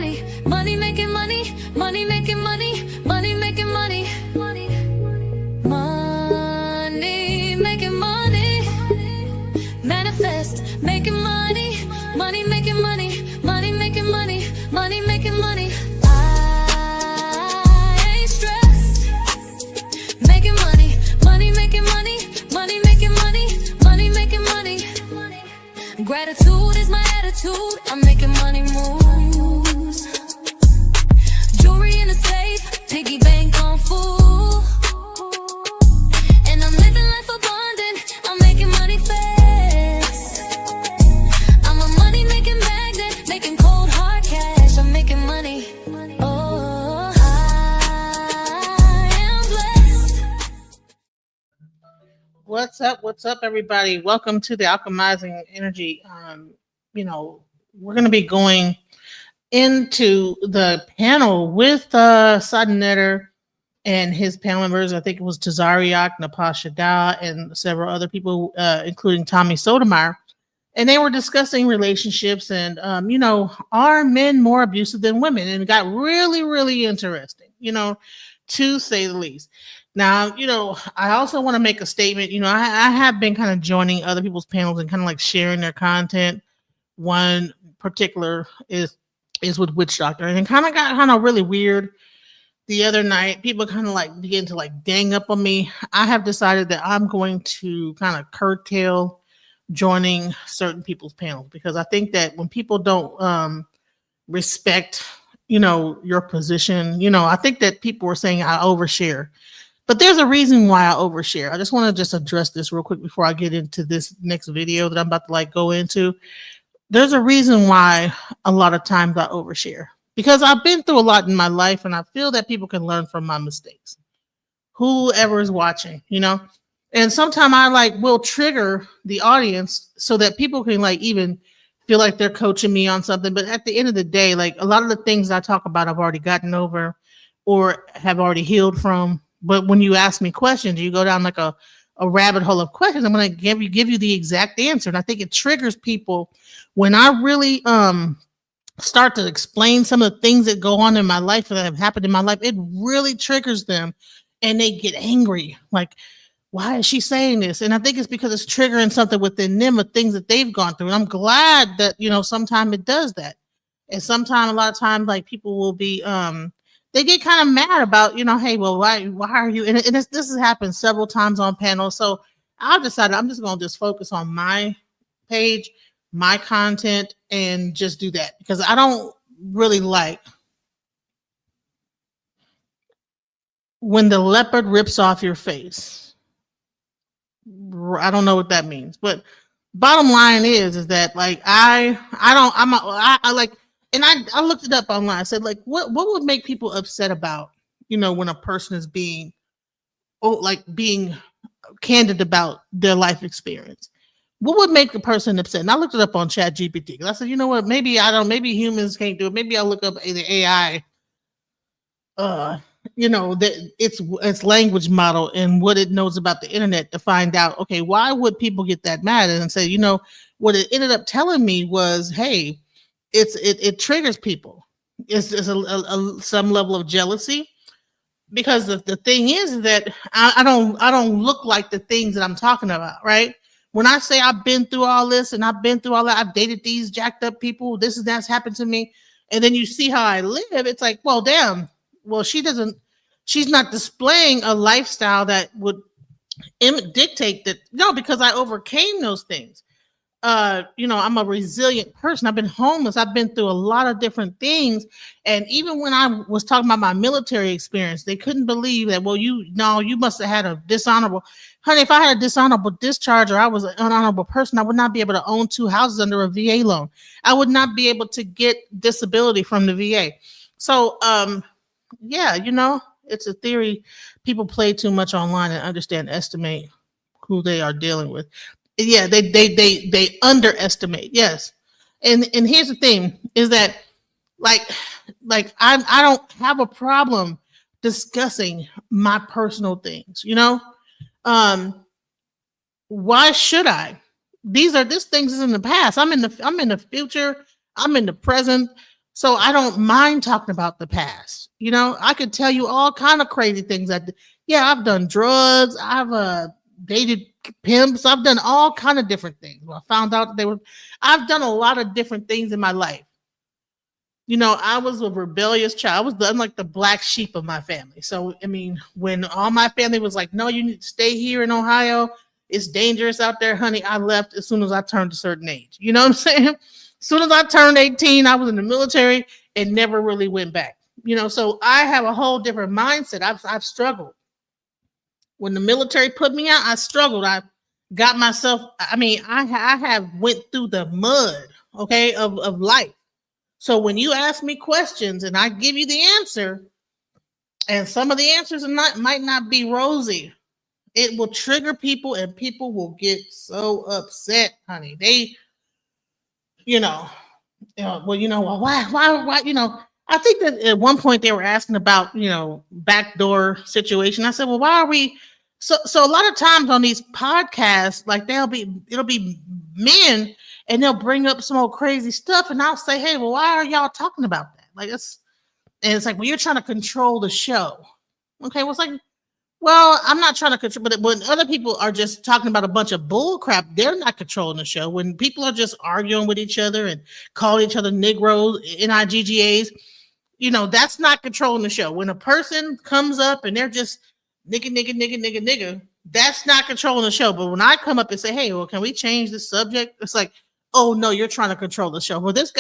money, money making money, money making money, money making money, money, money making money, manifest, making money, money making money, money making money, money making money. I ain't stressed, making money, money making money, money making money, money making money. Gratitude is my attitude. I'm making money moves. Jewelry in the safe, piggy bank on full. And I'm living life abundant. I'm making money fast. I'm a money making magnet, making cold hard cash. I'm making money. Oh, I am blessed. What's up, everybody? Welcome to the Alchemizing Energy. We're going to be going into the panel with SaaNeter and his panel members. I think it was Tazariak, Natasha Da, and several other people, including Tommy Sotomayor. And they were discussing relationships and, are men more abusive than women? And it got really, really interesting, to say the least. Now, I also want to make a statement. I have been kind of joining other people's panels and kind of like sharing their content. One particular is with Witch Doctor, and it kind of got really weird the other night. People kind of like begin to like gang up on me. I have decided that I'm going to kind of curtail joining certain people's panels because I think that when people don't respect, your position, I think that people were saying I overshare. But there's a reason why I overshare. I just want to just address this real quick before I get into this next video that I'm about to go into. There's a reason why a lot of times I overshare. Because I've been through a lot in my life and I feel that people can learn from my mistakes. Whoever is watching, And sometimes I will trigger the audience so that people can even feel like they're coaching me on something. But at the end of the day, a lot of the things I talk about I've already gotten over or have already healed from. But when you ask me questions, you go down a rabbit hole of questions. I'm going to give you the exact answer. And I think it triggers people when I really start to explain some of the things that go on in my life that have happened in my life. It really triggers them and they get angry. Why is she saying this? And I think it's because it's triggering something within them of things that they've gone through. And I'm glad that, sometimes it does that. And sometimes, a lot of times, people will be, they get kind of mad about, hey, well, why are you? And this has happened several times on panels. So I've decided I'm just going to just focus on my page, my content, and just do that because I don't really like when the leopard rips off your face. I don't know what that means, but bottom line is that I looked it up online. I said, what would make people upset about, when a person is being candid about their life experience? What would make a person upset? And I looked it up on ChatGPT because I said, you know what? Maybe humans can't do it. Maybe I'll look up the AI, that its language model and what it knows about the internet to find out, okay, why would people get that mad? And say, what it ended up telling me was, hey, it triggers people. It's some level of jealousy because the thing is that I don't look like the things that I'm talking about, right? When I say I've been through all this and I've been through all that, I've dated these jacked up people, this and that's happened to me, and then you see how I live, it's like, well, damn, well, she's not displaying a lifestyle that would dictate that. No, because I overcame those things. I'm a resilient person. I've been homeless. I've been through a lot of different things. And even when I was talking about my military experience, they couldn't believe that, well, you must have had a dishonorable. Honey, if I had a dishonorable discharge or I was an unhonorable person, I would not be able to own 2 houses under a VA loan. I would not be able to get disability from the VA. So, it's a theory. People play too much online and estimate who they are dealing with. Yeah, they underestimate. Yes. And here's the thing is that I don't have a problem discussing my personal things, why should I? This things is in the past. I'm in the future. I'm in the present. So I don't mind talking about the past. I could tell you all kind of crazy things. Yeah, I've done drugs. I've dated pimps. I've done all kind of different things. Well, I found out that I've done a lot of different things in my life. I was a rebellious child. I was like the black sheep of my family. So, I mean, when all my family was like, no, you need to stay here in Ohio. It's dangerous out there, honey. I left as soon as I turned a certain age. You know what I'm saying? As soon as I turned 18, I was in the military and never really went back. So I have a whole different mindset. I've struggled. When the military put me out, I struggled. I got myself, I mean, I have went through the mud, okay, of life. So when you ask me questions and I give you the answer, and some of the answers might not be rosy, it will trigger people and people will get so upset, honey. They, you know, well, why, I think that at one point they were asking about, backdoor situation. I said, well, why are we, so a lot of times on these podcasts, like it'll be men and they'll bring up some old crazy stuff. And I'll say, hey, well, why are y'all talking about that? And it's like, well, you're trying to control the show. Okay. Well, it's like, well, I'm not trying to control, but when other people are just talking about a bunch of bull crap, they're not controlling the show. When people are just arguing with each other and calling each other Negroes, NIGGAs, that's not controlling the show. When a person comes up and they're just nigga, that's not controlling the show. But when I come up and say, hey, well, can we change the subject? It's like, oh, no, you're trying to control the show. Well, this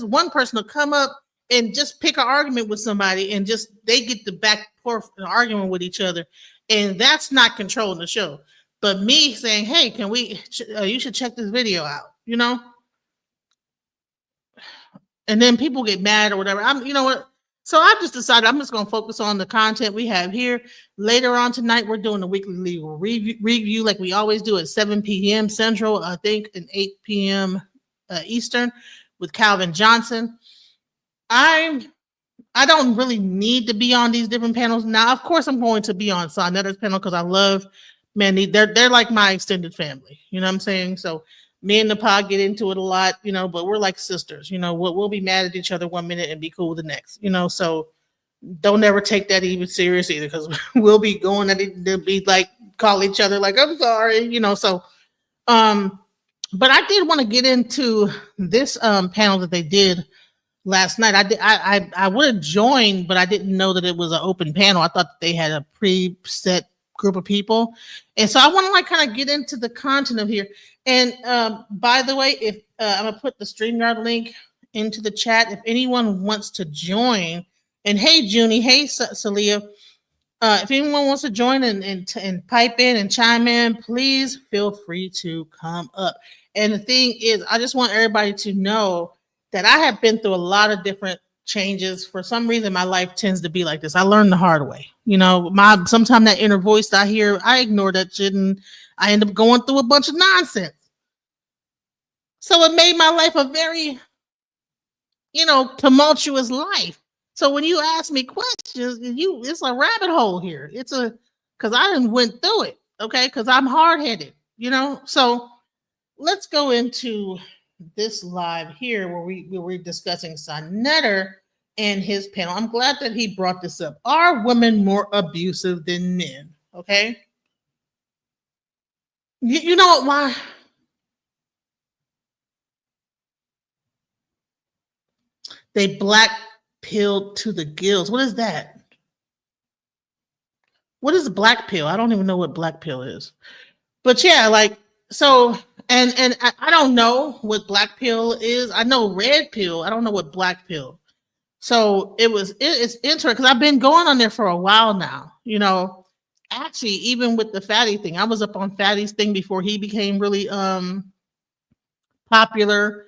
one person will come up and just pick an argument with somebody and just they get the back forth arguing with each other. And that's not controlling the show. But me saying, hey, can we, you should check this video out, and then people get mad or whatever. So I've just decided I'm just going to focus on the content we have here. Later on tonight, we're doing a weekly legal review like we always do at 7 p.m. Central, I think, and 8 p.m. Eastern with Calvin Johnson. I don't really need to be on these different panels. Now, of course, I'm going to be on SaaNeter's panel because I love, man, they're like my extended family. You know what I'm saying? So me and the pod get into it a lot, but we're like sisters. We'll be mad at each other one minute and be cool the next, so don't ever take that even serious either because we'll be going at it to be like, call each other like, I'm sorry, so, but I did want to get into this panel that they did last night. I would have joined, but I didn't know that it was an open panel. I thought that they had a preset group of people. And so I want to like kind of get into the content of here. And by the way, if I'm gonna put the StreamYard link into the chat, if anyone wants to join, and hey Junie, hey Salia, if anyone wants to join and pipe in and chime in, please feel free to come up. And the thing is, I just want everybody to know that I have been through a lot of different changes. For some reason, my life tends to be like this. I learned the hard way. Sometimes that inner voice I hear, I ignore that shit and I end up going through a bunch of nonsense. So it made my life a very, tumultuous life. So when you ask me questions, it's a rabbit hole here. Because I didn't went through it, okay? Because I'm hard-headed, So let's go into this live here where we're discussing SaaNeter and his panel. I'm glad that he brought this up. Are women more abusive than men? Okay. You know what? Why? They black pilled to the gills. What is that? What is black pill? I don't even know what black pill is. But yeah, like, so, and I don't know what black pill is. I know red pill. I don't know what black pill. So it's interesting because I've been going on there for a while now, actually, even with the fatty thing, I was up on Fatty's thing before he became really popular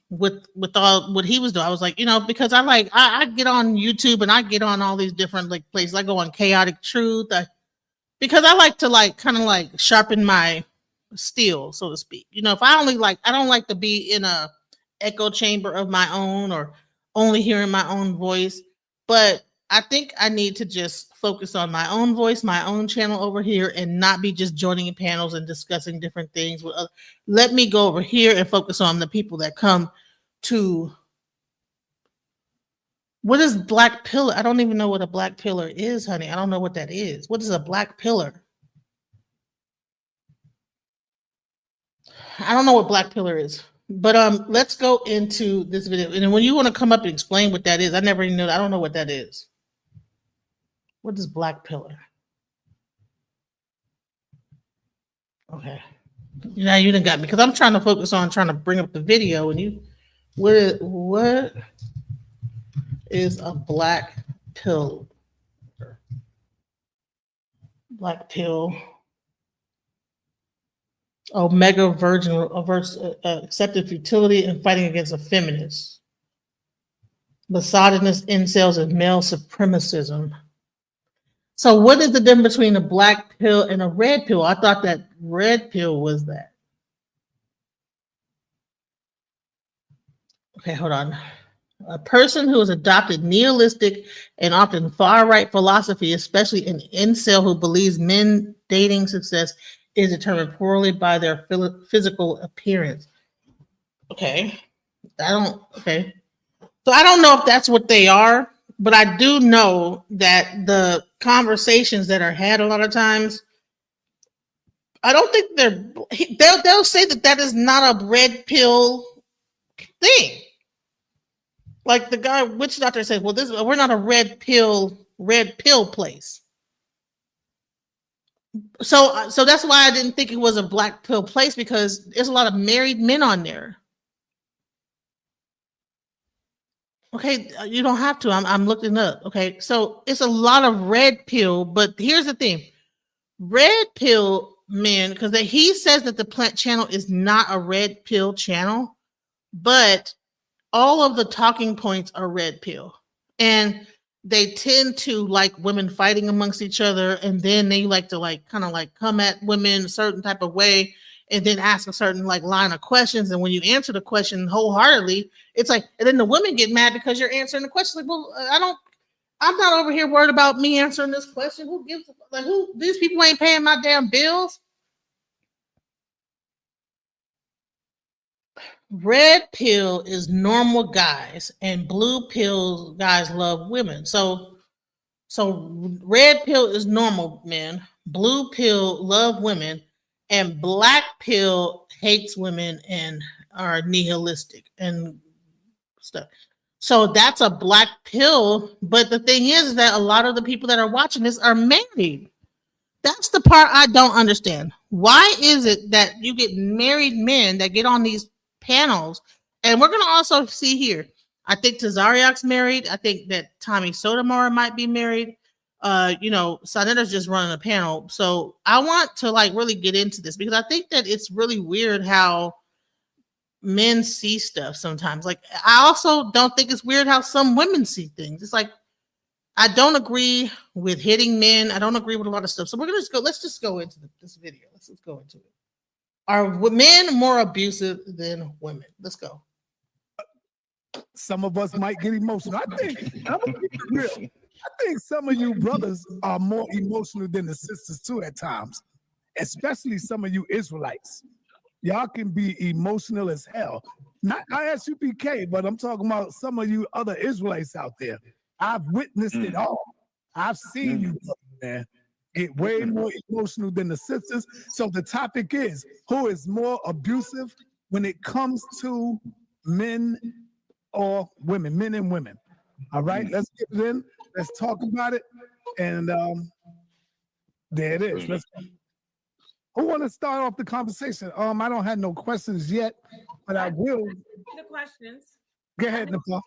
with all what he was doing. I was like, because I get on YouTube and I get on all these different like places. I go on Chaotic Truth because I like to like kind of like sharpen my steel, so to speak. If I don't like to be in a echo chamber of my own or only hearing my own voice, but I think I need to just focus on my own voice, my own channel over here, and not be just joining in panels and discussing different things with others. Let me go over here and focus on the people that come to What is black pillar? I don't even know what a black pillar is, honey. I don't know what that is. What is a black pillar? I don't know what black pillar is. But let's go into this video. And then when you want to come up and explain what that is, I never even knew. I don't know what that is. What is black pillar? Okay. Now you done got me because I'm trying to focus on trying to bring up the video and you what is a black pill? Black pill. Omega virgin accepted futility and fighting against a feminist. Misogynist incels and male supremacism. So what is the difference between a black pill and a red pill? I thought that red pill was that. Okay, hold on. A person who has adopted nihilistic and often far-right philosophy, especially an incel who believes men dating success is determined poorly by their physical appearance. Okay. Okay. So I don't know if that's what they are, but I do know that the conversations that are had a lot of times, I don't think they'll say that is not a red pill thing. Like the guy, witch doctor said, well, we're not a red pill place. So that's why I didn't think it was a black pill place because there's a lot of married men on there. Okay, you don't have to. I'm looking up. Okay, so it's a lot of red pill, but here's the thing: red pill men, because he says that the plant channel is not a red pill channel, but all of the talking points are red pill, and they tend to like women fighting amongst each other, and then they like to kind of come at women a certain type of way, and then ask a certain line of questions. And when you answer the question wholeheartedly, it's and then the women get mad because you're answering the question. Well, I'm not over here worried about me answering this question. Who gives these people ain't paying my damn bills. Red pill is normal guys and blue pill guys love women. So red pill is normal men, blue pill love women, and black pill hates women and are nihilistic and stuff. So that's a black pill. But the thing is that a lot of the people that are watching this are married. That's the part I don't understand. Why is it that you get married men that get on these panels? And we're going to also see here, I think Tazariak's married. I think that Tommy Sotomayor might be married. SaaNeter's just running a panel. So I want to really get into this because I think that it's really weird how men see stuff sometimes. I also don't think it's weird how some women see things. It's I don't agree with hitting men. I don't agree with a lot of stuff. So we're going to let's just go into this video. Let's go into it. Are men more abusive than women? Let's go. Some of us might get emotional. I think some of you brothers are more emotional than the sisters too at times, especially some of you Israelites. Y'all can be emotional as hell. Not ISUPK, but I'm talking about some of you other Israelites out there. I've witnessed it all. I've seen you, man, get way more emotional than the sisters. So the topic is, who is more abusive when it comes to men or women, men and women? All right, let's get it in. Let's talk about it. And there it is. Who want to start off the conversation? I don't have no questions yet, but I will. The questions. Go ahead, Nicole.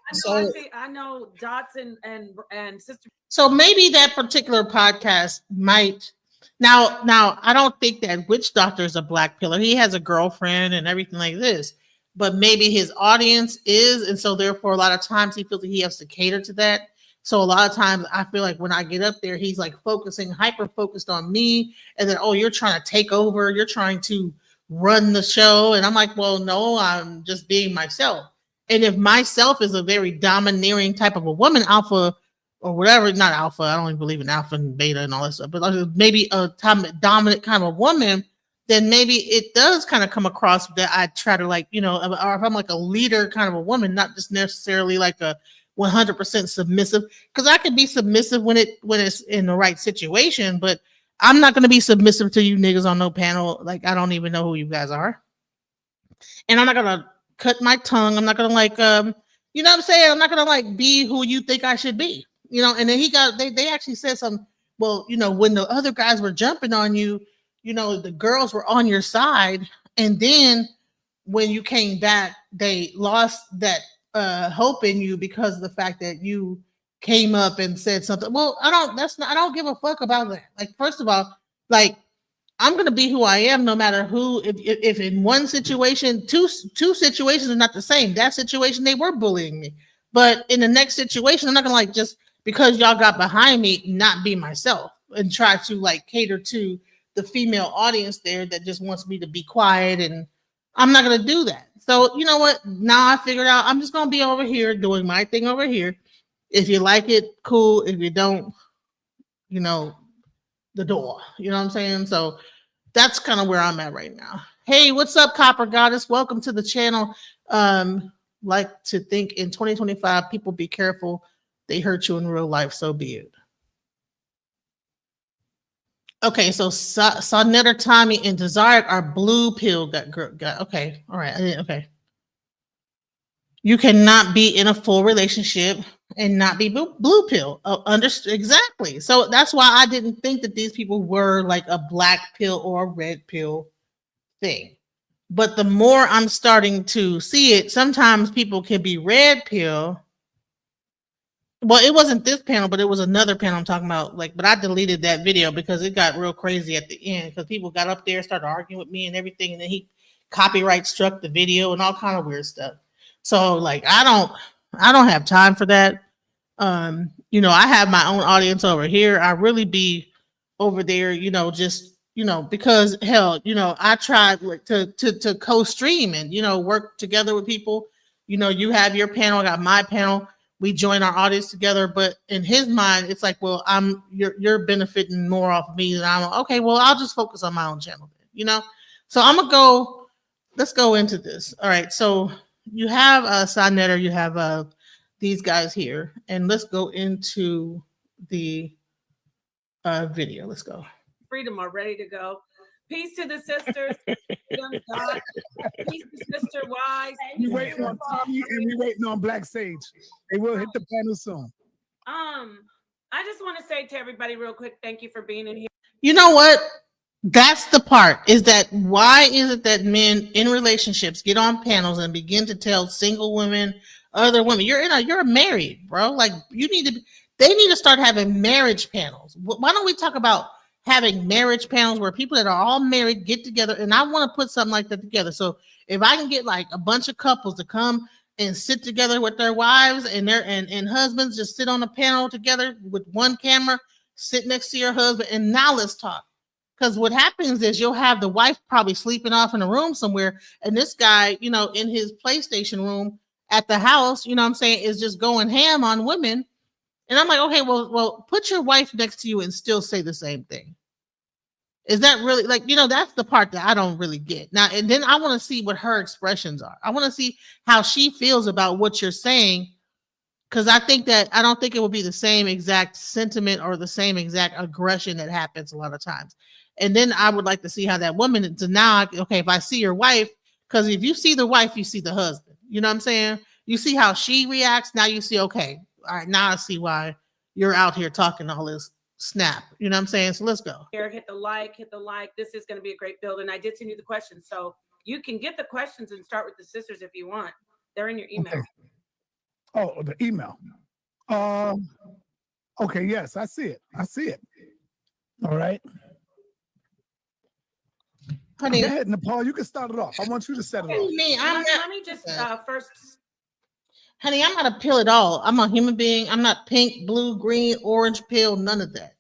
I know Dots and Sister. So maybe that particular podcast might. Now, I don't think that witch doctor is a black pillar. He has a girlfriend and everything like this, but maybe his audience is, and so therefore a lot of times he feels that he has to cater to that. So a lot of times I feel like when I get up there, he's hyper focused on me, and then you're trying to take over, you're trying to run the show, and I'm like, well, no, I'm just being myself. And if myself is a very domineering type of a woman, alpha or whatever, not alpha, I don't even believe in alpha and beta and all that stuff, but maybe a dominant kind of woman, then maybe it does kind of come across that I try to or if I'm a leader kind of a woman, not just necessarily like a 100% submissive, because I can be submissive when it's in the right situation, but I'm not going to be submissive to you niggas on no panel. Like, I don't even know who you guys are. And I'm not going to cut my tongue. I'm not going to like, you know what I'm saying? I'm not going to like be who you think I should be, you know? And then they actually said something. Well, you know, when the other guys were jumping on you, you know, the girls were on your side. And then when you came back, they lost that hope in you because of the fact that you came up and said something. Well, I don't give a fuck about that. Like, first of all, like, I'm going to be who I am no matter who. If in one situation, two situations are not the same. That situation, they were bullying me. But in the next situation, I'm not going to like just because y'all got behind me, not be myself and try to like cater to the female audience there that just wants me to be quiet. And I'm not going to do that. So, you know what? Now I figured out I'm just going to be over here doing my thing over here. If you like it, cool. If you don't, you know, the door. You know what I'm saying? So that's kind of where I'm at right now. Hey, what's up, Copper Goddess? Welcome to the channel. Like to think in 2025, people be careful. They hurt you in real life, so be it. Okay, so SaaNeter, Tommy, and Desire are blue pill got okay. All right, okay. You cannot be in a full relationship and not be blue pill. Understood exactly. So that's why I didn't think that these people were like a black pill or a red pill thing. But the more I'm starting to see it, sometimes people can be red pill. Well, it wasn't this panel, but it was another panel I'm talking about. Like, but I deleted that video because it got real crazy at the end because people got up there, started arguing with me and everything, and then he copyright struck the video and all kind of weird stuff. So like I don't have time for that. You know, I have my own audience over here. I really be over there, you know, just, you know, because hell, you know, I tried like to co-stream and, you know, work together with people. You know, you have your panel, I got my panel. We join our audience together, but in his mind, it's like, well, you're benefiting more off of me than I'm okay. Well, I'll just focus on my own channel, you know. So let's go into this. All right, so you have SaaNeter, you have these guys here, and let's go into the video. Let's go. Freedom are ready to go. Peace to the sisters. Peace to Sister Wise. We waiting on Tommy and we waiting on Black Sage. They will hit the panel soon. I just want to say to everybody real quick, thank you for being in here. You know what? That's the part, is that why is it that men in relationships get on panels and begin to tell single women, other women, you're married, bro. Like they need to start having marriage panels. Why don't we talk about having marriage panels where people that are all married get together? And I want to put something like that together. So if I can get like a bunch of couples to come and sit together with their wives and their and husbands, just sit on a panel together with one camera, sit next to your husband, and now let's talk. Because what happens is you'll have the wife probably sleeping off in a room somewhere, and this guy, you know, in his PlayStation room at the house, you know what I'm saying, is just going ham on women. And I'm like, okay, well, put your wife next to you and still say the same thing. Is that really, like, you know, that's the part that I don't really get. Now, and then I want to see what her expressions are. I want to see how she feels about what you're saying. Because I don't think it will be the same exact sentiment or the same exact aggression that happens a lot of times. And then I would like to see how that woman, so now, okay, if I see your wife, because if you see the wife, you see the husband. You know what I'm saying? You see how she reacts. Now you see, okay, all right, now I see why you're out here talking all this snap. You know what I'm saying? So let's go. Here, hit the like. This is going to be a great build. And I did send you the questions. So you can get the questions and start with the sisters if you want. They're in your email. Okay. Oh, the email. Okay, yes, I see it. All right. Honey, go ahead, Nepal. You can start it off. I want you to set it off. Let me just first. Honey, I'm not a pill at all. I'm a human being. I'm not pink, blue, green, orange pill, none of that.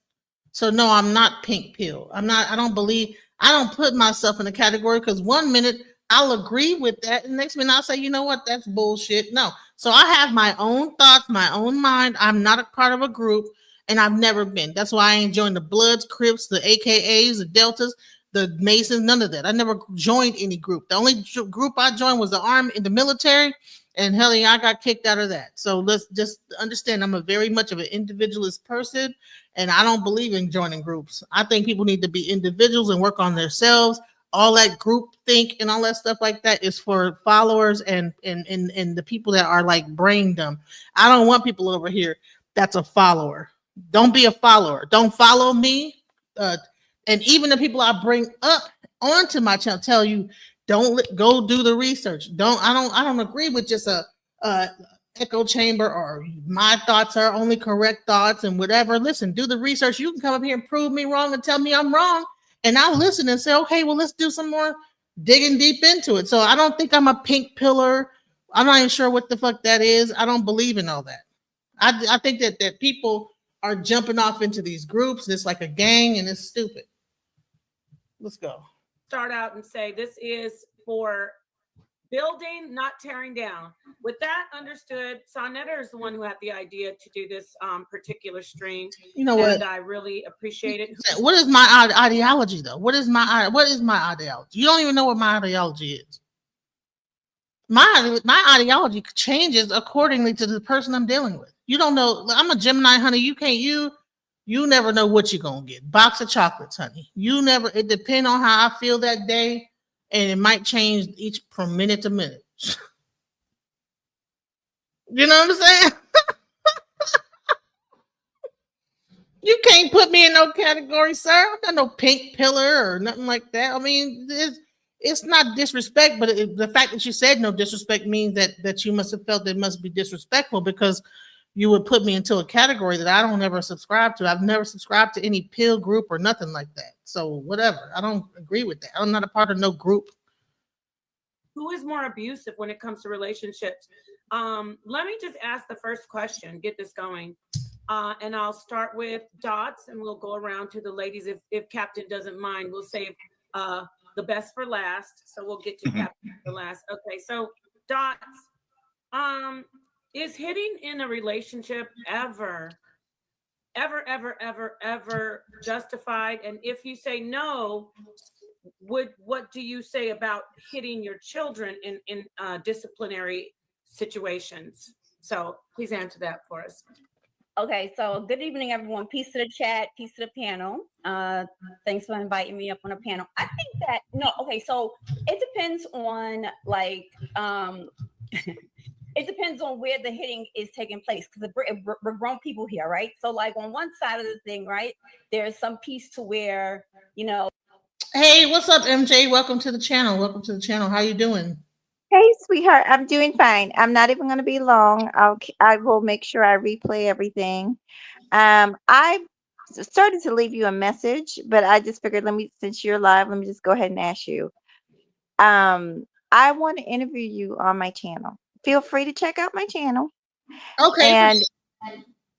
So no, I'm not pink pill. I don't put myself in a category, because one minute I'll agree with that, and next minute I'll say, you know what, that's bullshit. No. So I have my own thoughts, my own mind. I'm not a part of a group, and I've never been. That's why I ain't joined the Bloods, Crips, the AKAs, the Deltas, the Masons, none of that. I never joined any group. The only group I joined was the army in the military, and hell, yeah, I got kicked out of that. So let's just understand, I'm a very much of an individualist person, and I don't believe in joining groups. I think people need to be individuals and work on themselves. All that group think and all that stuff like that is for followers and the people that are like brain dumb. I don't want people over here that's a follower. Don't be a follower. Don't follow me. Uh, and even the people I bring up onto my channel tell you go do the research. I don't agree with just a echo chamber or my thoughts are only correct thoughts and whatever. Listen, do the research. You can come up here and prove me wrong and tell me I'm wrong, and I'll listen and say, okay, well, let's do some more digging deep into it. So I don't think I'm a pink pillar. I'm not even sure what the fuck that is. I don't believe in all that. I think that people are jumping off into these groups. It's like a gang, and it's stupid. Let's go. Start out and say this is for building, not tearing down. With that understood, SaaNeter is the one who had the idea to do this particular stream. You know what? And I really appreciate it. What is my ideology, though? What is my ideology? You don't even know what my ideology is. My ideology changes accordingly to the person I'm dealing with. You don't know. I'm a Gemini, honey. You never know what you're gonna get. Box of chocolates, honey. You never. It depends on how I feel that day, and it might change each from minute to minute. You know what I'm saying? You can't put me in no category, sir. I'm not no pink pillar or nothing like that. I mean, it's not disrespect, but the fact that you said no disrespect means that you must have felt it must be disrespectful because you would put me into a category that I don't ever subscribe to. I've never subscribed to any pill group or nothing like that. So whatever. I don't agree with that. I'm not a part of no group. Who is more abusive when it comes to relationships? Let me just ask the first question, get this going. And I'll start with Dots and we'll go around to the ladies. If Captain doesn't mind, we'll save the best for last. So we'll get to Captain for last. Okay, so Dots, is hitting in a relationship ever justified? And if you say no, what do you say about hitting your children in disciplinary situations? So please answer that for us. Okay, so good evening, everyone. Peace to the chat, peace to the panel. Thanks for inviting me up on a panel. I think that so it depends on it depends on where the hitting is taking place because we're grown people here, right? So like on one side of the thing, right, there's some piece to where, Hey, what's up, MJ? Welcome to the channel. How you doing? Hey, sweetheart, I'm doing fine. I'm not even going to be long. I will make sure I replay everything. I started to leave you a message, but I just figured, since you're live, let me just go ahead and ask you. I want to interview you on my channel. Feel free to check out my channel. Okay. And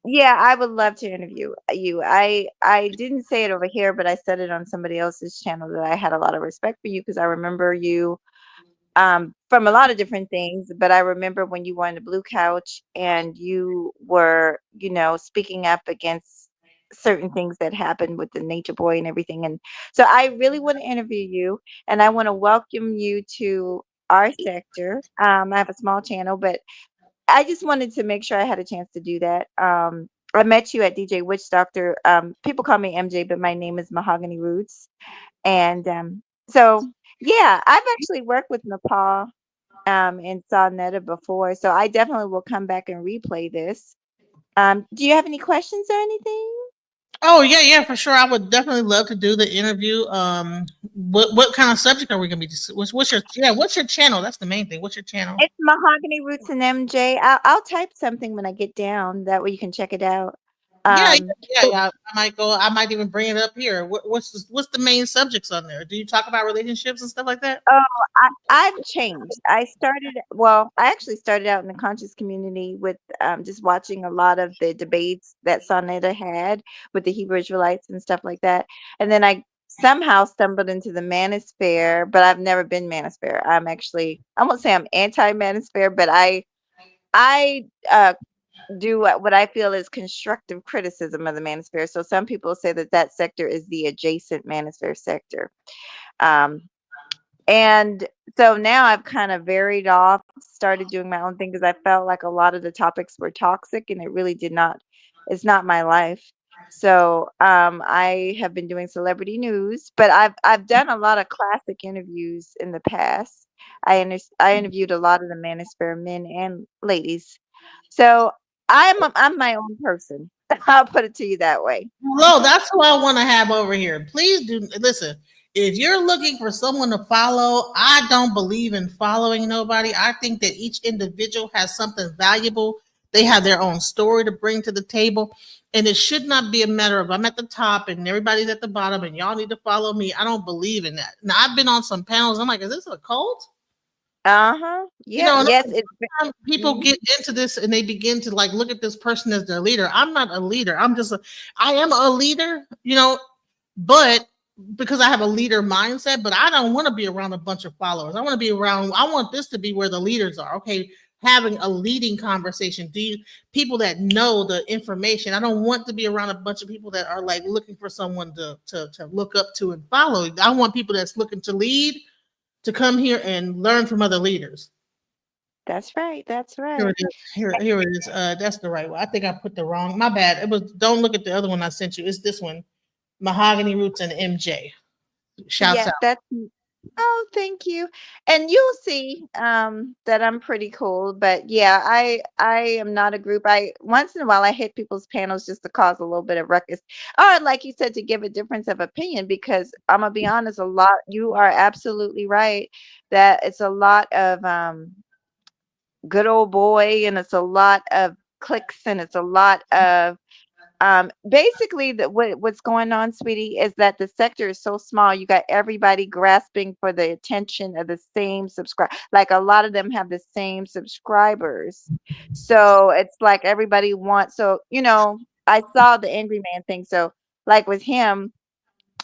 yeah, I would love to interview you. I didn't say it over here, but I said it on somebody else's channel that I had a lot of respect for you because I remember you from a lot of different things, but I remember when you were on the blue couch and you were, speaking up against certain things that happened with the Nature Boy and everything. And so I really want to interview you and I want to welcome you to our sector. I have a small channel, but I just wanted to make sure I had a chance to do that. I met you at DJ Witch Doctor. People call me MJ, but my name is Mahogany Roots. And so yeah, I've actually worked with Nepal and SaaNeter before, so I definitely will come back and replay this. Do you have any questions or anything? Oh yeah, for sure. I would definitely love to do the interview. What kind of subject are we gonna be? What's your channel? That's the main thing. What's your channel? It's Mahogany Roots and MJ. I'll type something when I get down. That way you can check it out. Yeah. I might go. I might even bring it up here. What's the main subjects on there? Do you talk about relationships and stuff like that? Oh, I've changed. I actually started out in the conscious community with just watching a lot of the debates that SaaNeter had with the Hebrew Israelites and stuff like that. And then I somehow stumbled into the manosphere, but I've never been manosphere. I won't say I'm anti-manosphere, but I do what I feel is constructive criticism of the manosphere. So some people say that that sector is the adjacent manosphere sector. Um, and so now I've kind of varied off, started doing my own thing because I felt like a lot of the topics were toxic and it really did not, it's not my life. So I have been doing celebrity news, but I've done a lot of classic interviews in the past. I interviewed a lot of the manosphere men and ladies. So I'm my own person. I'll put it to you that way. Hello, that's who I want to have over here. Please do listen. If you're looking for someone to follow, I don't believe in following nobody. I think that each individual has something valuable. They have their own story to bring to the table. And it should not be a matter of I'm at the top and everybody's at the bottom and y'all need to follow me. I don't believe in that. Now, I've been on some panels. I'm like, is this a cult? Uh-huh. You Yeah, know, yes, it's people mhm. get into this and they begin to like look at this person as their leader. I'm not a leader. I am a leader, but because I have a leader mindset, but I don't want to be around a bunch of followers. I want this to be where the leaders are. Okay. Having a leading conversation. People that know the information. I don't want to be around a bunch of people that are like looking for someone to look up to and follow. I want people that's looking to lead to come here and learn from other leaders. That's right. That's Here right. it is. Here it is. That's the right one. I think I put the wrong. My bad. It was. Don't look at the other one I sent you. It's this one. Mahogany Roots and MJ. Shouts Yeah, out. that's oh, thank you. And you'll see that I'm pretty cool, but yeah, I am not a group. I once in a while I hit people's panels just to cause a little bit of ruckus. Or like you said, to give a difference of opinion because I'm gonna be honest, a lot you are absolutely right that it's a lot of good old boy and it's a lot of clicks and it's a lot of basically what's going on, sweetie, is that the sector is so small. You got everybody grasping for the attention of the same subscribe. Like a lot of them have the same subscribers, so it's like everybody wants. So I saw the angry man thing. So like with him,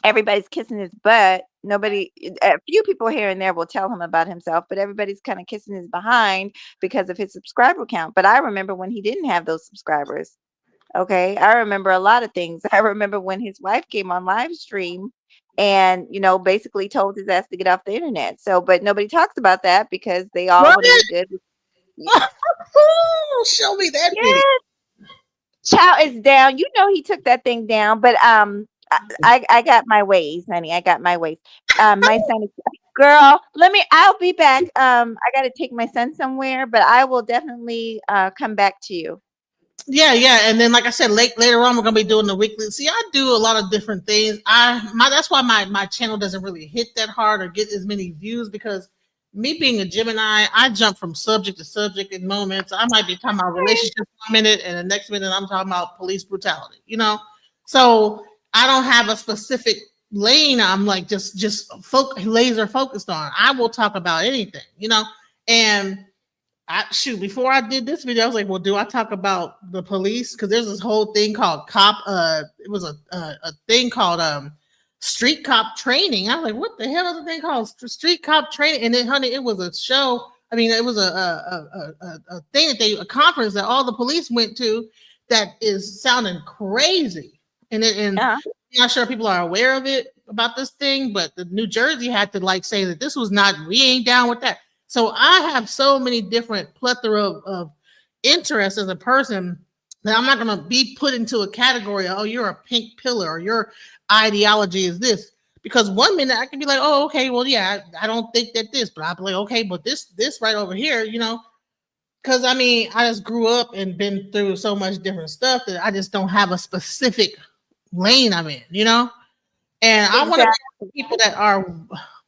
everybody's kissing his butt. Nobody, a few people here and there will tell him about himself, but everybody's kind of kissing his behind because of his subscriber count. But I remember when he didn't have those subscribers. Okay. I remember a lot of things. I remember when his wife came on live stream and, basically told his ass to get off the internet. So, but nobody talks about that because they all What? what they did. Show me that video. Yeah, child is down. He took that thing down, but I got my ways, honey. I got my ways. My son is girl. I'll be back. I got to take my son somewhere, but I will definitely come back to you. Yeah. And then, like I said, later on, we're gonna be doing the weekly. See, I do a lot of different things. That's why my channel doesn't really hit that hard or get as many views because me being a Gemini, I jump from subject to subject in moments. I might be talking about relationships for a minute, and the next minute I'm talking about police brutality. So I don't have a specific lane. I'm like just laser focused on. I will talk about anything. And before I did this video, I was like, well, do I talk about the police? Because there's this whole thing called it was a thing called street cop training. I was like, what the hell is the thing called street cop training? And then, honey, it was a show. I mean, it was a thing a conference that all the police went to that is sounding crazy. And I'm not sure people are aware of it about this thing, but the New Jersey had to say that this was not, we ain't down with that. So I have so many different plethora of interests as a person that I'm not going to be put into a category of, oh, you're a pink pillar or your ideology is this. Because one minute I can be like, oh, okay, well, yeah, I don't think that this, but I'll be like, okay, but this right over here, because I mean, I just grew up and been through so much different stuff that I just don't have a specific lane I'm in, And I want to people that are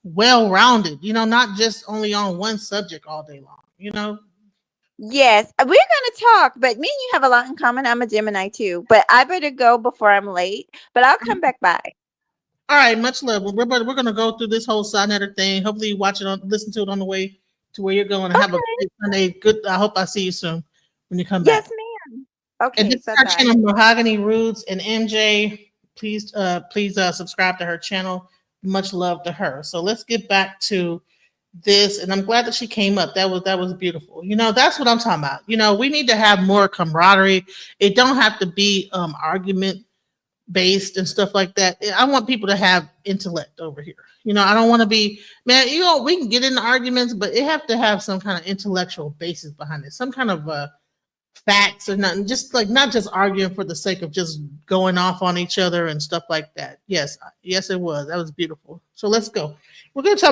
well-rounded, not just only on one subject all day long, Yes, we're going to talk, but me and you have a lot in common. I'm a Gemini too, but I better go before I'm late, but I'll come back by. All right, much love. We're going to go through this whole SaaNeter thing. Hopefully you listen to it on the way to where you're going and have a great Sunday. Good. I hope I see you soon when you come back. Yes, ma'am. Okay, and this is our channel, Mahogany Roots, and MJ. Please subscribe to her channel. Much love to her. So let's get back to this, and I'm glad that she came up. That was beautiful. That's what I'm talking about. We need to have more camaraderie. It don't have to be argument based and stuff like that. I want people to have intellect over here. I don't want to be, man, we can get into arguments, but it have to have some kind of intellectual basis behind it, some kind of facts or nothing, just like not just arguing for the sake of just going off on each other and stuff like that. Yes, it was. That was beautiful. So let's go. We're going to talk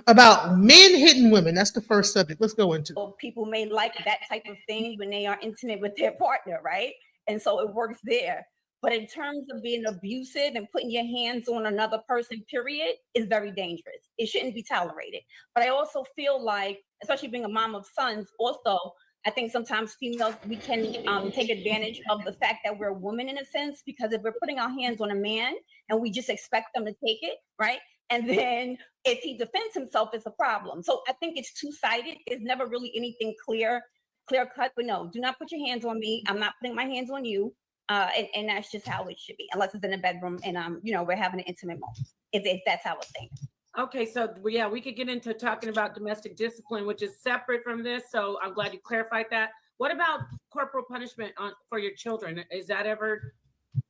about men hitting women. That's the first subject. Let's go into. So people may like that type of thing when they are intimate with their partner, right? And so it works there. But in terms of being abusive and putting your hands on another person, period, is very dangerous. It shouldn't be tolerated. But I also feel like, especially being a mom of sons, also, I think sometimes females, we can take advantage of the fact that we're a woman in a sense, because if we're putting our hands on a man and we just expect them to take it, right? And then if he defends himself, it's a problem. So I think it's two-sided. There's never really anything clear cut, but no, do not put your hands on me. I'm not putting my hands on you. And that's just how it should be, unless it's in a bedroom and we're having an intimate moment. If that's how it's thing. Okay, so yeah, we could get into talking about domestic discipline, which is separate from this. So I'm glad you clarified that. What about corporal punishment for your children? Is that ever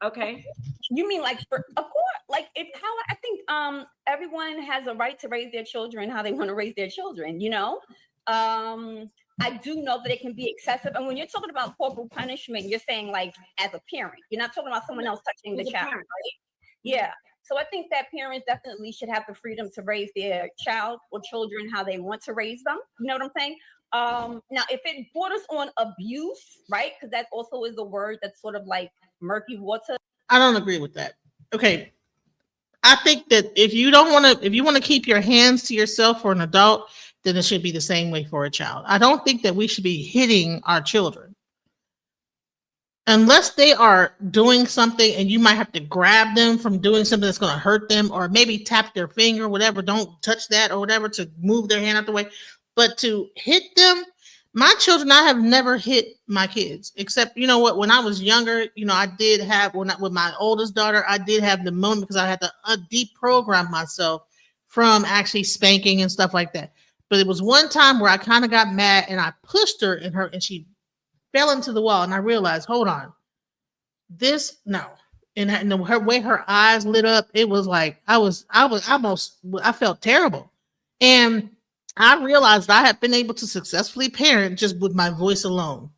okay? You mean like, of course, like I think everyone has a right to raise their children how they want to raise their children. I do know that it can be excessive. And when you're talking about corporal punishment, you're saying like as a parent, you're not talking about someone else touching the child, right? Yeah. So I think that parents definitely should have the freedom to raise their child or children how they want to raise them. You know what I'm saying? Now, if it borders on abuse, right? Because that also is a word that's sort of like murky water. I don't agree with that. Okay. I think that if you want to keep your hands to yourself for an adult, then it should be the same way for a child. I don't think that we should be hitting our children. Unless they are doing something and you might have to grab them from doing something that's going to hurt them, or maybe tap their finger, whatever, don't touch that or whatever, to move their hand out the way. But to hit them, my children, I have never hit my kids, except, when I was younger, I did have, with my oldest daughter, I did have the moment because I had to deprogram myself from actually spanking and stuff like that. But it was one time where I kind of got mad and I pushed her and she fell into the wall, and I realized, hold on, no. And her way her eyes lit up, it was like I felt terrible. And I realized I had been able to successfully parent just with my voice alone.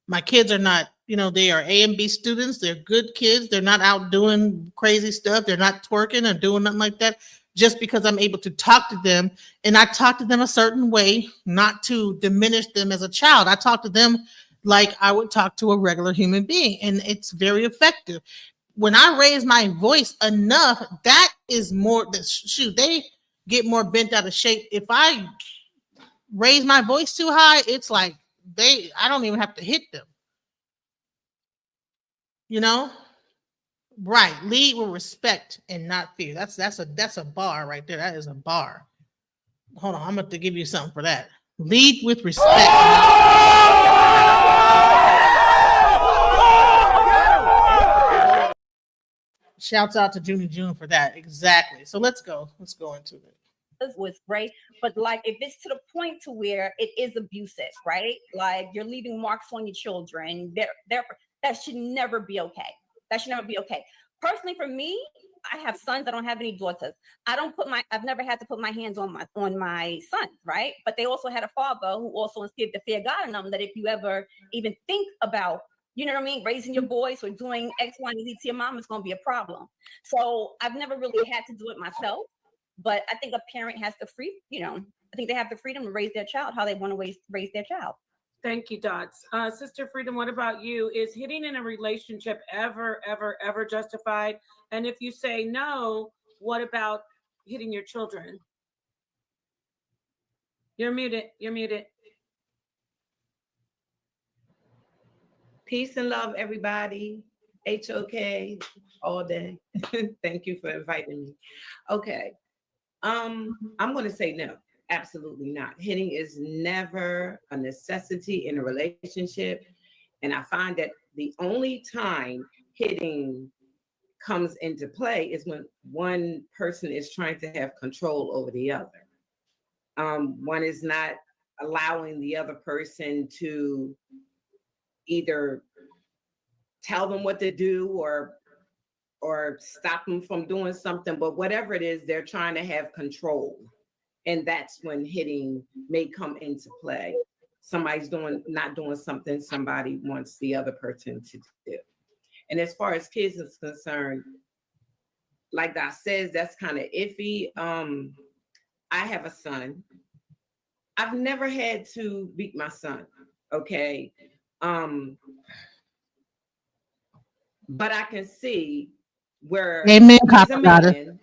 My kids are not, they are A and B students. They're good kids. They're not out doing crazy stuff. They're not twerking or doing nothing like that. Just because I'm able to talk to them, and I talk to them a certain way, not to diminish them as a child. I talk to them like I would talk to a regular human being, and it's very effective. When I raise my voice enough, that is more, they get more bent out of shape. If I raise my voice too high, it's like I don't even have to hit them. Right. Lead with respect and not fear. That's a bar right there. That is a bar. Hold on, I'm going to give you something for that. Lead with respect. Shouts out to Junie June for that. Exactly. So let's go into it. Was great, but like if it's to the point to where it is abusive, right? Like you're leaving marks on your children, that should never be okay. That should never be okay. Personally, for me, I have sons. I don't have any daughters. I've never had to put my hands on my sons, right? But they also had a father who also instilled the fear of God in them, that if you ever even think about, raising your boys or doing X, Y, and Z to your mom, it's going to be a problem. So I've never really had to do it myself. But I think a parent has the I think they have the freedom to raise their child how they want to raise their child. Thank you, Dots. Sister Freedom, what about you? Is hitting in a relationship ever justified? And if you say no, what about hitting your children? You're muted. Peace and love, everybody. HOK all day. Thank you for inviting me. Okay. I'm going to say no, absolutely not. Hitting is never a necessity in a relationship. And I find that the only time hitting comes into play is when one person is trying to have control over the other. One is not allowing the other person to either tell them what to do or stop them from doing something, but whatever it is, they're trying to have control. And that's when hitting may come into play. Somebody's not doing something somebody wants the other person to do. And as far as kids is concerned, like Doc says, that's kind of iffy. I have a son. I've never had to beat my son, okay? But I can see where Amen, he's a Copper. man,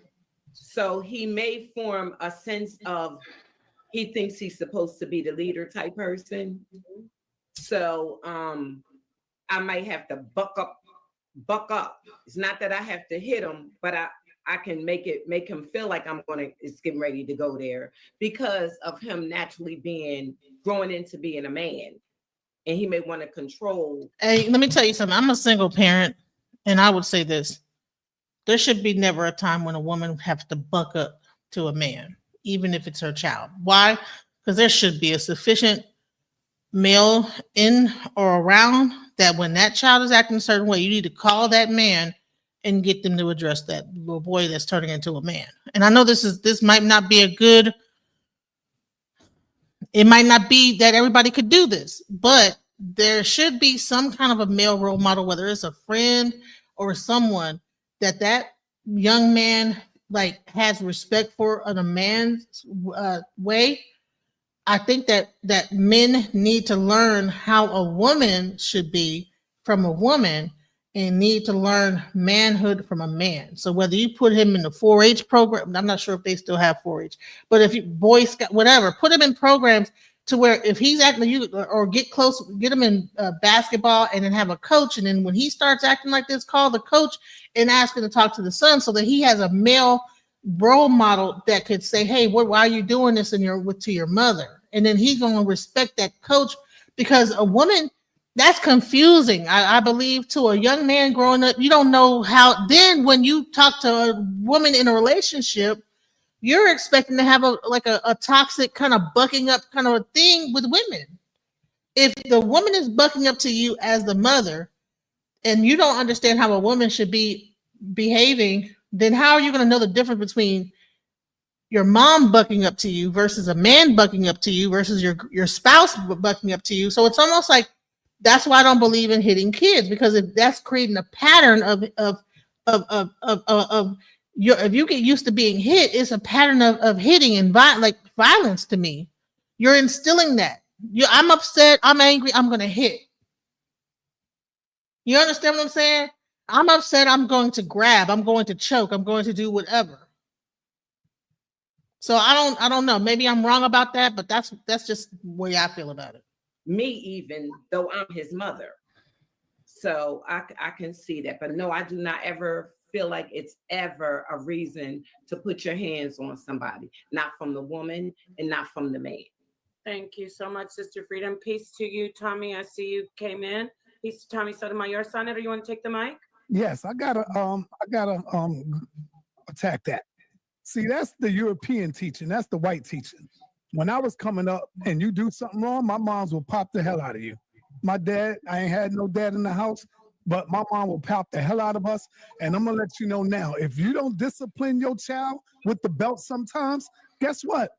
so he may form a sense of he thinks he's supposed to be the leader type person. So I might have to buck up. It's not that I have to hit him, but I can make him feel like it's getting ready to go there because of him naturally growing into being a man. And he may want to control. Hey, let me tell you something. I'm a single parent, and I would say this. There should be never a time when a woman has to buck up to a man, even if it's her child. Why? Because there should be a sufficient male in or around that when that child is acting a certain way, you need to call that man and get them to address that little boy that's turning into a man. And I know this might not be it might not be that everybody could do this, but there should be some kind of a male role model, whether it's a friend or someone that young man like has respect for in a man's way. I think that men need to learn how a woman should be from a woman and need to learn manhood from a man. So whether you put him in the 4-H program, I'm not sure if they still have 4-H, but if you Boy Scout, whatever, put him in programs to where if he's acting you or get close, get him in basketball and then have a coach. And then when he starts acting like this, call the coach and ask him to talk to the son so that he has a male role model that could say, hey, why are you doing this to your mother? And then he's going to respect that coach, because a woman, that's confusing. I believe to a young man growing up, you don't know how. Then when you talk to a woman in a relationship, you're expecting to have a toxic kind of bucking up kind of a thing with women. If the woman is bucking up to you as the mother and you don't understand how a woman should be behaving, then how are you going to know the difference between your mom bucking up to you versus a man bucking up to you versus your spouse bucking up to you? So it's almost like, that's why I don't believe in hitting kids, because if that's creating a pattern if you get used to being hit, it's a pattern of hitting and violence to me. You're instilling that. I'm upset, I'm angry, I'm going to hit. You understand what I'm saying? I'm upset, I'm going to grab, I'm going to choke, I'm going to do whatever. So I don't know. Maybe I'm wrong about that, but that's just the way I feel about it. Me, even though I'm his mother. So I can see that. But no, I do not ever feel like it's ever a reason to put your hands on somebody, not from the woman and not from the man. Thank you so much, Sister Freedom. Peace to you, Tommy. I see you came in. Peace to Tommy Sotomayor. SaaNeter, you want to take the mic? Yes, I gotta attack that. See, that's the European teaching. That's the white teaching. When I was coming up and you do something wrong, my moms will pop the hell out of you. My dad, I ain't had no dad in the house, but my mom will pop the hell out of us. And I'm gonna let you know now, if you don't discipline your child with the belt sometimes, guess what?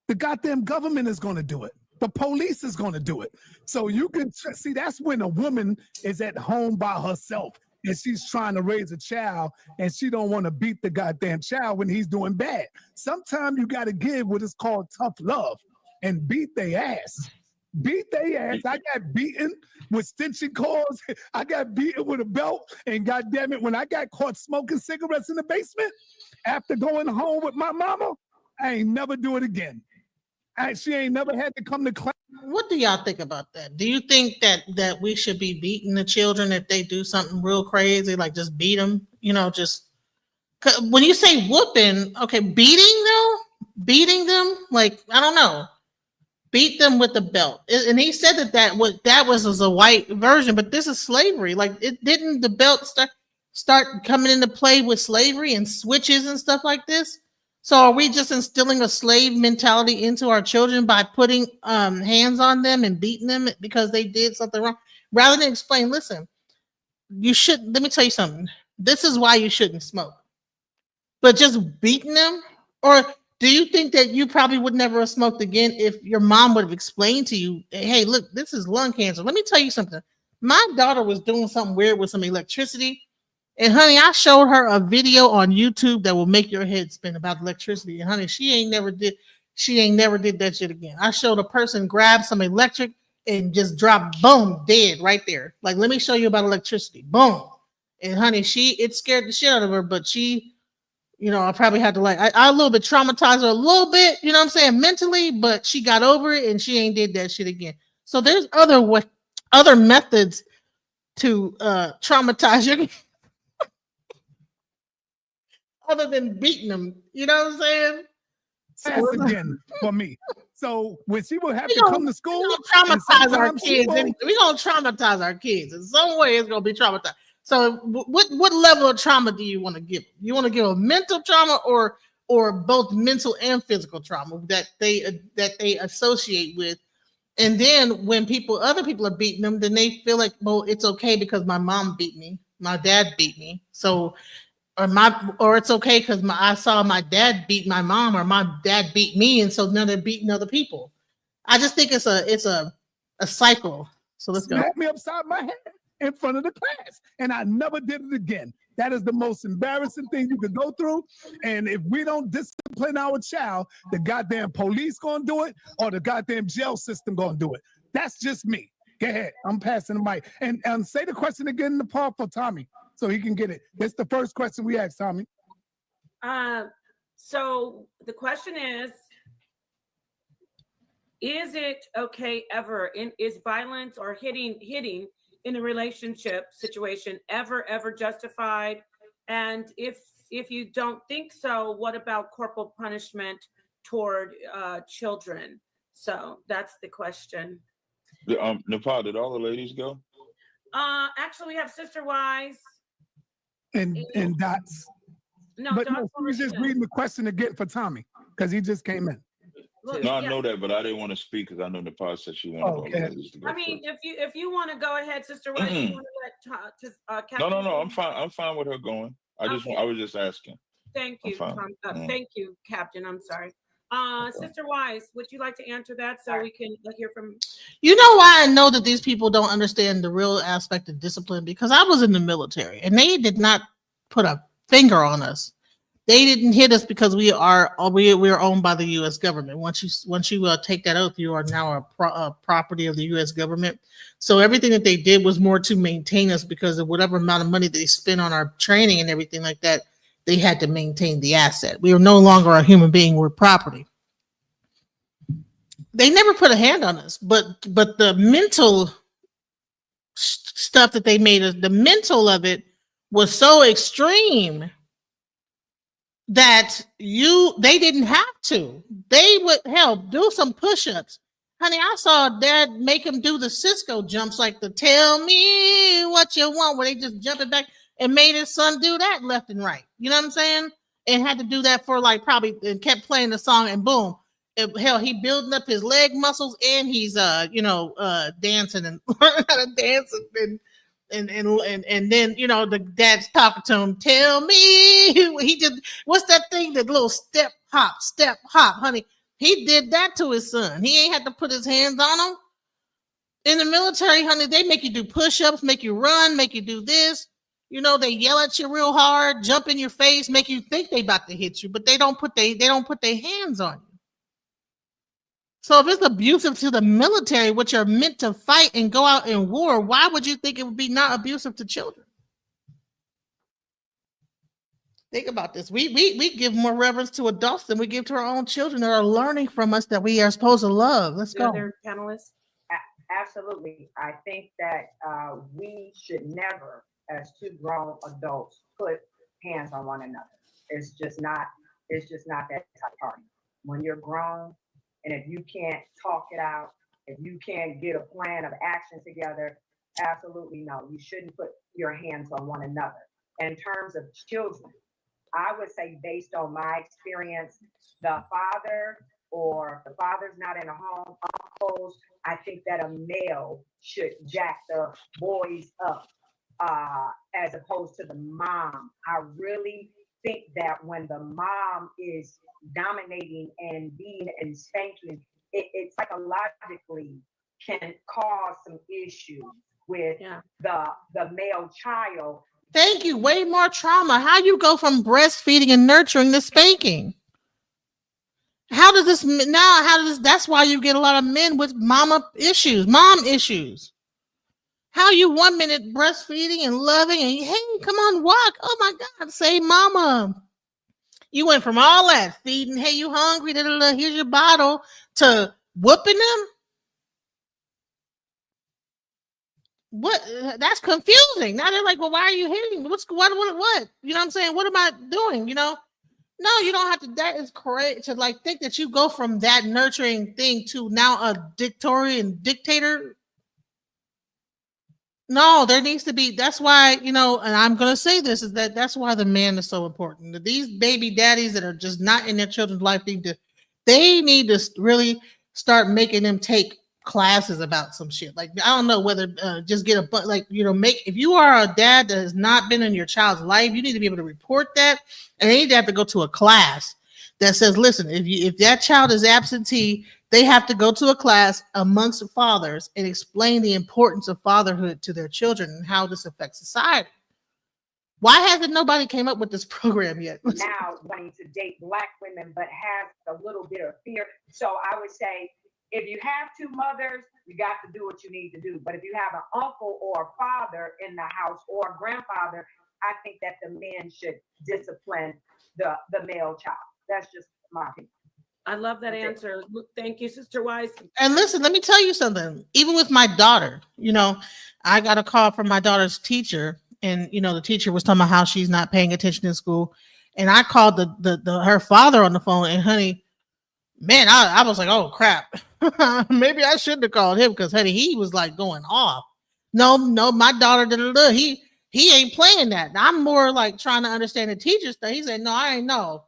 The goddamn government is gonna do it. The police is gonna do it. So you can see, that's when a woman is at home by herself and she's trying to raise a child and she don't want to beat the goddamn child when he's doing bad. Sometimes you got to give what is called tough love and beat their ass. Beat their ass. I got beaten with extension cords. I got beaten with a belt. And goddamn it, when I got caught smoking cigarettes in the basement after going home with my mama, I ain't never do it again. She ain't never had to come to class. What do y'all think about that? Do you think that we should be beating the children if they do something real crazy, like just beat them? You know, just when you say whooping, okay, beating them, like, I don't know, beat them with the belt. And he said that was a white version, but this is slavery. Like, it didn't the belt start coming into play with slavery and switches and stuff like this? So are we just instilling a slave mentality into our children by putting hands on them and beating them because they did something wrong? Rather than explain, listen, you should, let me tell you something. This is why you shouldn't smoke. But just beating them? Or do you think that you probably would never have smoked again if your mom would have explained to you, hey, look, this is lung cancer. Let me tell you something. My daughter was doing something weird with some electricity. And honey, I showed her a video on YouTube that will make your head spin about electricity. And honey, she ain't never did that shit again. I showed a person grab some electric and just drop boom, dead right there. Like, let me show you about electricity. Boom. And honey, it scared the shit out of her, but she, I probably had to I a little bit traumatized her a little bit, you know what I'm saying, mentally, but she got over it and she ain't did that shit again. So there's other methods to traumatize your other than beating them. You know what I'm saying? Ask again for me. So when she would have We to gonna, come to school, we gonna traumatize our sometimes she kids. won't. We're gonna traumatize our kids. In some way, it's gonna be traumatized. So what level of trauma do you want to give? You want to give a mental trauma or both mental and physical trauma that they associate with. And then when other people are beating them, then they feel like, well, it's okay because my mom beat me, my dad beat me. So or it's okay because I saw my dad beat my mom or my dad beat me, and so now they're beating other people. I just think it's a cycle. So let's go. Smacked me upside my head in front of the class, and I never did it again. That is the most embarrassing thing you could go through. And if we don't discipline our child, the goddamn police gonna do it, or the goddamn jail system gonna do it. That's just me. Go ahead. I'm passing the mic. And say the question again in the part for Tommy, so he can get it. That's the first question we asked, Tommy. So the question is it okay ever is violence or hitting in a relationship situation ever justified? And if you don't think so, what about corporal punishment toward children? So that's the question. Nepal, did all the ladies go? Actually, we have Sister Wise and Dots. No, but Dots no, she was just reading the question again for Tommy because he just came in. Look, No, I know that, but I didn't want to speak because I know Nepal said she wanted all the ladies to go. I mean, first. if you want to go ahead, Sister Wise, you want to let No, I'm fine. I'm fine with her going. I was just asking. Thank you, Tom. Thank you, Captain. I'm sorry. Sister Wise, would you like to answer that so we can hear from? You know why I know that these people don't understand the real aspect of discipline? Because I was in the military and they did not put a finger on us. They didn't hit us because we are owned by the U.S. government. Once you take that oath, you are now a property of the U.S. government. So everything that they did was more to maintain us because of whatever amount of money they spent on our training and everything like that. They had to maintain the asset. We are no longer a human being; we're property. They never put a hand on us, but the mental stuff that they made us, the mental of it was so extreme that they didn't have to. They would do some push-ups. Honey, I saw Dad make him do the Cisco jumps, like the "tell me what you want," where they just jump it back, and made his son do that left and right. You know what I'm saying? And had to do that for and kept playing the song, and boom. He building up his leg muscles, and he's dancing and learning how to dance and then the dad's talking to him. Tell me, he just what's that thing? That little step hop, honey. He did that to his son. He ain't had to put his hands on him. In the military, honey, they make you do push-ups, make you run, make you do this. They yell at you real hard, jump in your face, make you think they about to hit you, but they don't put their hands on you. So if it's abusive to the military, which are meant to fight and go out in war, why would you think it would be not abusive to children? Think about this. We give more reverence to adults than we give to our own children that are learning from us that we are supposed to love. Let's go. Other panelists? Absolutely. I think that we should never, as two grown adults, put hands on one another. It's just not that type of party. When you're grown, and if you can't talk it out, if you can't get a plan of action together, absolutely no. You shouldn't put your hands on one another. In terms of children, I would say, based on my experience, the father, or if the father's not in a home, uncles, I think that a male should jack the boys up, as opposed to the mom. I really think that when the mom is dominating and beating and spanking, it psychologically can cause some issues with Yeah. the male child. Thank you. Way more trauma. How you go from breastfeeding and nurturing to spanking? How does this now? How does that's why you get a lot of men with mom issues. How you 1 minute breastfeeding and loving and hey, come on, walk. Oh my God, say mama. You went from all that feeding, hey, you hungry? Da, da, da, here's your bottle to whooping them. What? That's confusing. Now they're like, well, why are you hitting me? What? You know what I'm saying? What am I doing? You know? No, you don't have to. That is correct to like think that you go from that nurturing thing to now a dictator. No, there needs to be. That's why, you know, and I'm gonna say this is that's why the man is so important. These baby daddies that are just not in their children's life they need to really start making them take classes about some shit. Like I don't know whether just get make if you are a dad that has not been in your child's life, you need to be able to report that, and they need to have to go to a class that says, listen, if that child is absentee, they have to go to a class amongst fathers and explain the importance of fatherhood to their children and how this affects society. Why hasn't nobody came up with this program yet? Now wanting to date Black women, but has a little bit of fear. So I would say, if you have two mothers, you got to do what you need to do. But if you have an uncle or a father in the house or a grandfather, I think that the men should discipline the male child. That's just my opinion. I love that answer. Thank you, Sister Wise. And listen, let me tell you something. Even with my daughter, you know, I got a call from my daughter's teacher, and you know, the teacher was talking about how she's not paying attention in school. And I called her father on the phone, and honey, man, I was like, oh crap. Maybe I shouldn't have called him because honey, he was like going off. No, my daughter, he ain't playing that. I'm more like trying to understand the teacher's thing. He said, no, I ain't know.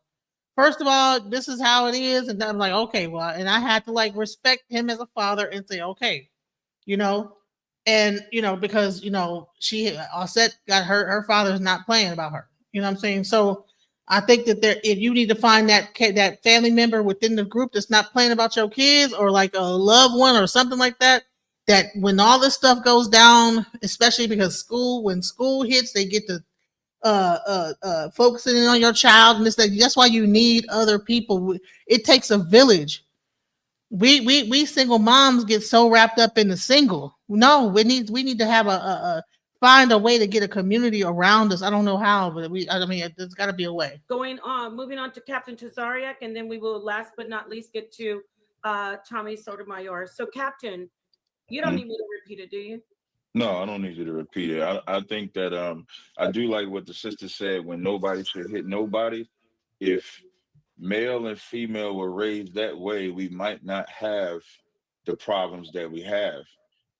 First of all, this is how it is. And then I'm like, okay, well, and I had to like respect him as a father and say, okay, you know, and you know, because you know, she Offset got her father's not playing about her. You know what I'm saying? So I think that if you need to find that family member within the group that's not playing about your kids or like a loved one or something like that, that when all this stuff goes down, especially because when school hits, they get to focusing on your child, and that's why you need other people. It takes a village. We single moms get so wrapped up in the single. No, we need to have find a way to get a community around us. I don't know how, but there's got to be a way. Moving on to Captain Tazariak, and then we will last but not least get to Tommy Sotomayor. So Captain, you don't need me to repeat it, do you? No, I don't need you to repeat it. I think that I do like what the sister said, when nobody should hit nobody. If male and female were raised that way, we might not have the problems that we have,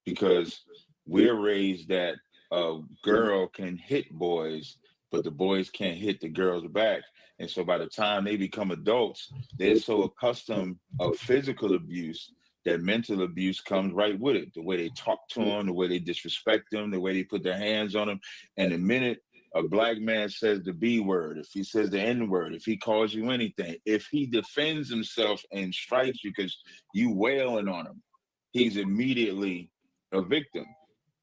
because we're raised that a girl can hit boys, but the boys can't hit the girls back. And so by the time they become adults, they're so accustomed of physical abuse that mental abuse comes right with it. The way they talk to them, the way they disrespect them, the way they put their hands on them. And the minute a Black man says the B word, if he says the N word, if he calls you anything, if he defends himself and strikes you because you wailing on him, he's immediately a victim.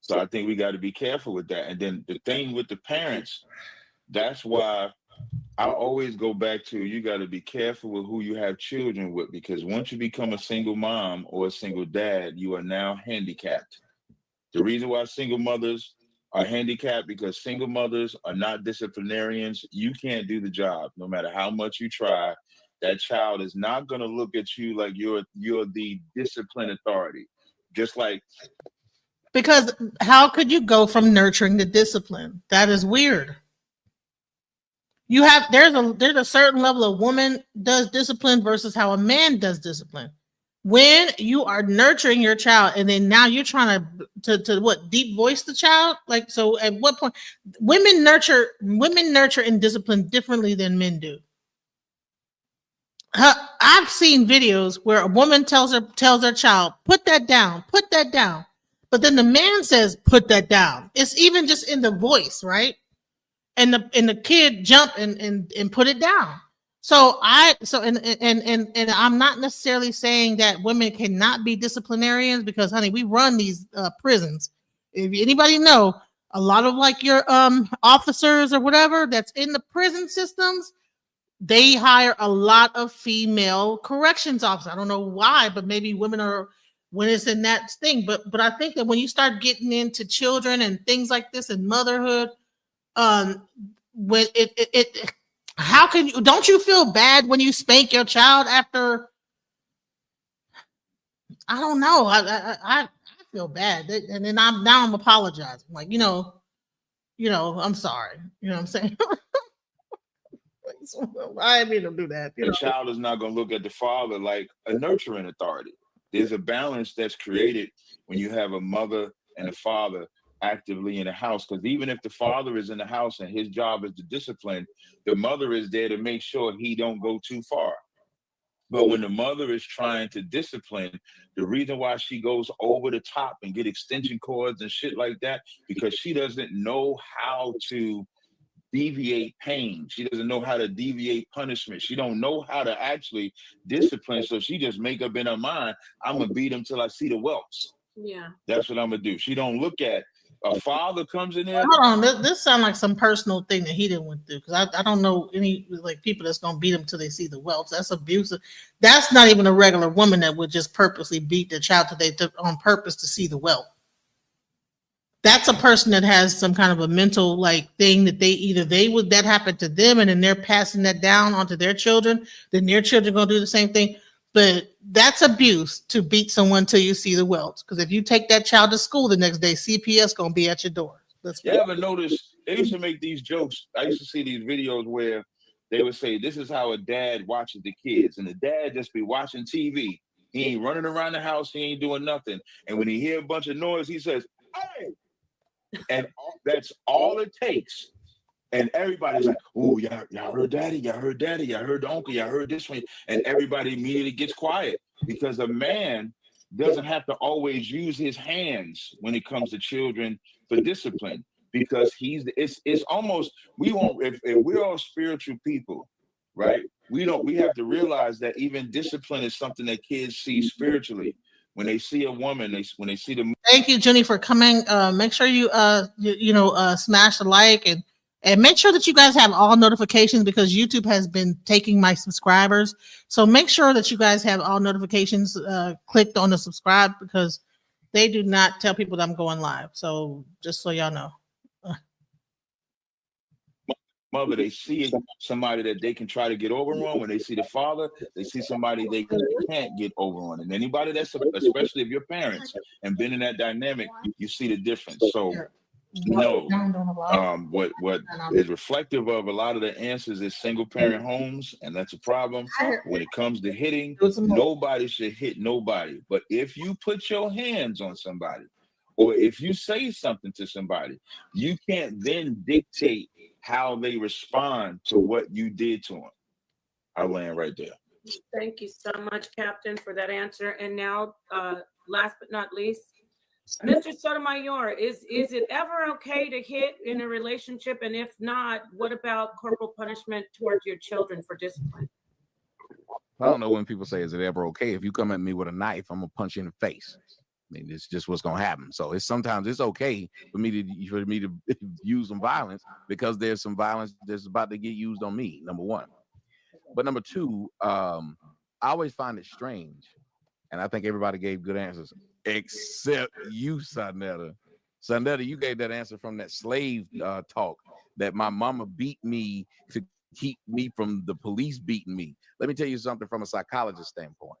So I think we got to be careful with that. And then the thing with the parents, that's why I always go back to, you got to be careful with who you have children with, because once you become a single mom or a single dad, you are now handicapped. The reason why single mothers are handicapped, because single mothers are not disciplinarians. You can't do the job no matter how much you try. That child is not going to look at you like you're the discipline authority. Just like, because how could you go from nurturing to discipline? That is weird. There's a certain level of woman does discipline versus how a man does discipline. when you are nurturing your child and then now you're trying to what, deep voice the child? Like, so at what point women nurture and discipline differently than men do. I've seen videos where a woman tells her child, put that down, but then the man says, put that down. It's even just in the voice, right? And the kid jump and put it down. So and I'm not necessarily saying that women cannot be disciplinarians, because honey, we run these prisons. If anybody know, a lot of like your officers or whatever that's in the prison systems, they hire a lot of female corrections officers. I don't know why, but maybe women are, when it's in that thing. But I think that when you start getting into children and things like this and motherhood, when it how can you, don't you feel bad when you spank your child after? I don't know. I feel bad, and then I'm apologizing. Like, I'm sorry. You know what I'm saying? I didn't mean to do that. The child is not going to look at the father like a nurturing authority. There's a balance that's created when you have a mother and a father actively in the house, because even if the father is in the house and his job is to discipline, the mother is there to make sure he don't go too far. But when the mother is trying to discipline, the reason why she goes over the top and get extension cords and shit like that, because she doesn't know how to deviate pain. She doesn't know how to deviate punishment. She don't know how to actually discipline. So she just make up in her mind, I'm gonna beat him till I see the welts. Yeah, that's what I'm gonna do. She don't look at a father comes in there. Hold on, this sounds like some personal thing that he didn't went through, because I don't know any like people that's gonna beat him till they see the welts. That's abusive. That's not even a regular woman that would just purposely beat their child till they took on purpose to see the welt. That's a person that has some kind of a mental like thing that that happened to them, and then they're passing that down onto their children. Then their children gonna do the same thing. But that's abuse to beat someone till you see the welts. Because if you take that child to school the next day, CPS gonna be at your door. You ever notice they used to make these jokes? I used to see these videos where they would say, "This is how a dad watches the kids," and the dad just be watching TV. He ain't running around the house. He ain't doing nothing. And when he hear a bunch of noise, he says, "Hey!" And that's all it takes. And everybody's like, "Oh, y'all heard daddy, y'all heard daddy, y'all heard the uncle, y'all heard this one." And everybody immediately gets quiet, because a man doesn't have to always use his hands when it comes to children for discipline, because it's almost, we won't, if we're all spiritual people, right? We have to realize that even discipline is something that kids see spiritually. When they see a woman, when they see the. Thank you, Jenny, for coming. Make sure you smash the like, and make sure that you guys have all notifications, because YouTube has been taking my subscribers. So make sure that you guys have all notifications clicked on the subscribe, because they do not tell people that I'm going live. So just so y'all know. Mother, they see somebody that they can try to get over on. When they see the father, they see somebody they can't get over on. And anybody that's, especially if you're parents and been in that dynamic, you see the difference. So what is reflective of a lot of the answers is single parent homes, and that's a problem. When it comes to hitting, nobody should hit nobody. But if you put your hands on somebody, or if you say something to somebody, you can't then dictate how they respond to what you did to them. I land right there. Thank you so much, Captain, for that answer. And now, last but not least, Mr. Sotomayor, is it ever okay to hit in a relationship? And if not, what about corporal punishment towards your children for discipline? I don't know when people say, is it ever okay? If you come at me with a knife, I'm gonna punch you in the face. I mean, it's just what's gonna happen. So sometimes it's okay for me to use some violence, because there's some violence that's about to get used on me, number one. But number two, I always find it strange, and I think everybody gave good answers except you, SaaNeter. SaaNeter, you gave that answer from that slave talk, that my mama beat me to keep me from the police beating me. Let me tell you something from a psychologist standpoint.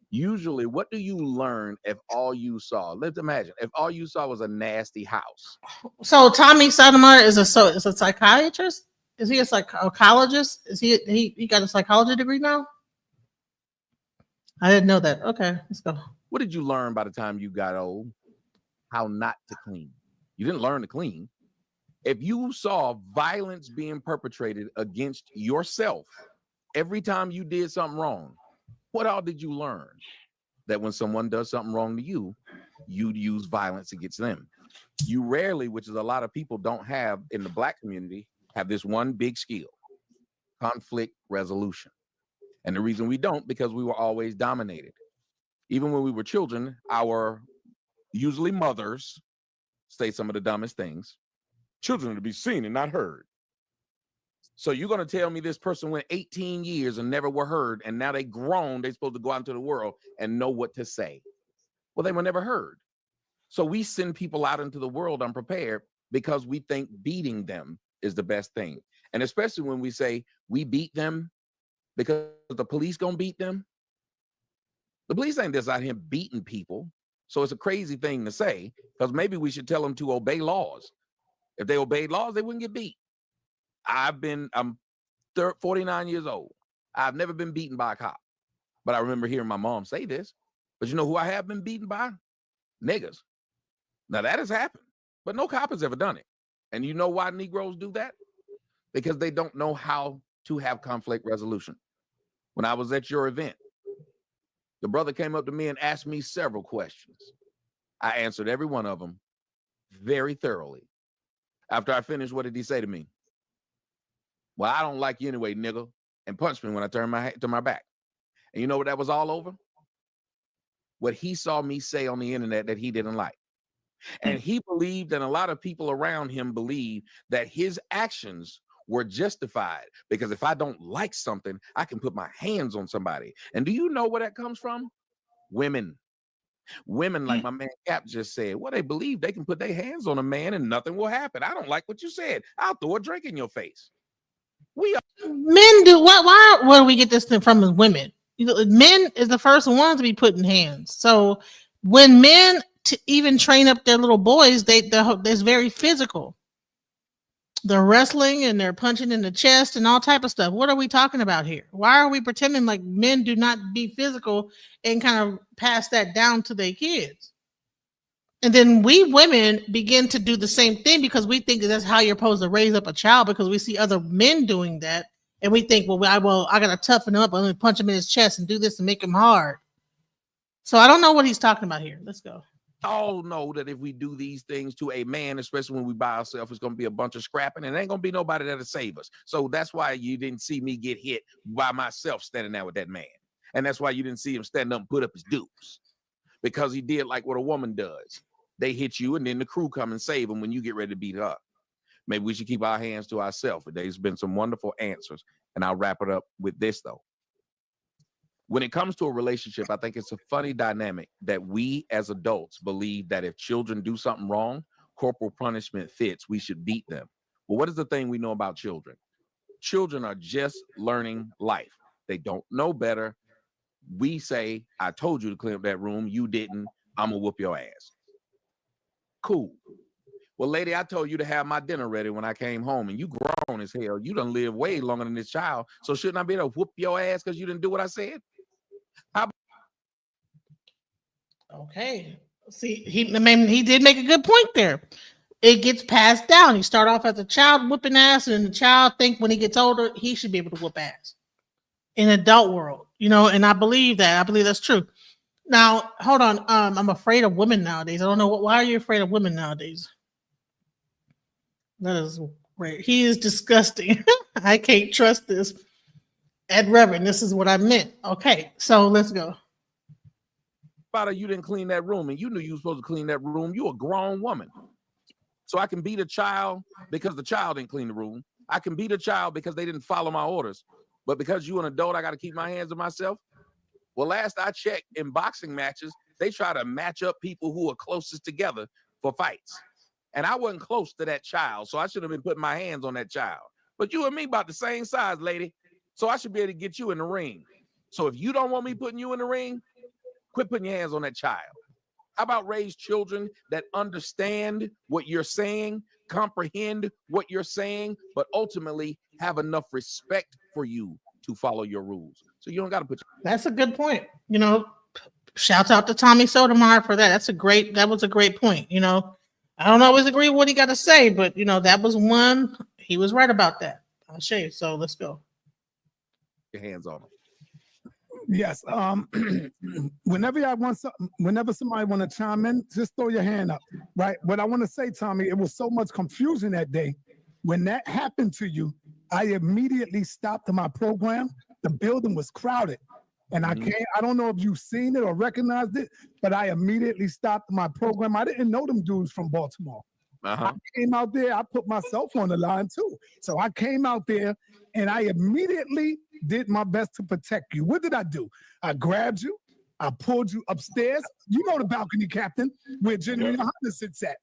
Usually, what do you learn if all you saw? Let's imagine if all you saw was a nasty house. So Tommy Sotomayor is a psychiatrist? Is he a psychologist? Is he got a psychology degree now? I didn't know that. Okay, let's go. What did you learn by the time you got old? How not to clean. You didn't learn to clean. If you saw violence being perpetrated against yourself every time you did something wrong, what all did you learn? That when someone does something wrong to you, you'd use violence against them. You rarely, which is a lot of people don't have in the Black community, have this one big skill: conflict resolution. And the reason we don't, because we were always dominated. Even when we were children, our usually mothers say some of the dumbest things. Children are to be seen and not heard. So you're going to tell me this person went 18 years and never were heard, and now they grown, they're supposed to go out into the world and know what to say. Well, they were never heard. So we send people out into the world unprepared because we think beating them is the best thing. And especially when we say we beat them because the police gonna beat them. The police ain't just out here beating people. So it's a crazy thing to say, because maybe we should tell them to obey laws. If they obeyed laws, they wouldn't get beat. I'm 49 years old. I've never been beaten by a cop. But I remember hearing my mom say this. But you know who I have been beaten by? Niggas. Now that has happened, but no cop has ever done it. And you know why Negroes do that? Because they don't know how to have conflict resolution. When I was at your event, the brother came up to me and asked me several questions. I answered every one of them very thoroughly. After I finished, what did he say to me? Well, I don't like you anyway, nigga, and punched me when I turned my back. And you know what that was all over? What he saw me say on the internet that he didn't like. And he believed, and a lot of people around him believe, that his actions were justified, because if I don't like something, I can put my hands on somebody. And do you know where that comes from? Women. Women, like my man Cap just said, well, they believe they can put their hands on a man and nothing will happen. I don't like what you said. I'll throw a drink in your face. Men do what? Why? Where do we get this thing from? As women, you know, men is the first ones to be put in hands. So when men even train up their little boys, they're very physical. They're wrestling and they're punching in the chest and all type of stuff. What are we talking about here? Why are we pretending like men do not be physical and kind of pass that down to their kids? And then we women begin to do the same thing because we think that's how you're supposed to raise up a child, because we see other men doing that. And we think, I got to toughen him up. I'm going to punch him in his chest and do this and make him hard. So I don't know what he's talking about here. Let's go. All know that if we do these things to a man, especially when we by ourselves, it's going to be a bunch of scrapping, and ain't going to be nobody that'll save us. So that's why you didn't see me get hit by myself standing there with that man. And that's why you didn't see him stand up and put up his dukes, because he did like what a woman does. They hit you, and then the crew come and save him when you get ready to beat her up. Maybe we should keep our hands to ourselves. There's been some wonderful answers, and I'll wrap it up with this, though. When it comes to a relationship, I think it's a funny dynamic that we as adults believe that if children do something wrong, corporal punishment fits, we should beat them. Well, what is the thing we know about children? Children are just learning life. They don't know better. We say, I told you to clean up that room. You didn't. I'm going to whoop your ass. Cool. Well, lady, I told you to have my dinner ready when I came home, and you grown as hell. You done lived way longer than this child. So shouldn't I be able to whoop your ass because you didn't do what I said? Okay. See, he did make a good point there. It gets passed down. You start off as a child whooping ass, and the child think when he gets older, he should be able to whoop ass in adult world, and I believe that. I believe that's true. Now, hold on. I'm afraid of women nowadays. I don't know why are you afraid of women nowadays? That is great. He is disgusting. I can't trust this. Ed Reverend, this is what I meant. Okay, so let's go. You didn't clean that room, and you knew you were supposed to clean that room. You a grown woman. So I can beat a child because the child didn't clean the room. I can beat a child because they didn't follow my orders. But because you're an adult, I got to keep my hands on myself. Well, last I checked, in boxing matches, they try to match up people who are closest together for fights. And I wasn't close to that child, so I should have been putting my hands on that child. But you and me about the same size, lady. So I should be able to get you in the ring. So if you don't want me putting you in the ring, quit putting your hands on that child. How about raise children that understand what you're saying, comprehend what you're saying, but ultimately have enough respect for you to follow your rules. So you don't got to put. That's a good point. You know, shouts out to Tommy Sotomayor for that. That was a great point. You know, I don't always agree with what he got to say, but you know, that was one. He was right about that. I'll show you. So let's go. Your hands on them. Yes. Whenever somebody want to chime in, just throw your hand up. Right. What I want to say, Tommy, it was so much confusion that day. When that happened to you, I immediately stopped my program. The building was crowded. And I don't know if you've seen it or recognized it, but I immediately stopped my program. I didn't know them dudes from Baltimore. I came out there, I put myself on the line too. So I came out there and I immediately did my best to protect you. What did I do? I grabbed you, I pulled you upstairs. You know the balcony, Captain, where Genuine Honda sits at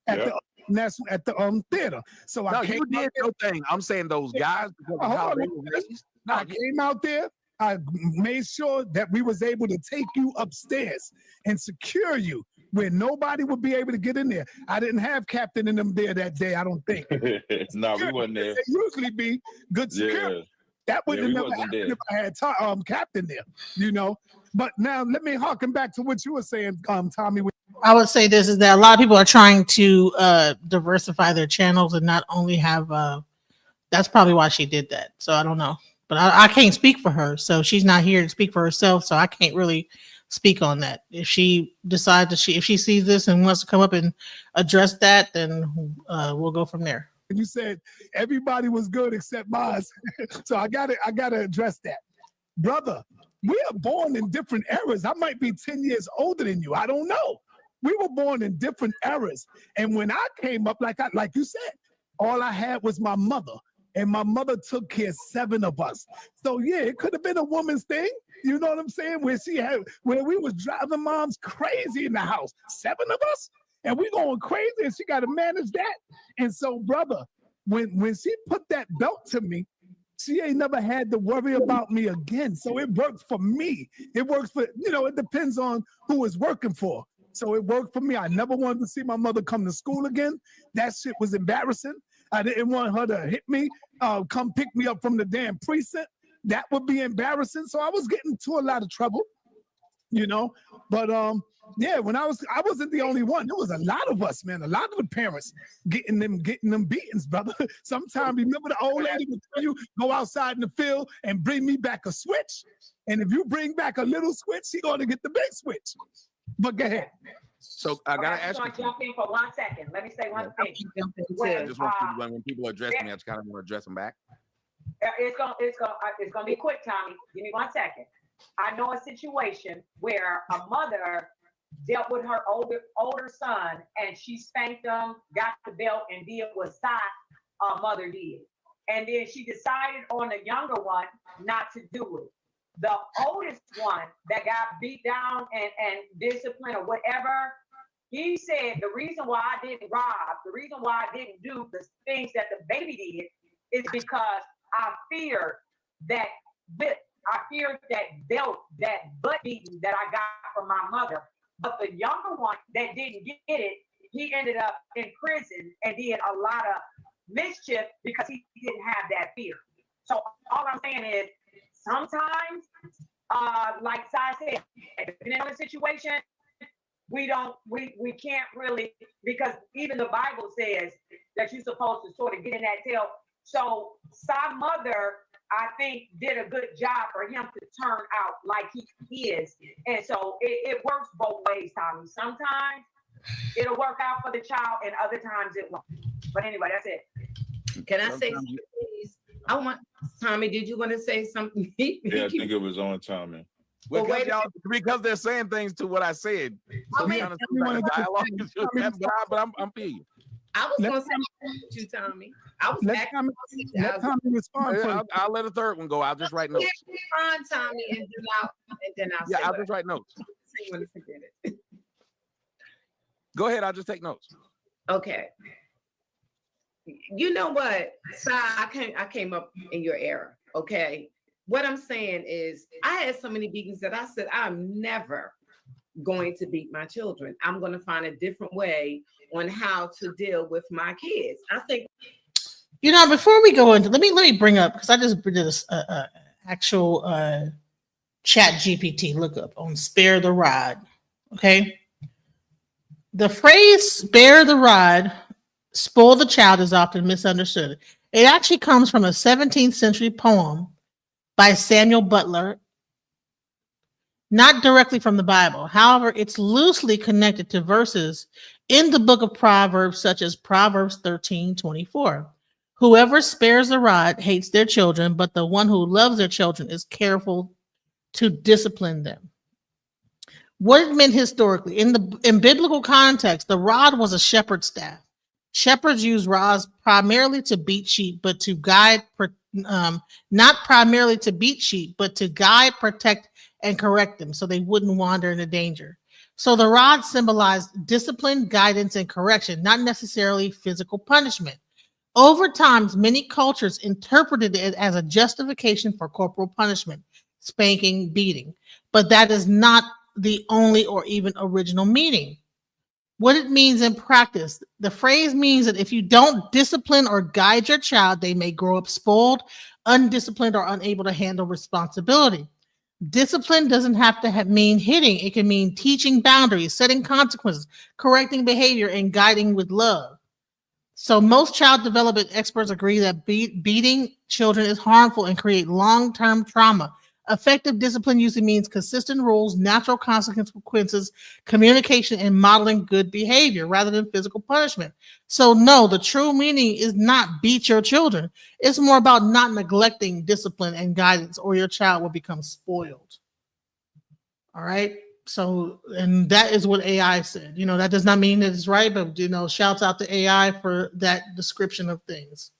the national theater. So I came you did your thing. I'm saying those guys because of how they were raised. I came out there. I made sure that we was able to take you upstairs and secure you where nobody would be able to get in there. I didn't have Captain in them there that day, I don't think. No, we wasn't there. They usually be good security. Yeah. That wouldn't have never happened if I had Captain there, you know. But now let me harken back to what you were saying, Tommy. I would say this is that a lot of people are trying to diversify their channels and not only have that's probably why she did that. So I don't know. But I can't speak for her. So she's not here to speak for herself. So I can't really speak on that. If she decides if she sees this and wants to come up and address that, then we'll go from there. You said everybody was good except mine. So I gotta address that. Brother, we are born in different eras. I might be 10 years older than you. I don't know. We were born in different eras. And when I came up, like you said, all I had was my mother. And my mother took care of 7 of us. So yeah, it could have been a woman's thing. You know what I'm saying? Where we was driving moms crazy in the house. 7 of us, and we going crazy, and she got to manage that. And so, brother, when she put that belt to me, she ain't never had to worry about me again. So it works for me. It works for, it depends on who it's working for. So it worked for me. I never wanted to see my mother come to school again. That shit was embarrassing. I didn't want her to hit me, come pick me up from the damn precinct. That would be embarrassing. So I was getting into a lot of trouble, But yeah, when I wasn't the only one. There was a lot of us, man. A lot of the parents getting them beatings, brother. Sometimes remember the old lady would tell you go outside in the field and bring me back a switch. And if you bring back a little switch, she's going to get the big switch. But go ahead. So I gotta ask you. Jump in for 1 second. Let me say one thing. I just want to, when people address me, I just kind of want to address them back. It's gonna be quick, Tommy. Give me 1 second. I know a situation where a mother dealt with her older son, and she spanked him, got the belt, and did what a mother did. And then she decided on the younger one not to do it. The oldest one that got beat down and disciplined or whatever, he said the reason why I didn't rob, the reason why I didn't do the things that the baby did is because I feared that whip, I feared that belt, that butt beating that I got from my mother. But the younger one that didn't get it, he ended up in prison and did a lot of mischief because he didn't have that fear. So all I'm saying is, sometimes, like Sai said, depending on the situation, we can't really, because even the Bible says that you're supposed to sort of get in that tail. So Sai's mother, I think, did a good job for him to turn out like he is. And so it works both ways, Tommy. Sometimes it'll work out for the child and other times it won't. But anyway, that's it. Can I say something, please? Tommy, did you want to say something? Yeah, I think it was on Tommy. Well, because they're saying things to what I said. So dialogue, but I'm feeling you. I was going to say to Tommy. I was let Tommy respond. I'll let a third one go. I'll just write notes. Respond, Tommy, and then I'll say I'll just write notes. Go ahead. I'll just take notes. Okay. You know what, Si, I came up in your era, okay? What I'm saying is I had so many beatings that I said I'm never going to beat my children. I'm going to find a different way on how to deal with my kids. I think before we go into, let me bring up, because I just did actual chat GPT lookup on spare the rod. Okay. The phrase spare the rod, spoil the child is often misunderstood. It actually comes from a 17th century poem by Samuel Butler, not directly from the Bible. However, it's loosely connected to verses in the book of Proverbs, such as Proverbs 13:24. Whoever spares the rod hates their children, but the one who loves their children is careful to discipline them. What it meant historically in biblical context, the rod was a shepherd's staff. Shepherds used rods primarily to beat sheep, but to guide, not primarily to beat sheep, but to guide, protect, and correct them so they wouldn't wander into danger. So the rod symbolized discipline, guidance, and correction, not necessarily physical punishment. Over time, many cultures interpreted it as a justification for corporal punishment, spanking, beating. But that is not the only or even original meaning. What it means in practice, the phrase means that if you don't discipline or guide your child, they may grow up spoiled, undisciplined, or unable to handle responsibility. Discipline doesn't have to mean hitting. It can mean teaching boundaries, setting consequences, correcting behavior, and guiding with love. So most child development experts agree that beating children is harmful and create long-term trauma. Effective discipline usually means consistent rules, natural consequences, communication, and modeling good behavior rather than physical punishment. So no, the true meaning is not beat your children. It's more about not neglecting discipline and guidance, or your child will become spoiled. All right. So, and that is what AI said. That does not mean that it's right, but shouts out to AI for that description of things.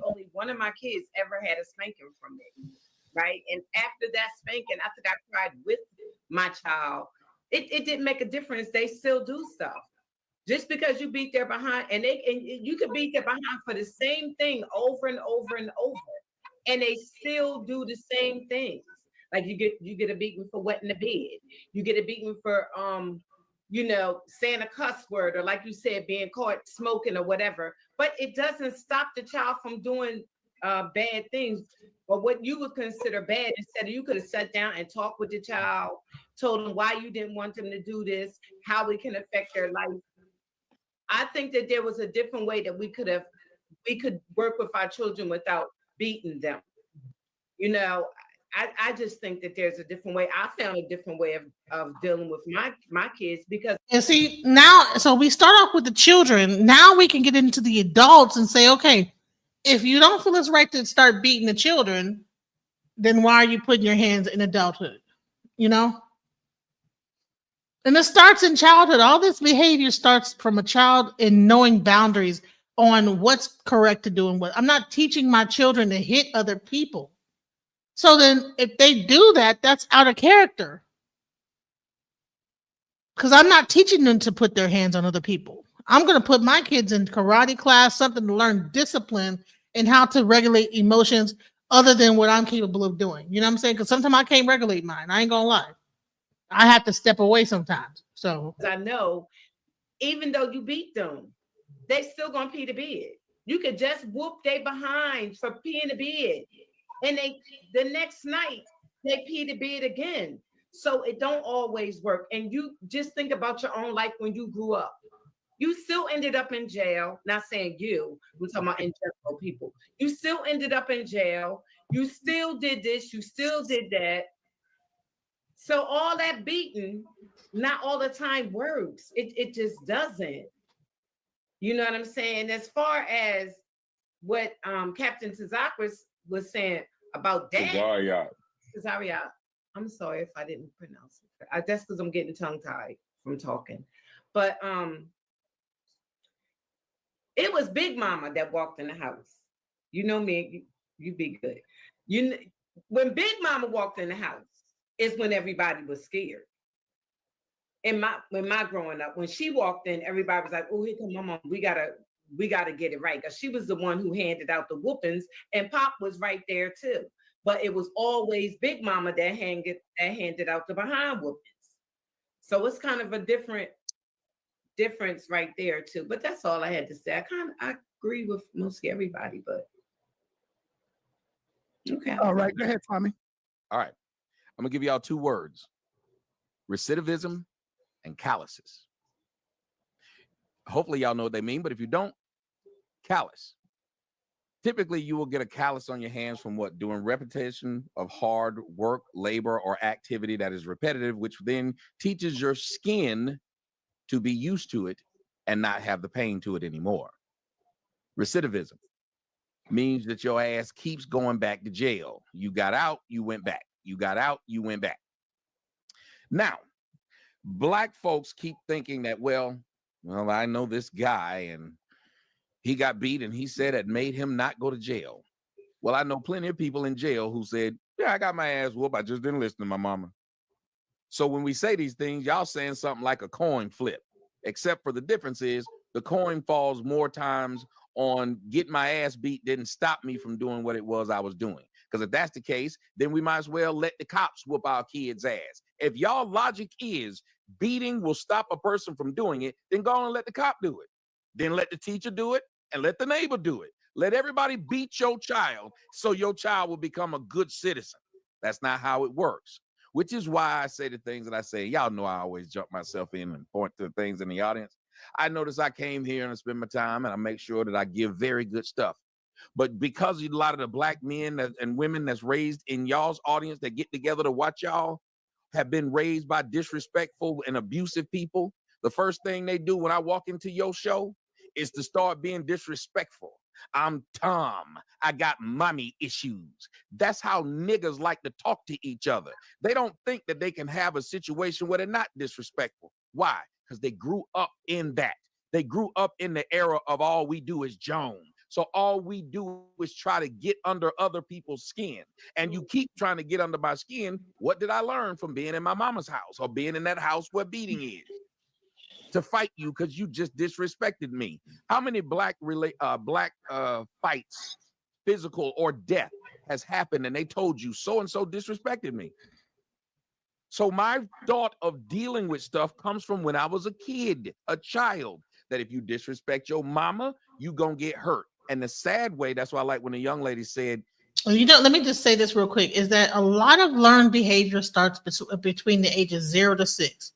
Only one of my kids ever had a spanking from me, right? And after that spanking, after I cried with my child, it didn't make a difference. They still do stuff. Just because you beat their behind, and you could beat their behind for the same thing over and over and over, and they still do the same things. Like you get a beating for wetting the bed. You get a beating for saying a cuss word, or like you said, being caught smoking or whatever. But it doesn't stop the child from doing bad things, or what you would consider bad. Instead, you could have sat down and talked with the child, told them why you didn't want them to do this, how it can affect their life. I think that there was a different way that we could work with our children without beating them. I just think that there's a different way. I found a different way of dealing with my kids, because and see now, so we start off with the children. Now we can get into the adults and say, okay, if you don't feel it's right to start beating the children, then why are you putting your hands in adulthood? And it starts in childhood. All this behavior starts from a child in knowing boundaries on what's correct to do and what. I'm not teaching my children to hit other people. So then if they do that, that's out of character. Because I'm not teaching them to put their hands on other people. I'm going to put my kids in karate class, something to learn discipline and how to regulate emotions other than what I'm capable of doing. You know what I'm saying? Because sometimes I can't regulate mine. I ain't going to lie. I have to step away sometimes. So I know, even though you beat them, they still going to pee the bed. You could just whoop they behind for peeing the bed. And the next night, they pee the bed again. So it don't always work. And you just think about your own life when you grew up. You still ended up in jail. Not saying you, I'm talking about in general people. You still ended up in jail. You still did this. You still did that. So all that beating, not all the time works. It just doesn't. You know what I'm saying? As far as what Captain Tazak was saying about that. Cesaria. I'm sorry if I didn't pronounce it. That's because I'm getting tongue-tied from talking. But it was Big Mama that walked in the house. You know me, you be good. When Big Mama walked in the house is when everybody was scared. When my growing up, when she walked in, everybody was like, "Oh, here come my mom. We gotta get it right." Because she was the one who handed out the whoopings, and Pop was right there too. But it was always Big Mama that handed out the behind whoopings. So it's kind of a difference right there too. But that's all I had to say. I agree with mostly everybody, but Okay. All right, go ahead, Tommy. All right. I'm gonna give y'all 2 words: recidivism and calluses. Hopefully y'all know what they mean, but if you don't, callus. Typically, you will get a callus on your hands from what? Doing repetition of hard work, labor, or activity that is repetitive, which then teaches your skin to be used to it and not have the pain to it anymore. Recidivism means that your ass keeps going back to jail. You got out, you went back. You got out, you went back. Now, Black folks keep thinking that, well, I know this guy and he got beat and he said it made him not go to jail. Well, I know plenty of people in jail who said, yeah, I got my ass whooped. I just didn't listen to my mama. So when we say these things, y'all saying something like a coin flip, except for the difference is the coin falls more times on getting my ass beat didn't stop me from doing what it was I was doing. Because if that's the case, then we might as well let the cops whoop our kids' ass. If y'all logic is beating will stop a person from doing it, then go on and let the cop do it. Then let the teacher do it and let the neighbor do it. Let everybody beat your child so your child will become a good citizen. That's not how it works, which is why I say the things that I say. Y'all know I always jump myself in and point to things in the audience. I notice I came here and I spend my time and I make sure that I give very good stuff. But because a lot of the Black men and women that's raised in y'all's audience that get together to watch y'all have been raised by disrespectful and abusive people, the first thing they do when I walk into your show is to start being disrespectful. I'm Tom. I got mommy issues. That's how niggas like to talk to each other. They don't think that they can have a situation where they're not disrespectful. Why? Because they grew up in that. They grew up in the era of all we do is Joan. So all we do is try to get under other people's skin. And you keep trying to get under my skin. What did I learn from being in my mama's house or being in that house where beating is? To fight you because you just disrespected me. How many black fights, physical or death, has happened and they told you so and so disrespected me? So my thought of dealing with stuff comes from when I was a kid, a child, that if you disrespect your mama, you gonna get hurt. And the sad way, that's why I like when the young lady said, let me just say this real quick, is that a lot of learned behavior starts between the ages 0 to 6.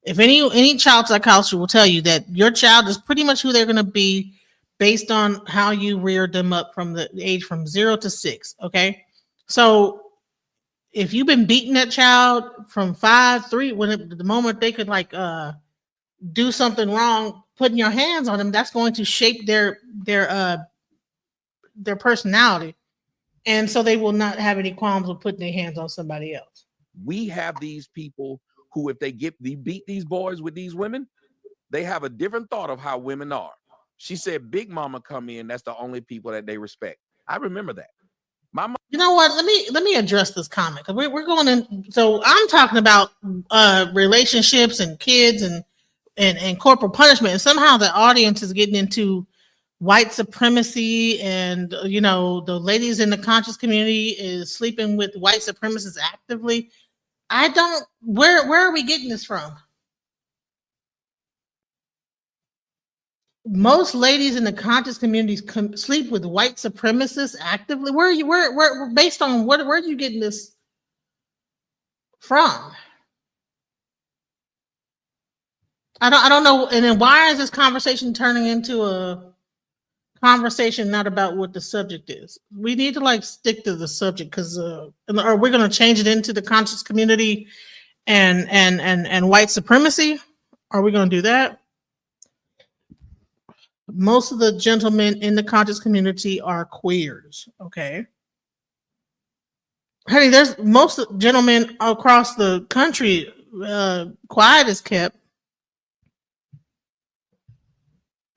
If any child psychologist will tell you that your child is pretty much who they're going to be based on how you reared them up from the age from 0 to 6. Okay. So if you've been beating that child from 5, 3, the moment they could do something wrong, putting your hands on them, that's going to shape their personality. And so they will not have any qualms with putting their hands on somebody else. We have these people who, if they beat these boys with these women, they have a different thought of how women are. She said, Big Mama come in, that's the only people that they respect. I remember that. You know what? Let me address this comment. We're going in. So I'm talking about relationships and kids and corporal punishment. And somehow the audience is getting into white supremacy and, the ladies in the conscious community is sleeping with white supremacists actively. Where are we getting this from? Most ladies in the conscious communities sleep with white supremacists actively. Where based on where are you getting this from? I don't know. And then why is this conversation turning into a conversation not about what the subject is? We need to stick to the subject, because or we're going to change it into the conscious community and white supremacy. Are we going to do that? Most of the gentlemen in the conscious community are queers. Okay. Honey, there's most gentlemen across the country, quiet is kept.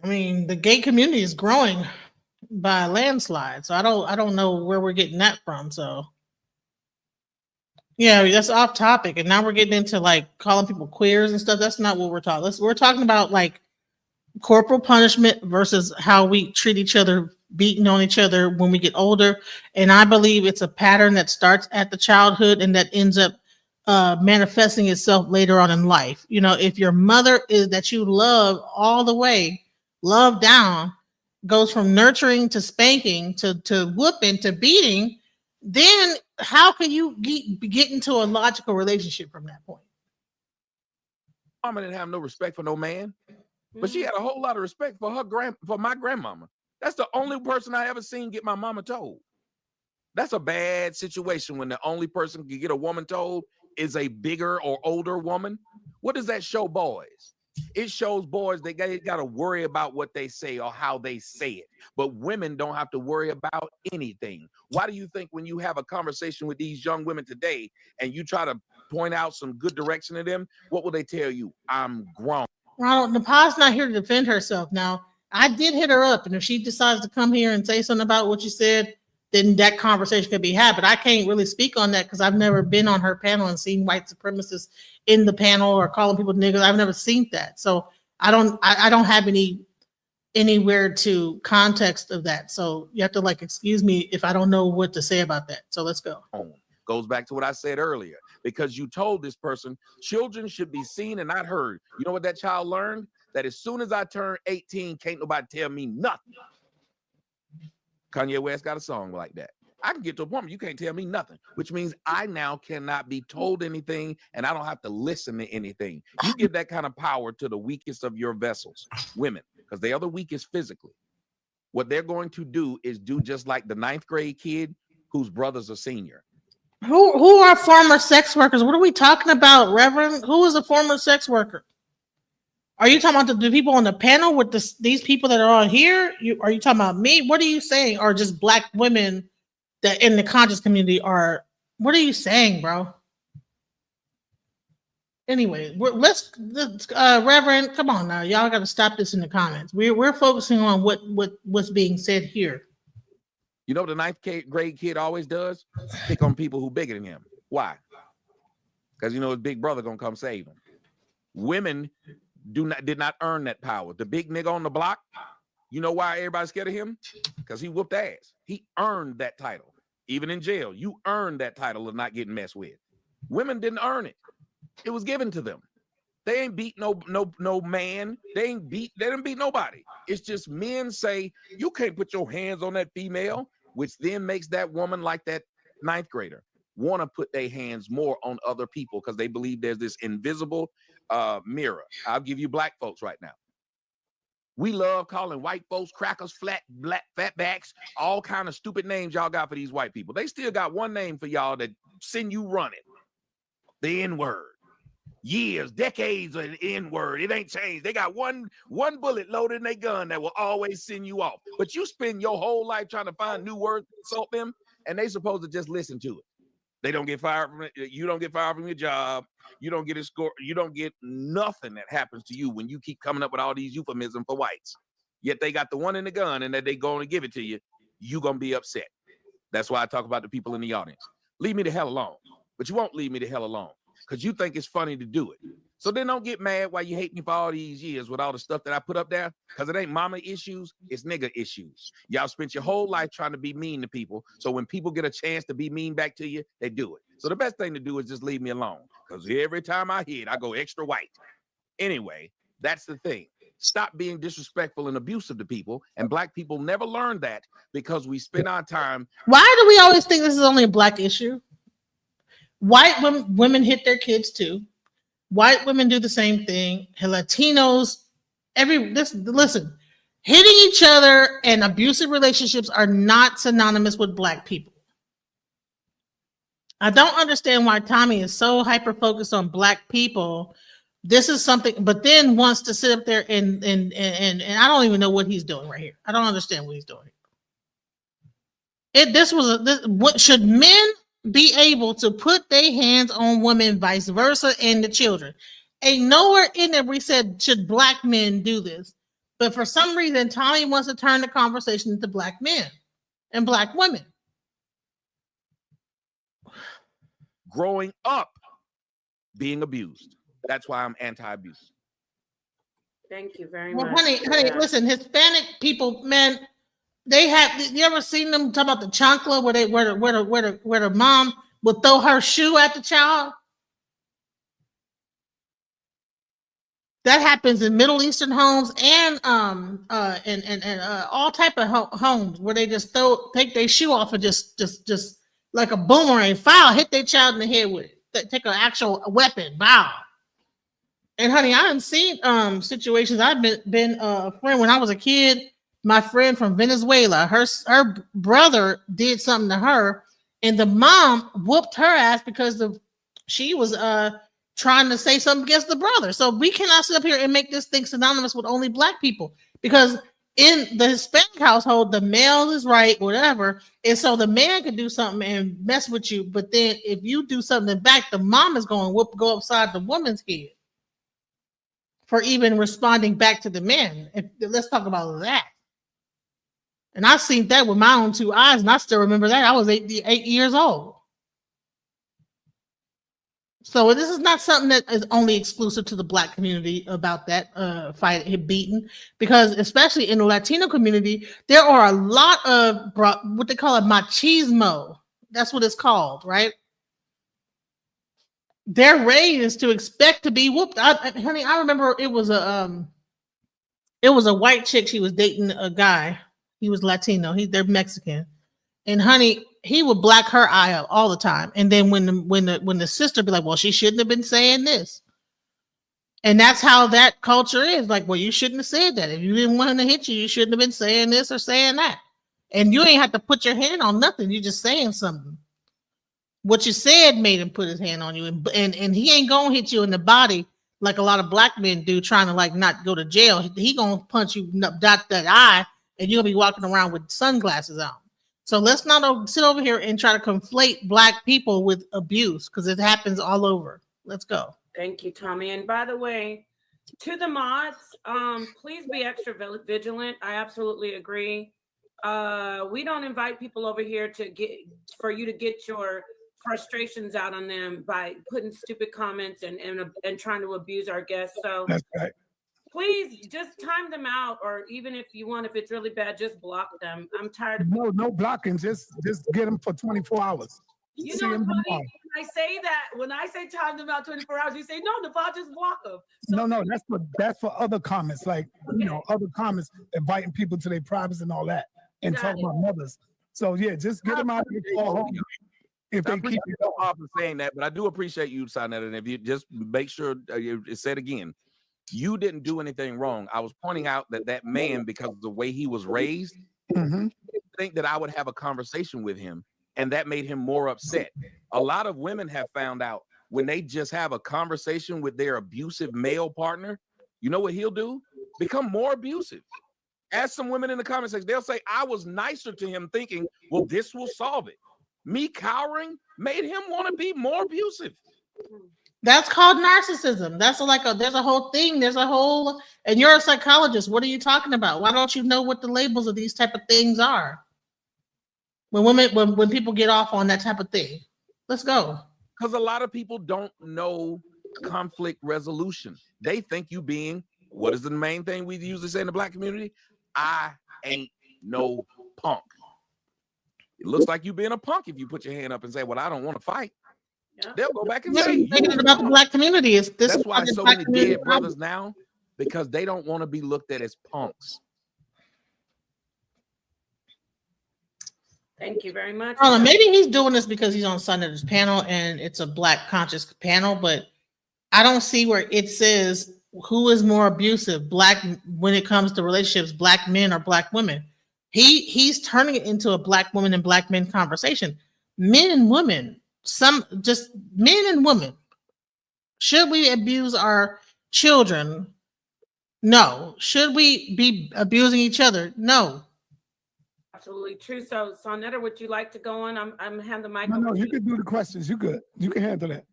I mean, the gay community is growing by a landslide. So I don't know where we're getting that from. So yeah, that's off topic. And now we're getting into calling people queers and stuff. That's not what we're talking. We're talking about corporal punishment versus how we treat each other, beating on each other when we get older. And I believe it's a pattern that starts at the childhood and that ends up manifesting itself later on in life. If your mother is that you love all the way, love down, goes from nurturing to spanking to whooping to beating, then how can you get into a logical relationship from that point? Mama didn't have no respect for no man, but she had a whole lot of respect for for my grandmama. That's the only person I ever seen get my mama told. That's a bad situation when the only person can get a woman told is a bigger or older woman. What does that show boys? It shows boys they got to worry about what they say or how they say it. But women don't have to worry about anything. Why do you think when you have a conversation with these young women today and you try to point out some good direction to them, what will they tell you? I'm grown. Ronald, Nepal's not here to defend herself. Now, I did hit her up, and if she decides to come here and say something about what you said, then that conversation could be had. But I can't really speak on that because I've never been on her panel and seen white supremacists in the panel or calling people niggas. I've never seen that. So I don't have anywhere to context of that. So you have to excuse me if I don't know what to say about that. So let's go. Goes back to what I said earlier, because you told this person children should be seen and not heard. You know what that child learned? That as soon as I turn 18, can't nobody tell me nothing. Kanye West got a song like that. I can get to a point where you can't tell me nothing, which means I now cannot be told anything and I don't have to listen to anything. You give that kind of power to the weakest of your vessels, women, because they are the weakest physically. What they're going to do is do just like the 9th grade kid whose brother's a senior. Who are former sex workers? What are we talking about, Reverend? Who is a former sex worker? Are you talking about the people on the panel with these people that are on here? Are you talking about me? What are you saying? Or just black women that in the conscious community are? What are you saying, bro? Anyway, let's Reverend, come on now, y'all got to stop this in the comments. We're focusing on what's being said here. You know what the 9th grade kid always does? Pick on people who bigger than him. Why? Because his big brother gonna come save him. Women did not earn that power. The big nigga on the block, you know why everybody's scared of him? Because he whooped ass. He earned that title. Even in jail, you earned that title of not getting messed with. Women didn't earn it. It was given to them. They ain't beat no man. They didn't beat nobody. It's just men say, you can't put your hands on that female, which then makes that woman, like that 9th grader, want to put their hands more on other people because they believe there's this invisible mirror. I'll give you black folks right now. We love calling white folks crackers, fatbacks, all kind of stupid names y'all got for these white people. They still got one name for y'all that send you running. The N-word. Years, decades of the N-word. It ain't changed. They got one bullet loaded in their gun that will always send you off. But you spend your whole life trying to find new words to insult them, and they supposed to just listen to it. They don't get fired from it. You don't get fired from your job. You don't get a score. You don't get nothing that happens to you when you keep coming up with all these euphemisms for whites. Yet they got the one in the gun, and that they going to give it to you. You gonna be upset. That's why I talk about the people in the audience. Leave me the hell alone. But you won't leave me the hell alone because you think it's funny to do it. So then don't get mad why you hate me for all these years with all the stuff that I put up there, because it ain't mama issues, it's nigga issues. Y'all spent your whole life trying to be mean to people, so when people get a chance to be mean back to you, they do it. So the best thing to do is just leave me alone, because every time I hit, I go extra white. Anyway, that's the thing. Stop being disrespectful and abusive to people, and black people never learn that because we spend our time. Why do we always think this is only a black issue? White women hit their kids too. White women do the same thing. Latinos, listen, hitting each other and abusive relationships are not synonymous with black people. I don't understand why Tommy is so hyper focused on black people. This is something, but then wants to sit up there and I don't even know what he's doing right here. I don't understand what he's doing. What should men be able to put their hands on women, vice versa, and the children? Ain't nowhere in there we said should black men do this, but for some reason Tommy wants to turn the conversation to black men and black women. Growing up being abused. That's why I'm anti-abuse. Thank you very Well, much. honey, listen, Hispanic people, man, they have. You ever seen them talk about the chancla where the mom would throw her shoe at the child? That happens in Middle Eastern homes and all type of homes where they just take their shoe off and just like a boomerang, foul, hit their child in the head with it. Take an actual weapon, foul. And honey, I haven't seen situations. I've been a friend when I was a kid. My friend from Venezuela, her brother did something to her, and the mom whooped her ass because she was trying to say something against the brother. So we cannot sit up here and make this thing synonymous with only black people, because in the Hispanic household, the male is right, whatever, and so the man could do something and mess with you, but then if you do something back, the mom is going to go upside the woman's head for even responding back to the men. Let's talk about that. And I've seen that with my own two eyes, and I still remember that. I was 8 years old. So this is not something that is only exclusive to the black community about that fight hit beaten, because especially in the Latino community, there are a lot of what they call a machismo. That's what it's called, right? They're raised to expect to be whooped. Honey, I remember it was a white chick. She was dating a guy. He was Latino. They're Mexican, and honey, he would black her eye out all the time. And then when the sister be like, well, she shouldn't have been saying this. And that's how that culture is. Like, well, you shouldn't have said that. If you didn't want him to hit you, you shouldn't have been saying this or saying that. And you ain't have to put your hand on nothing. You're just saying something. What you said made him put his hand on you. And he ain't gonna hit you in the body like a lot of black men do, trying to like not go to jail. He gonna punch you, dot that eye, and you'll be walking around with sunglasses on. So let's not sit over here and try to conflate black people with abuse, because it happens all over. Let's go. Thank you, Tommy. And by the way, to the mods, please be extra vigilant. I absolutely agree. We don't invite people over here for you to get your frustrations out on them by putting stupid comments and trying to abuse our guests. So that's right. Please just time them out, or even if you want, if it's really bad, just block them. I'm tired of no blocking. Just get them for 24 hours. You know what's funny? When I say that, when I say time them out 24 hours, you say no, I'll just block them. So, no, that's for other comments, like other comments inviting people to their privacy and all that, and talking about mothers. So yeah, just get them out of the home. If they keep it off of saying that, but I do appreciate you, SaaNeter, and if you just make sure it's said again. You didn't do anything wrong. I was pointing out that man, because of the way he was raised, didn't think that I would have a conversation with him, and that made him more upset. A lot of women have found out when they just have a conversation with their abusive male partner, you know what he'll do? Become more abusive. Ask some women in the comment section, they'll say, I was nicer to him thinking, well, this will solve it. Me cowering made him want to be more abusive. That's called narcissism. That's there's a whole thing. And you're a psychologist. What are you talking about? Why don't you know what the labels of these type of things are? When people get off on that type of thing, let's go. Because a lot of people don't know conflict resolution. They think you being, what is the main thing we usually say in the black community? I ain't no punk. It looks like you being a punk if you put your hand up and say, well, I don't want to fight. Yeah. They'll go back and say, it's about the black community. That's why so many dead brothers now, because they don't want to be looked at as punks. Thank you very much. Maybe he's doing this because he's on SaaNeter's panel and it's a black conscious panel, but I don't see where it says who is more abusive, black when it comes to relationships, black men or black women. He's turning it into a black woman and black men conversation. Men and women. Just men and women. Should we abuse our children? No. Should we be abusing each other? No. Absolutely true. So, SaaNeter, would you like to go on? I'm hand the mic. No, you can do the questions. You good. You can handle that.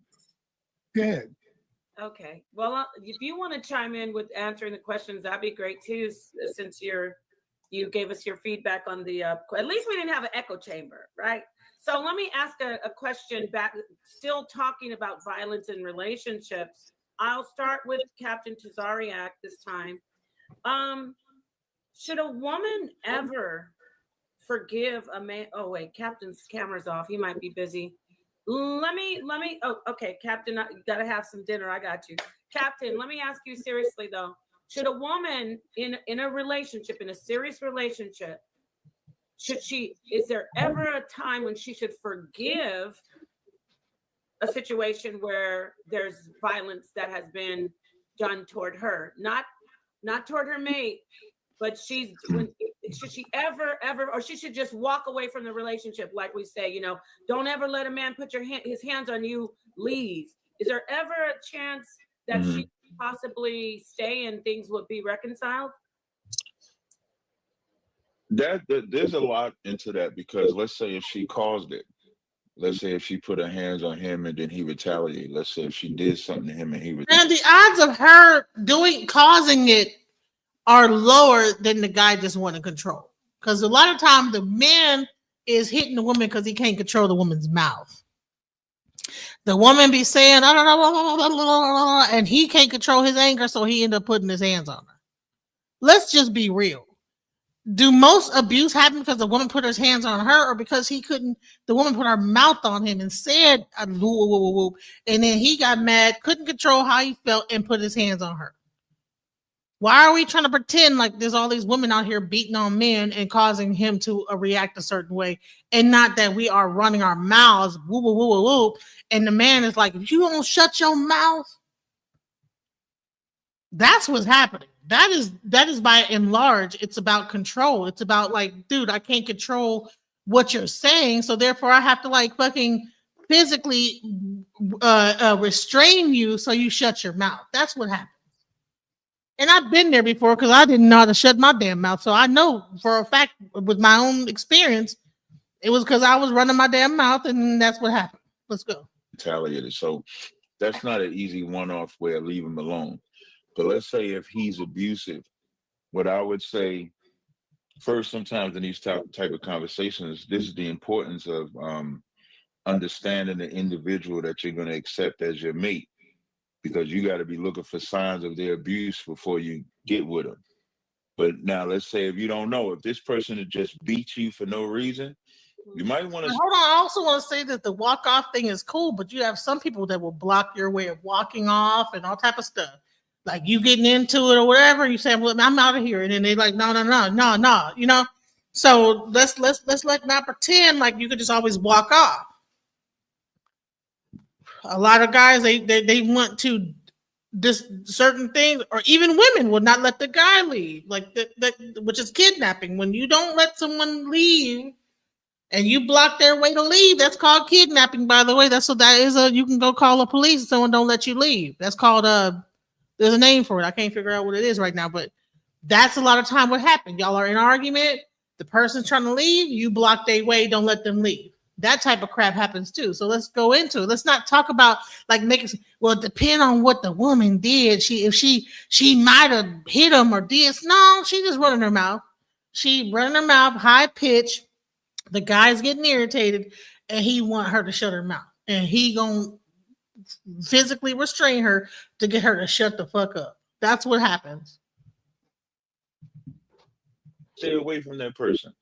Go ahead. Okay. Well, if you want to chime in with answering the questions, that'd be great too. Since you gave us your feedback on the. At least we didn't have an echo chamber, right? So let me ask a question back, still talking about violence in relationships. I'll start with Captain Tazariak this time. Should a woman ever forgive a man? Oh, wait, Captain's camera's off. He might be busy. Let me, oh, okay, Captain, I gotta have some dinner. I got you. Captain, let me ask you seriously though. Should a woman in a relationship, in a serious relationship, is there ever a time when she should forgive a situation where there's violence that has been done toward her, not toward her mate, but should she ever, or she should just walk away from the relationship? Like we say, you know, don't ever let a man put his hands on you, leave. Is there ever a chance that she possibly stay and things would be reconciled? There's a lot into that, because let's say if she caused it, let's say if she put her hands on him and then he retaliated, let's say if she did something to him and he And the odds of her causing it are lower than the guy just wanting control. Because a lot of times the man is hitting the woman because he can't control the woman's mouth. The woman be saying, and he can't control his anger, so he end up putting his hands on her. Let's just be real. Do most abuse happen because the woman put her hands on her, or because the woman put her mouth on him and said, and then he got mad, couldn't control how he felt, and put his hands on her? Why are we trying to pretend like there's all these women out here beating on men and causing him to react a certain way, and not that we are running our mouths, woo, woo, woo, woo, woo, and the man is like, if you don't shut your mouth, that's what's happening. That is by and large, it's about control. It's about like, dude, I can't control what you're saying, so therefore I have to like fucking physically restrain you so you shut your mouth. That's what happens. And I've been there before because I didn't know how to shut my damn mouth. So I know for a fact with my own experience, it was because I was running my damn mouth, and that's what happened. Let's go. retaliated. So that's not an easy one-off way of leave him alone. But let's say if he's abusive, what I would say first, sometimes in these type of conversations, this is the importance of understanding the individual that you're going to accept as your mate, because you got to be looking for signs of their abuse before you get with them. But now let's say if you don't know, if this person had just beat you for no reason, you might want to hold on. I also want to say that the walk off thing is cool, but you have some people that will block your way of walking off and all type of stuff. Like you getting into it or whatever, you say, "Well, I'm out of here," and then they like, "No, you know." So let's not pretend like you could just always walk off. A lot of guys they want to this certain things, or even women will not let the guy leave, like that, which is kidnapping. When you don't let someone leave and you block their way to leave, that's called kidnapping. By the way, that's what that is. You can go call the police if someone don't let you leave. That's called there's a name for it. I can't figure out what it is right now, but that's a lot of time what happened. Y'all are in an argument. The person's trying to leave. You block their way. Don't let them leave. That type of crap happens too. So let's go into it. Let's not talk about like making. Well, it depends on what the woman did. If she might have hit him or did. No, she just running her mouth. She running her mouth, high pitch. The guy's getting irritated, and he want her to shut her mouth, and he gonna physically restrain her to get her to shut the fuck up. That's what happens. Stay away from that person,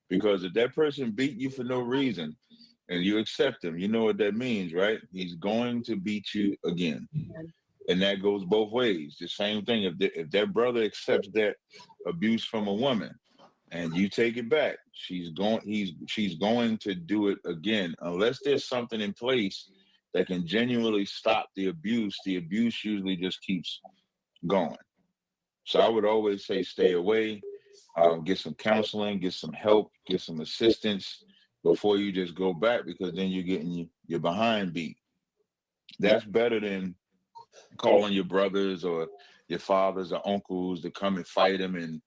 because if that person beat you for no reason and you accept him, you know what that means, right? He's going to beat you again, and that goes both ways. The same thing. If that brother accepts that abuse from a woman and you take it back, she's going to do it again, unless there's something in place that can genuinely stop the abuse. The abuse usually just keeps going. So I would always say stay away, get some counseling, get some help, get some assistance before you just go back, because then you're getting your behind beat. That's better than calling your brothers or your fathers or uncles to come and fight them and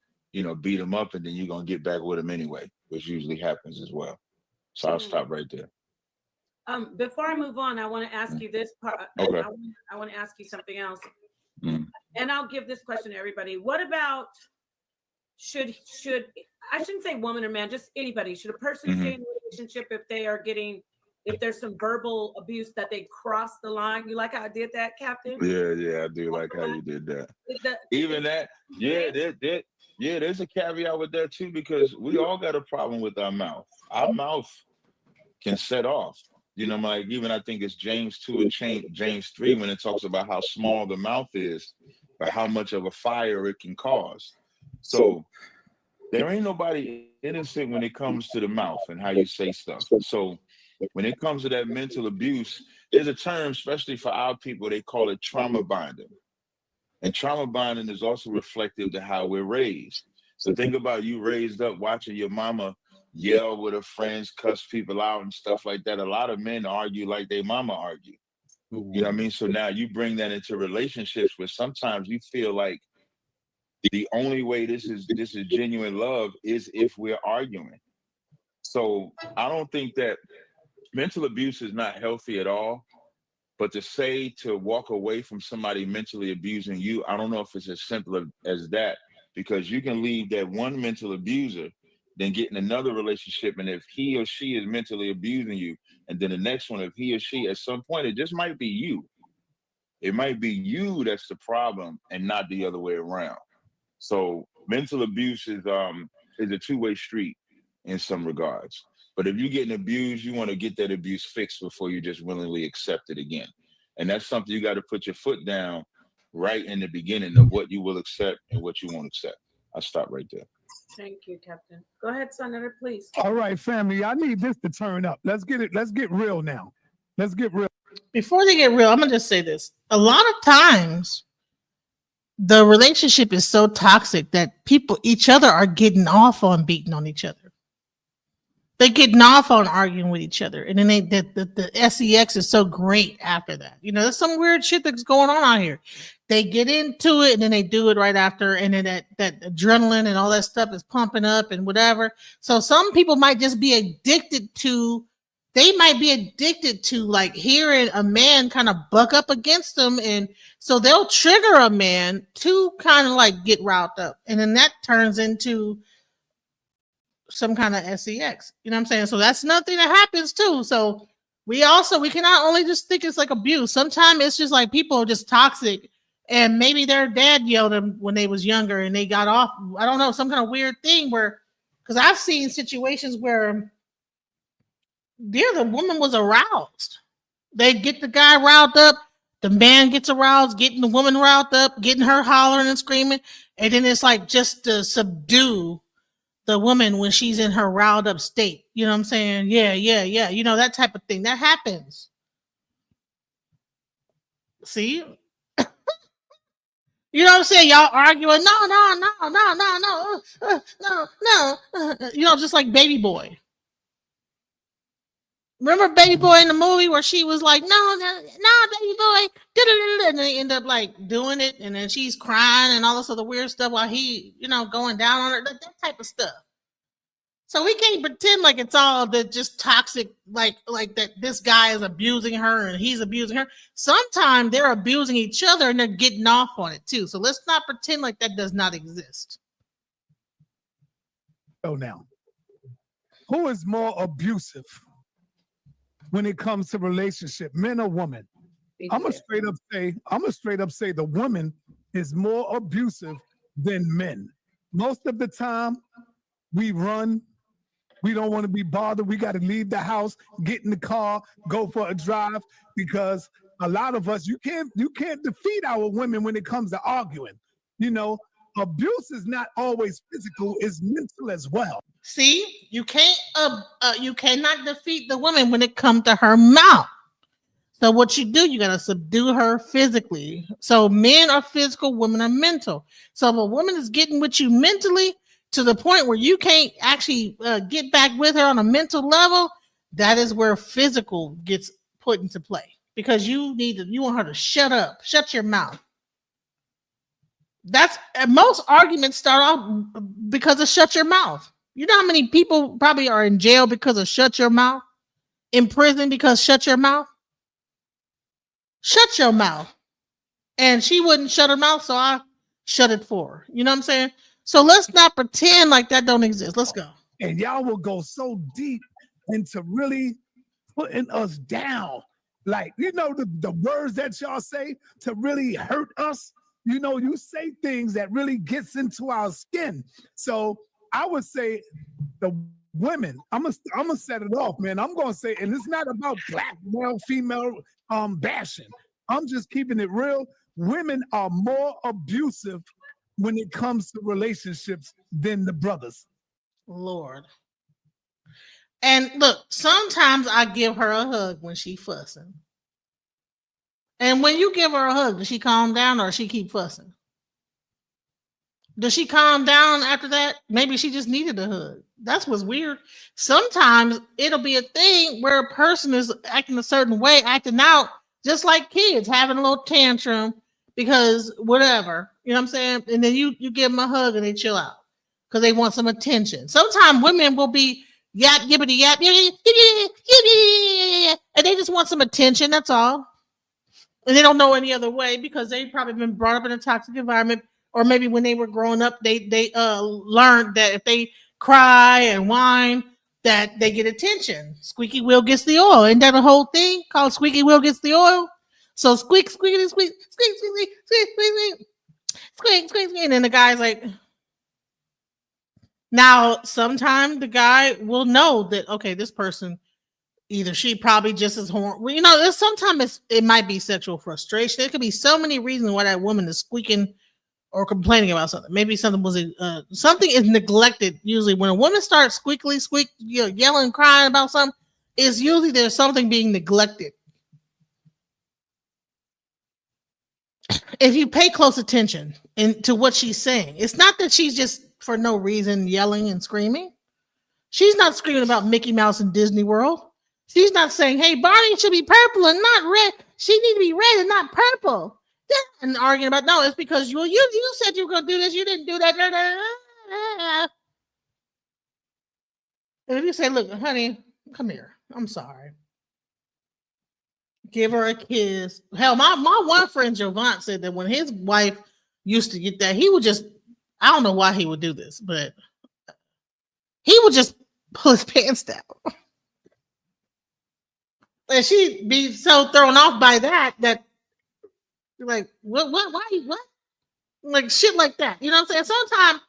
beat them up, and then you're going to get back with them anyway, which usually happens as well. So I'll stop right there. Before I move on, I want to ask you this part. Okay. I want to ask you something else. Mm. And I'll give this question to everybody. What about should I shouldn't say woman or man, just anybody. Should a person stay in a relationship if there's some verbal abuse that they cross the line? You like how I did that, Captain? Yeah, I do like how you did that. There's a caveat with that too, because we all got a problem with our mouth. Our mouth can set off. Like even I think it's James 2 and James 3 when it talks about how small the mouth is, but how much of a fire it can cause. So there ain't nobody innocent when it comes to the mouth and how you say stuff. So when it comes to that mental abuse, there's a term, especially for our people, they call it trauma bonding. And trauma bonding is also reflective to how we're raised. So think about you raised up watching your mama yell with her friends, cuss people out and stuff like that. A lot of men argue like their mama argue. You know what I mean? So now you bring that into relationships where sometimes you feel like the only way this is genuine love is if we're arguing. So I don't think that mental abuse is not healthy at all. But to say to walk away from somebody mentally abusing you, I don't know if it's as simple as that, because you can leave that one mental abuser, then get in another relationship. And if he or she is mentally abusing you, and then the next one, if he or she, at some point, it just might be you. It might be you that's the problem and not the other way around. So mental abuse is a two-way street in some regards. But if you're getting abused, you want to get that abuse fixed before you just willingly accept it again. And that's something you got to put your foot down right in the beginning of what you will accept and what you won't accept. I'll stop right there. Thank you, Captain. Go ahead, SaaNeter, please. All right, family. I need this to turn up. Let's get real now. Let's get real. Before they get real, I'm gonna just say this. A lot of times the relationship is so toxic that each other are getting off on beating on each other. They're getting off on arguing with each other. And then the sex is so great after that. You know, there's some weird shit that's going on out here. They get into it and then they do it right after. And then that adrenaline and all that stuff is pumping up and whatever. So some people might just be addicted to like hearing a man kind of buck up against them. And so they'll trigger a man to kind of like get riled up. And then that turns into some kind of sex. You know what I'm saying? So that's another thing that happens too. So we cannot only just think it's like abuse. Sometimes it's just like people are just toxic, and maybe their dad yelled at them when they was younger and they got off. I don't know, some kind of weird thing where, because I've seen situations where the woman was aroused. They get the guy riled up, the man gets aroused, getting the woman riled up, getting her hollering and screaming, and then it's like just to subdue the woman when she's in her riled up state. You know what I'm saying? Yeah. You know, that type of thing. That happens. See? You know what I'm saying? Y'all arguing. No. You know, just like Baby Boy. Remember Baby Boy in the movie where she was like, no, Baby Boy. And they end up like doing it. And then she's crying and all this other weird stuff while he, you know, going down on her. That type of stuff. So we can't pretend like it's all that just toxic, like that this guy is abusing her and he's abusing her. Sometimes they're abusing each other and they're getting off on it too. So let's not pretend like that does not exist. So now, who is more abusive when it comes to relationship, men or women? I'm gonna straight up say the woman is more abusive than men. Most of the time, we run. We don't want to be bothered. We got to leave the house, get in the car, go for a drive, because a lot of us, you can't defeat our women when it comes to arguing. You know, abuse is not always physical; it's mental as well. See, you cannot defeat the woman when it comes to her mouth. So what you do, you got to subdue her physically. So men are physical, women are mental. So if a woman is getting with you mentally to the point where you can't actually get back with her on a mental level, that is where physical gets put into play, because you want her to shut up, shut your mouth. That's most arguments start off because of shut your mouth. You know how many people probably are in jail because of shut your mouth, in prison because shut your mouth. Shut your mouth. And she wouldn't shut her mouth, so I shut it for her. You know what I'm saying? So let's not pretend like that don't exist. Let's go. And y'all will go so deep into really putting us down. Like, you know, the words that y'all say to really hurt us. You know, you say things that really gets into our skin. So I would say the women, I'm gonna set it off, man. I'm gonna say, and it's not about black, male, female bashing. I'm just keeping it real. Women are more abusive when it comes to relationships than the brothers. Lord. And look, sometimes I give her a hug when she fussing. And when you give her a hug, does she calm down or does she keep fussing? Does she calm down after that? Maybe she just needed a hug. That's what's weird. Sometimes it'll be a thing where a person is acting a certain way, acting out, just like kids, having a little tantrum because whatever. You know what I'm saying? And then you give them a hug and they chill out because they want some attention. Sometimes women will be yap, yippity yap, and they just want some attention. That's all. And they don't know any other way because they've probably been brought up in a toxic environment. Or maybe when they were growing up, they learned that if they cry and whine, that they get attention. Squeaky wheel gets the oil. Isn't that a whole thing called squeaky wheel gets the oil? So squeak, squeaky, squeak, squeak, squeak, squeak, squeak, squeak, squeak, squeak. And then the guy's like, now sometimes the guy will know that, okay, this person, either she probably just as horny. Well, you know, sometimes it might be sexual frustration. There could be so many reasons why that woman is squeaking or complaining about something. Maybe something was something is neglected. Usually, when a woman starts squeak, yelling, crying about something, it's usually there's something being neglected. If you pay close attention to what she's saying, it's not that she's just for no reason yelling and screaming. She's not screaming about Mickey Mouse and Disney World. She's not saying, "Hey, Barney should be purple and not red. She need to be red and not purple." And arguing about, no, it's because you said you were going to do this, you didn't do that. And if you say, "Look, honey, come here, I'm sorry," give her a kiss. Hell, my one friend Jovan said that when his wife used to get that, he would just, I don't know why he would do this, but he would just pull his pants down. And she'd be so thrown off by that like, what, why, what? Like shit like that. You know what I'm saying? Sometimes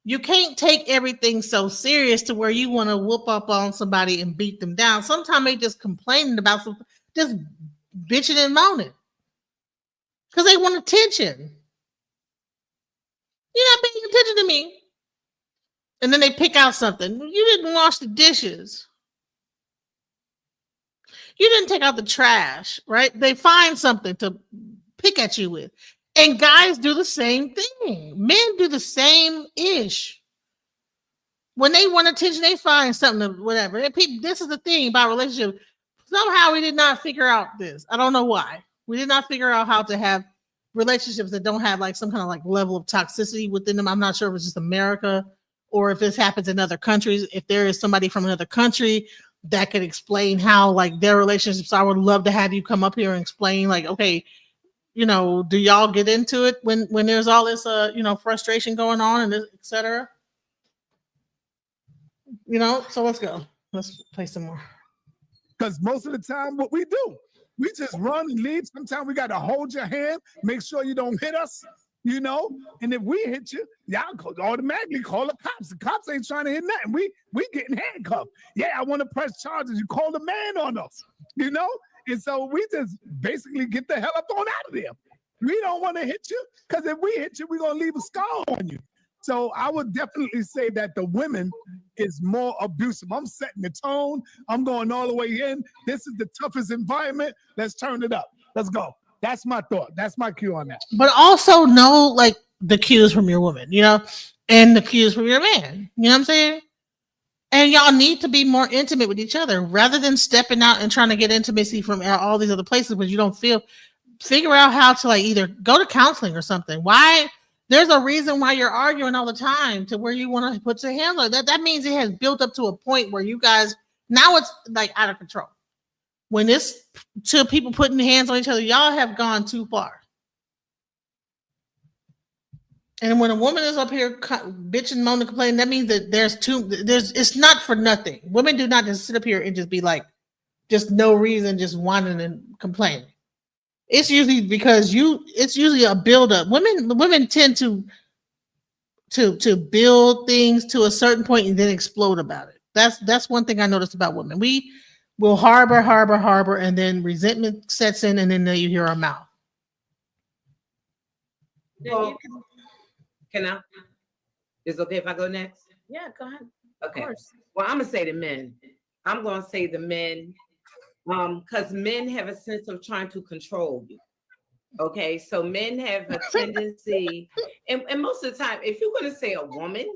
you can't take everything so serious to where you want to whoop up on somebody and beat them down. Sometimes they just complaining about something, just bitching and moaning because they want attention. You're not paying attention to me. And then they pick out something. You didn't wash the dishes. You didn't take out the trash, right? They find something to pick at you with. And guys do the same thing. Men do the same ish. When they want attention, they find something to whatever. This is the thing about relationship. Somehow we did not figure out this. I don't know why. We did not figure out how to have relationships that don't have like some kind of like level of toxicity within them. I'm not sure if it's just America or if this happens in other countries. If there is somebody from another country that could explain how like their relationships, I would love to have you come up here and explain like, okay, you know, do y'all get into it when there's all this frustration going on and etc. You know, so let's go. Let's play some more. Because most of the time, what we do, we just run and leave. Sometimes we got to hold your hand, make sure you don't hit us, you know. And if we hit you, y'all automatically call the cops. The cops ain't trying to hit nothing. We getting handcuffed. Yeah, I want to press charges. You call the man on us, you know. And so we just basically get the hell up on out of there. We don't want to hit you because if we hit you, we're going to leave a scar on you. So I would definitely say that the women is more abusive. I'm setting the tone. I'm going all the way in. This is the toughest environment. Let's turn it up. Let's go. That's my thought. That's my cue on that. But also know like the cues from your woman, you know, and the cues from your man. You know what I'm saying? And y'all need to be more intimate with each other rather than stepping out and trying to get intimacy from all these other places because you don't figure out how to like either go to counseling or something. Why? There's a reason why you're arguing all the time to where you want to put your hands on that. That means it has built up to a point where you guys, now it's like out of control. When it's two people putting hands on each other, y'all have gone too far. And when a woman is up here bitching, moaning, complaining, that means that it's not for nothing. Women do not just sit up here and just be like, just no reason, just whining and complaining. It's usually because it's usually a buildup. Women tend to build things to a certain point and then explode about it. That's one thing I noticed about women. We will harbor, and then resentment sets in, and then you hear our mouth. Can I? Is it okay if I go next? Yeah, go ahead. Okay. Of course. Well, I'm gonna say the men. I'm gonna say the men, because men have a sense of trying to control you. Okay, so men have a tendency, and most of the time, if you're gonna say a woman,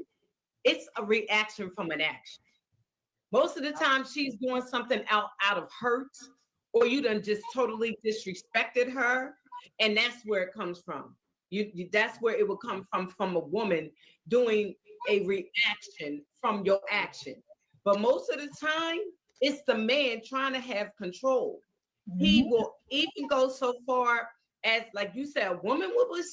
it's a reaction from an action. Most of the time, she's doing something out of hurt, or you done just totally disrespected her, and that's where it comes from. That's where it will come from a woman doing a reaction from your action. But most of the time, it's the man trying to have control. He will even go so far as, like you said, a woman would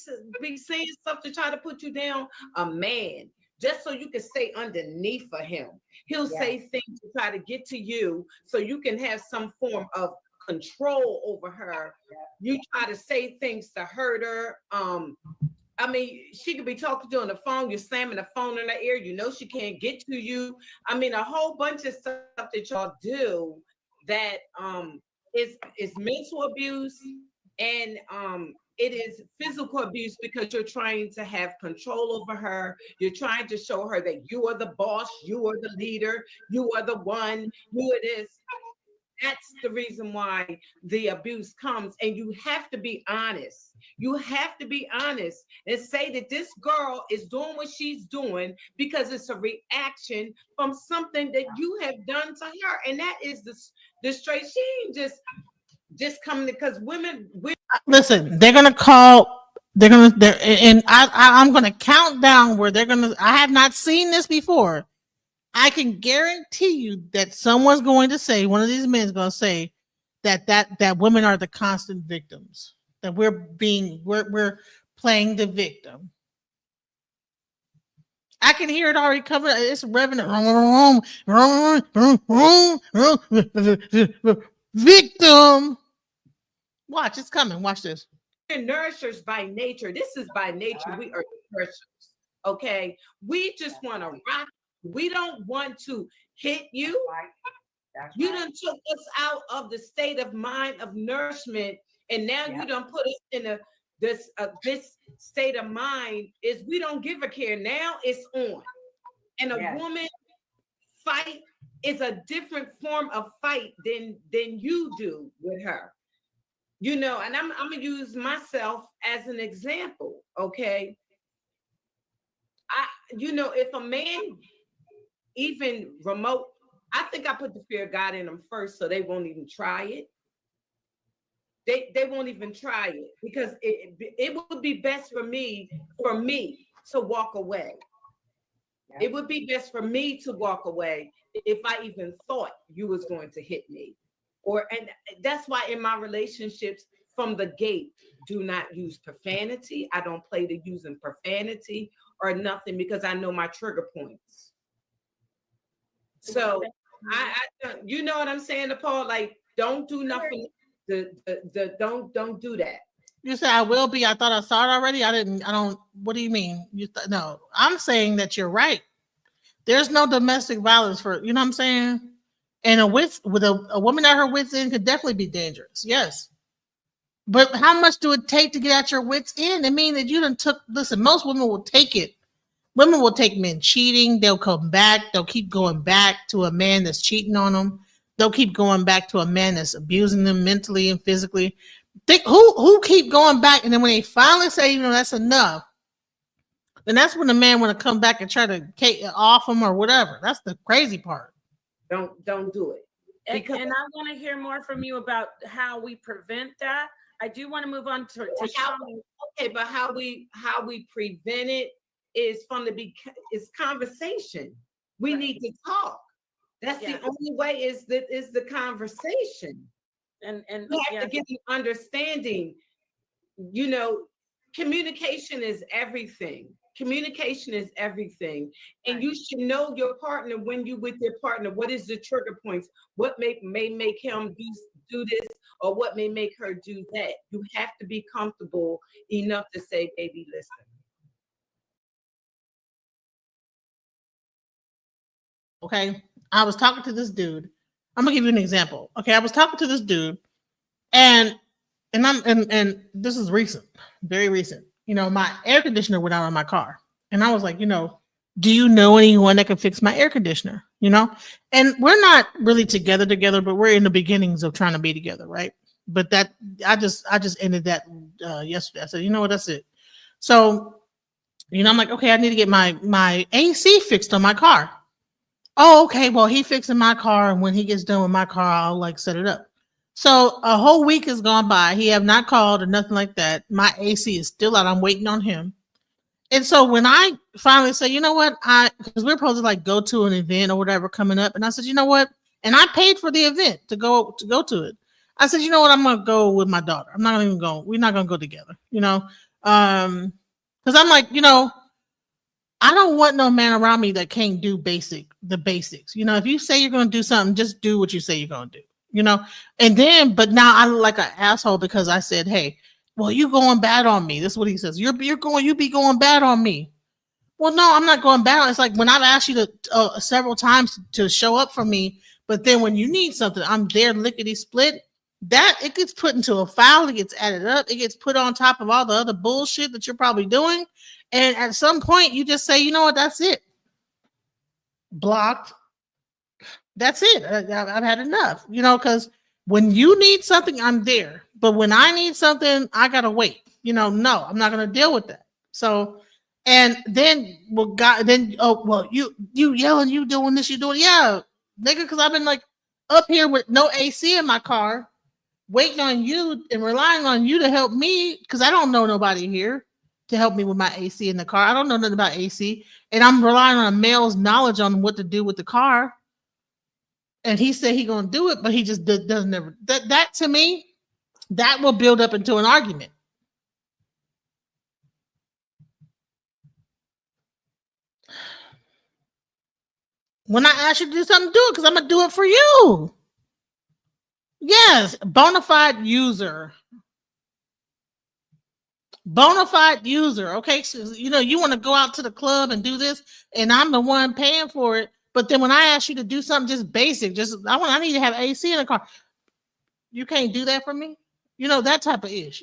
be saying stuff to try to put you down. A man, just so you can stay underneath of him, he'll say things to try to get to you so you can have some form of control over her. You try to say things to hurt her. I mean, she could be talking to you on the phone, you're slamming the phone in her ear, you know she can't get to you. I mean, a whole bunch of stuff that y'all do that is mental abuse, and it is physical abuse, because you're trying to have control over her. You're trying to show her that you are the boss, you are the leader, you are the one, you it is. That's the reason why the abuse comes. And you have to be honest. You have to be honest and say that this girl is doing what she's doing because it's a reaction from something that you have done to her. And that is the straight. She ain't just coming, because women. Listen, they're gonna call. And I'm gonna count down where they're gonna. I have not seen this before. I can guarantee you that someone's going to say, one of these men is going to say that women are the constant victims, that we're playing the victim. I can hear it already coming. It's revenue. Victim. Watch, it's coming. Watch this. We're nourishers by nature. This is by nature. We are nourishers. Okay. We just want to rock. We don't want to hit you. You done took us out of the state of mind of nourishment, and now you done put us in this state of mind is we don't give a care. Now it's on. And a woman fight is a different form of fight than you do with her. You know, and I'm gonna use myself as an example. Okay. If a man even remote, I think I put the fear of God in them first, so they won't even try it. They won't even try it, because it would be best for me to walk away. It would be best for me to walk away if I even thought you was going to hit me. And that's why in my relationships from the gate, do not use profanity. I don't play to using profanity or nothing, because I know my trigger points. So I you know what I'm saying, Paul? Like, don't do nothing. Don't do that. You said I will be. I thought I saw it already. I don't. What do you mean? No, I'm saying that you're right. There's no domestic violence for, you know what I'm saying? And with a woman at her wits end could definitely be dangerous. Yes. But how much do it take to get at your wits end? It means that you done took, listen, most women will take it. Women will take men cheating. They'll come back. They'll keep going back to a man that's cheating on them. They'll keep going back to a man that's abusing them mentally and physically. Who keep going back? And then when they finally say, that's enough, then that's when the man want to come back and try to off them or whatever. That's the crazy part. Don't do it. And I want to hear more from you about how we prevent that. I do want to move on to how, okay, but how we prevent it is is conversation. We need to talk. That's the only way is the conversation. And we have to get an understanding. Communication is everything. Communication is everything. And you should know your partner when you with your partner. What is the trigger points? What may make him do this, or what may make her do that? You have to be comfortable enough to say, baby, listen. Okay. I was talking to this dude. I'm gonna give you an example. Okay, I was talking to this dude, and this is recent, very recent. My air conditioner went out on my car. And I was like, do you know anyone that can fix my air conditioner? And we're not really together, but we're in the beginnings of trying to be together, right? But that I just ended that yesterday. I said, you know what, that's it. So, I'm like, okay, I need to get my AC fixed on my car. Oh, okay. Well, he fixing my car, and when he gets done with my car, I'll like set it up. So a whole week has gone by. He have not called or nothing like that. My AC is still out. I'm waiting on him. And so when I finally say, you know what, because we're supposed to like go to an event or whatever coming up, and I said, you know what, and I paid for the event to go to it. I said, you know what, I'm gonna go with my daughter. I'm not even going. We're not gonna go together, because I'm like, I don't want no man around me that can't do the basics. If you say you're gonna do something, just do what you say you're gonna do. And then, but now I look like an asshole because I said, hey, well, you going bad on me. This is what he says. You be going bad on me. Well, no, I'm not going bad. It's like when I've asked you to several times to show up for me, but then when you need something, I'm there lickety split. That it gets put into a file, it gets added up, it gets put on top of all the other bullshit that you're probably doing. And at some point, you just say, you know what, that's it. Blocked. That's it. I've had enough, because when you need something, I'm there. But when I need something, I got to wait. No, I'm not going to deal with that. So, and then, you yelling, you doing this, you doing, yeah, nigga, because I've been like up here with no AC in my car, waiting on you and relying on you to help me because I don't know nobody here to help me with my AC in the car. I don't know nothing about AC. And I'm relying on a male's knowledge on what to do with the car. And he said he gonna do it, but he just doesn't ever. That to me, that will build up into an argument. When I ask you to do something, do it because I'm gonna do it for you. Yes, bona fide user. Bona fide user. Okay, so you want to go out to the club and do this, and I'm the one paying for it. But then when I ask you to do something just basic, I need to have AC in the car. You can't do that for me. That type of ish.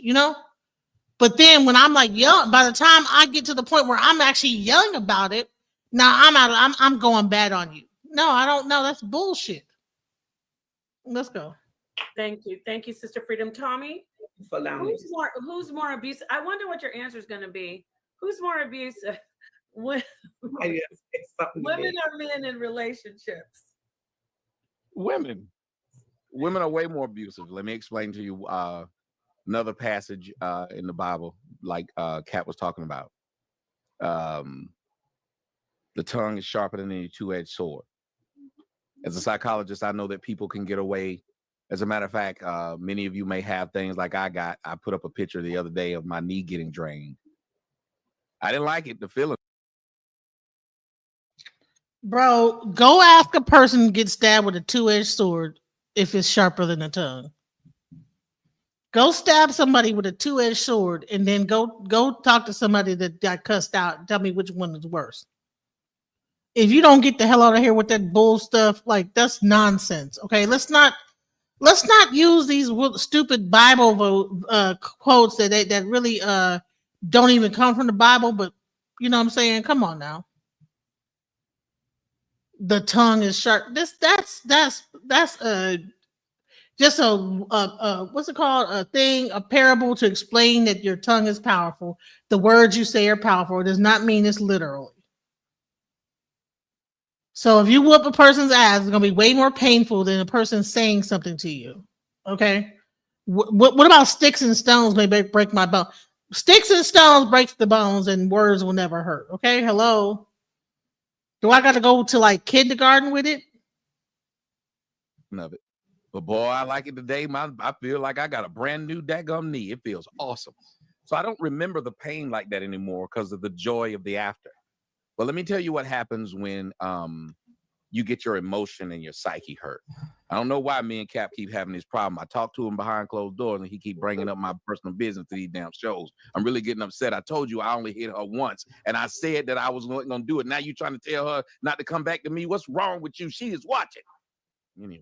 But then when I'm like yelling, by the time I get to the point where I'm actually yelling about it, now I'm going bad on you. No, I don't know. That's bullshit. Let's go. Thank you, Sister Freedom. Tommy, For allowing who's more abusive? I wonder what your answer is going to be. Who's more abusive? Women or men in relationships? Women are way more abusive. Let me explain to you another passage in the Bible, like Kat was talking about. The tongue is sharper than any two-edged sword. As a psychologist, I know that people can get away. As a matter of fact, many of you may have things like I got. I put up a picture the other day of my knee getting drained. I didn't like it, the feeling. Bro, go ask a person to get stabbed with a two-edged sword if it's sharper than a tongue. Go stab somebody with a two-edged sword and then go talk to somebody that got cussed out and tell me which one is worse. If you don't get the hell out of here with that bull stuff, like that's nonsense. Okay, let's not use these stupid Bible quotes that really don't even come from the Bible, but you know what I'm saying? Come on now. The tongue is sharp. That's just a what's it called? A parable to explain that your tongue is powerful. The words you say are powerful. It does not mean it's literally. So if you whoop a person's ass, it's gonna be way more painful than a person saying something to you. Okay. What about sticks and stones may break my bone? Sticks and stones breaks the bones, and words will never hurt. Okay. Hello. Do I got to go to like kindergarten with it? Of it. But boy, I like it today. I feel like I got a brand new daggum knee. It feels awesome. So I don't remember the pain like that anymore because of the joy of the after. But let me tell you what happens when you get your emotion and your psyche hurt. I don't know why me and Cap keep having this problem. I talk to him behind closed doors and he keep bringing up my personal business to these damn shows. I'm really getting upset. I told you I only hit her once and I said that I was going to do it. Now you trying to tell her not to come back to me. What's wrong with you? She is watching. Anyway,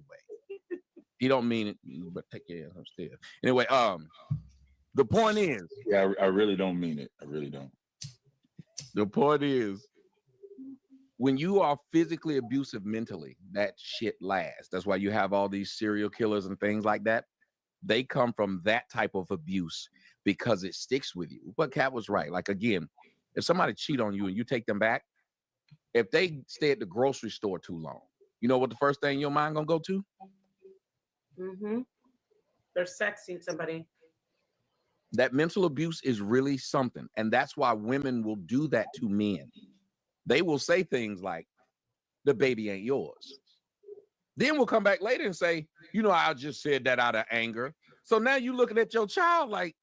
you don't mean it, but take your ass upstairs. Anyway, the point is. Yeah, I really don't mean it. I really don't. The point is, when you are physically abusive mentally, that shit lasts. That's why you have all these serial killers and things like that. They come from that type of abuse because it sticks with you. But Kat was right. Like, again, if somebody cheat on you and you take them back, if they stay at the grocery store too long, you know what the first thing your mind gonna go to? Mm-hmm. They're sexing somebody. That mental abuse is really something. And that's why women will do that to men. They will say things like, the baby ain't yours. Then we'll come back later and say, you know, I just said that out of anger. So now you're looking at your child like,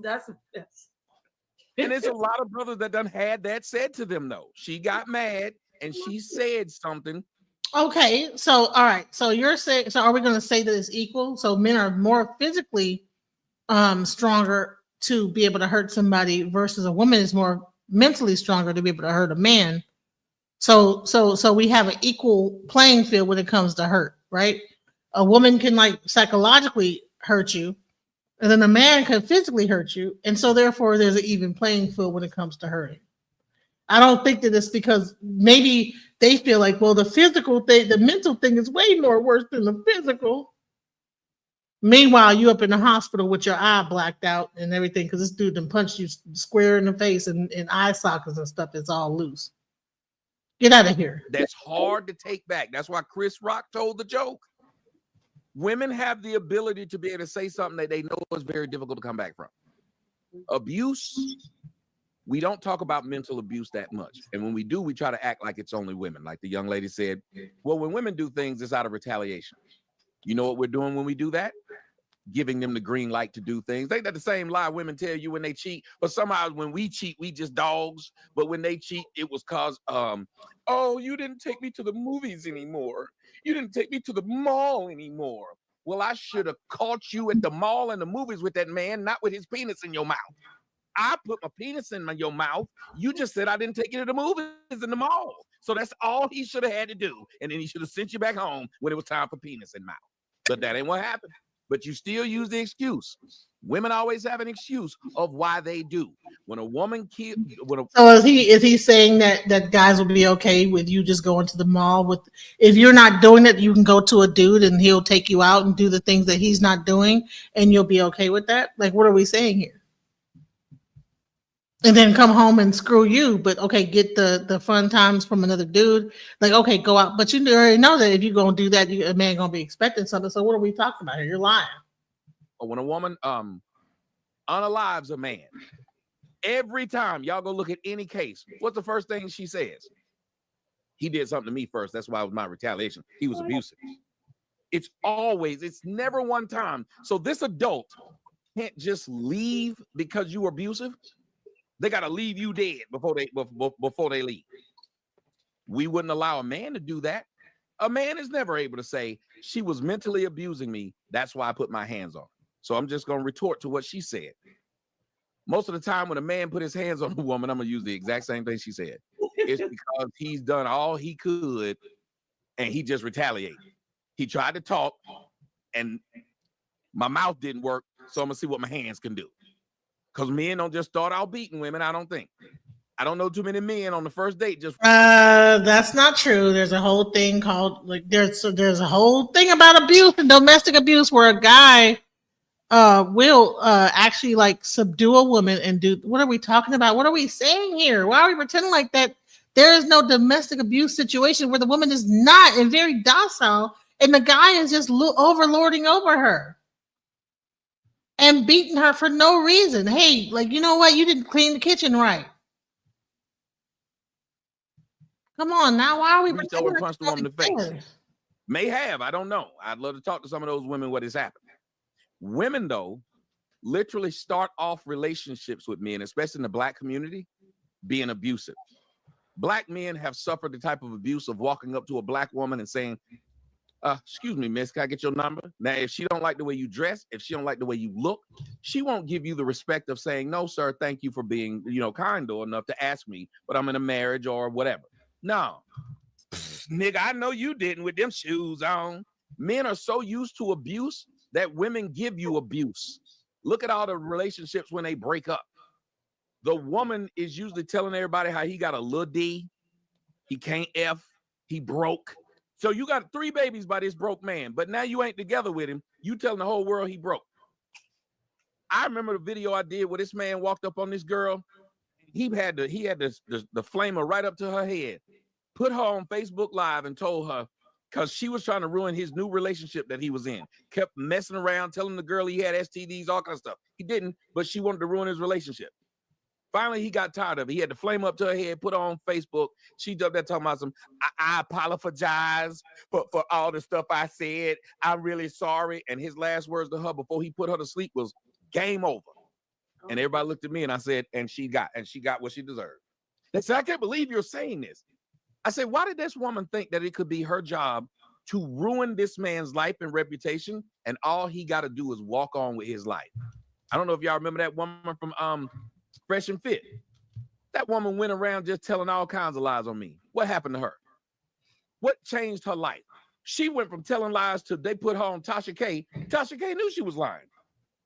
That's and there's a lot of brothers that done had that said to them, though. She got mad and she said something. Okay, so all right, so you're saying, so are we going to say that it's equal? So men are more physically stronger to be able to hurt somebody versus a woman is more mentally stronger to be able to hurt a man. So we have an equal playing field when it comes to hurt, right? A woman can like psychologically hurt you, and then a man can physically hurt you, and so therefore there's an even playing field when it comes to hurting. I don't think that it's because maybe they feel like, well, the physical thing, the mental thing is way more worse than the physical. Meanwhile, you up in the hospital with your eye blacked out and everything because this dude done punched you square in the face and eye sockets and stuff is all loose. Get out of here. That's hard to take back. That's why Chris Rock told the joke. Women have the ability to be able to say something that they know is very difficult to come back from. Abuse, we don't talk about mental abuse that much. And when we do, we try to act like it's only women. Like the young lady said, well, when women do things, it's out of retaliation. You know what we're doing when we do that? Giving them the green light to do things. Ain't that the same lie women tell you when they cheat? But somehow when we cheat, we just dogs. But when they cheat, it was cause, oh, you didn't take me to the movies anymore. You didn't take me to the mall anymore. Well, I should have caught you at the mall and the movies with that man, not with his penis in your mouth. I put my penis in your mouth. You just said I didn't take you to the movies in the mall. So that's all he should have had to do. And then he should have sent you back home when it was time for penis in mouth. But that ain't what happened. But you still use the excuse. Women always have an excuse of why they do. When a woman So is he saying that guys will be okay with you just going to the mall with, if you're not doing it, you can go to a dude and he'll take you out and do the things that he's not doing and you'll be okay with that? Like, what are we saying here? And then come home and screw you, but okay, get the fun times from another dude. Like, okay, go out, but you already know that if you're gonna do that, a man gonna be expecting something. So what are we talking about here? You're lying. When a woman unalives a man, every time y'all go look at any case, what's the first thing she says? He did something to me first. That's why it was my retaliation. He was abusive. It's never one time. So this adult can't just leave because you were abusive. They got to leave you dead before they leave. We wouldn't allow a man to do that. A man is never able to say, she was mentally abusing me. That's why I put my hands on her. So I'm just going to retort to what she said. Most of the time when a man put his hands on a woman, I'm going to use the exact same thing she said. It's because he's done all he could and he just retaliated. He tried to talk and my mouth didn't work. So I'm going to see what my hands can do. Because men don't just start out beating women, I don't think. I don't know too many men on the first date just. That's not true. There's a whole thing called, like, there's a whole thing about abuse and domestic abuse where a guy will actually like subdue a woman and do. What are we talking about? What are we saying here? Why are we pretending like that? There is no domestic abuse situation where the woman is not and very docile and the guy is just overlording over her and beating her for no reason. Hey, like, you know what? You didn't clean the kitchen right. Come on now. Why are we reached over and punched the woman in the face? May have. I don't know. I'd love to talk to some of those women what has happened. Women, though, literally start off relationships with men, especially in the Black community, being abusive. Black men have suffered the type of abuse of walking up to a Black woman and saying, excuse me, miss, can I get your number? Now, if she don't like the way you dress, if she don't like the way you look, she won't give you the respect of saying, no, sir, thank you for being, kind enough to ask me, but I'm in a marriage or whatever. No, nigga, I know you didn't with them shoes on. Men are so used to abuse that women give you abuse. Look at all the relationships when they break up. The woman is usually telling everybody how he got a little D, he can't F, he broke. So you got 3 babies by this broke man, but now you ain't together with him. You telling the whole world he broke. I remember the video I did where this man walked up on this girl. He had the flamer right up to her head, put her on Facebook Live and told her, because she was trying to ruin his new relationship that he was in. Kept messing around, telling the girl he had STDs, all kind of stuff. He didn't, but she wanted to ruin his relationship. Finally, he got tired of it. He had the flame up to her head, put her on Facebook. She jumped there talking about I apologize for all the stuff I said. I'm really sorry. And his last words to her before he put her to sleep was, game over. And everybody looked at me and I said, and she got what she deserved. They said, I can't believe you're saying this. I said, why did this woman think that it could be her job to ruin this man's life and reputation, and all he got to do is walk on with his life? I don't know if y'all remember that woman from Fresh and Fit. That woman went around just telling all kinds of lies on me. What happened to her? What changed her life? She went from telling lies to they put her on Tasha K. Tasha K knew she was lying.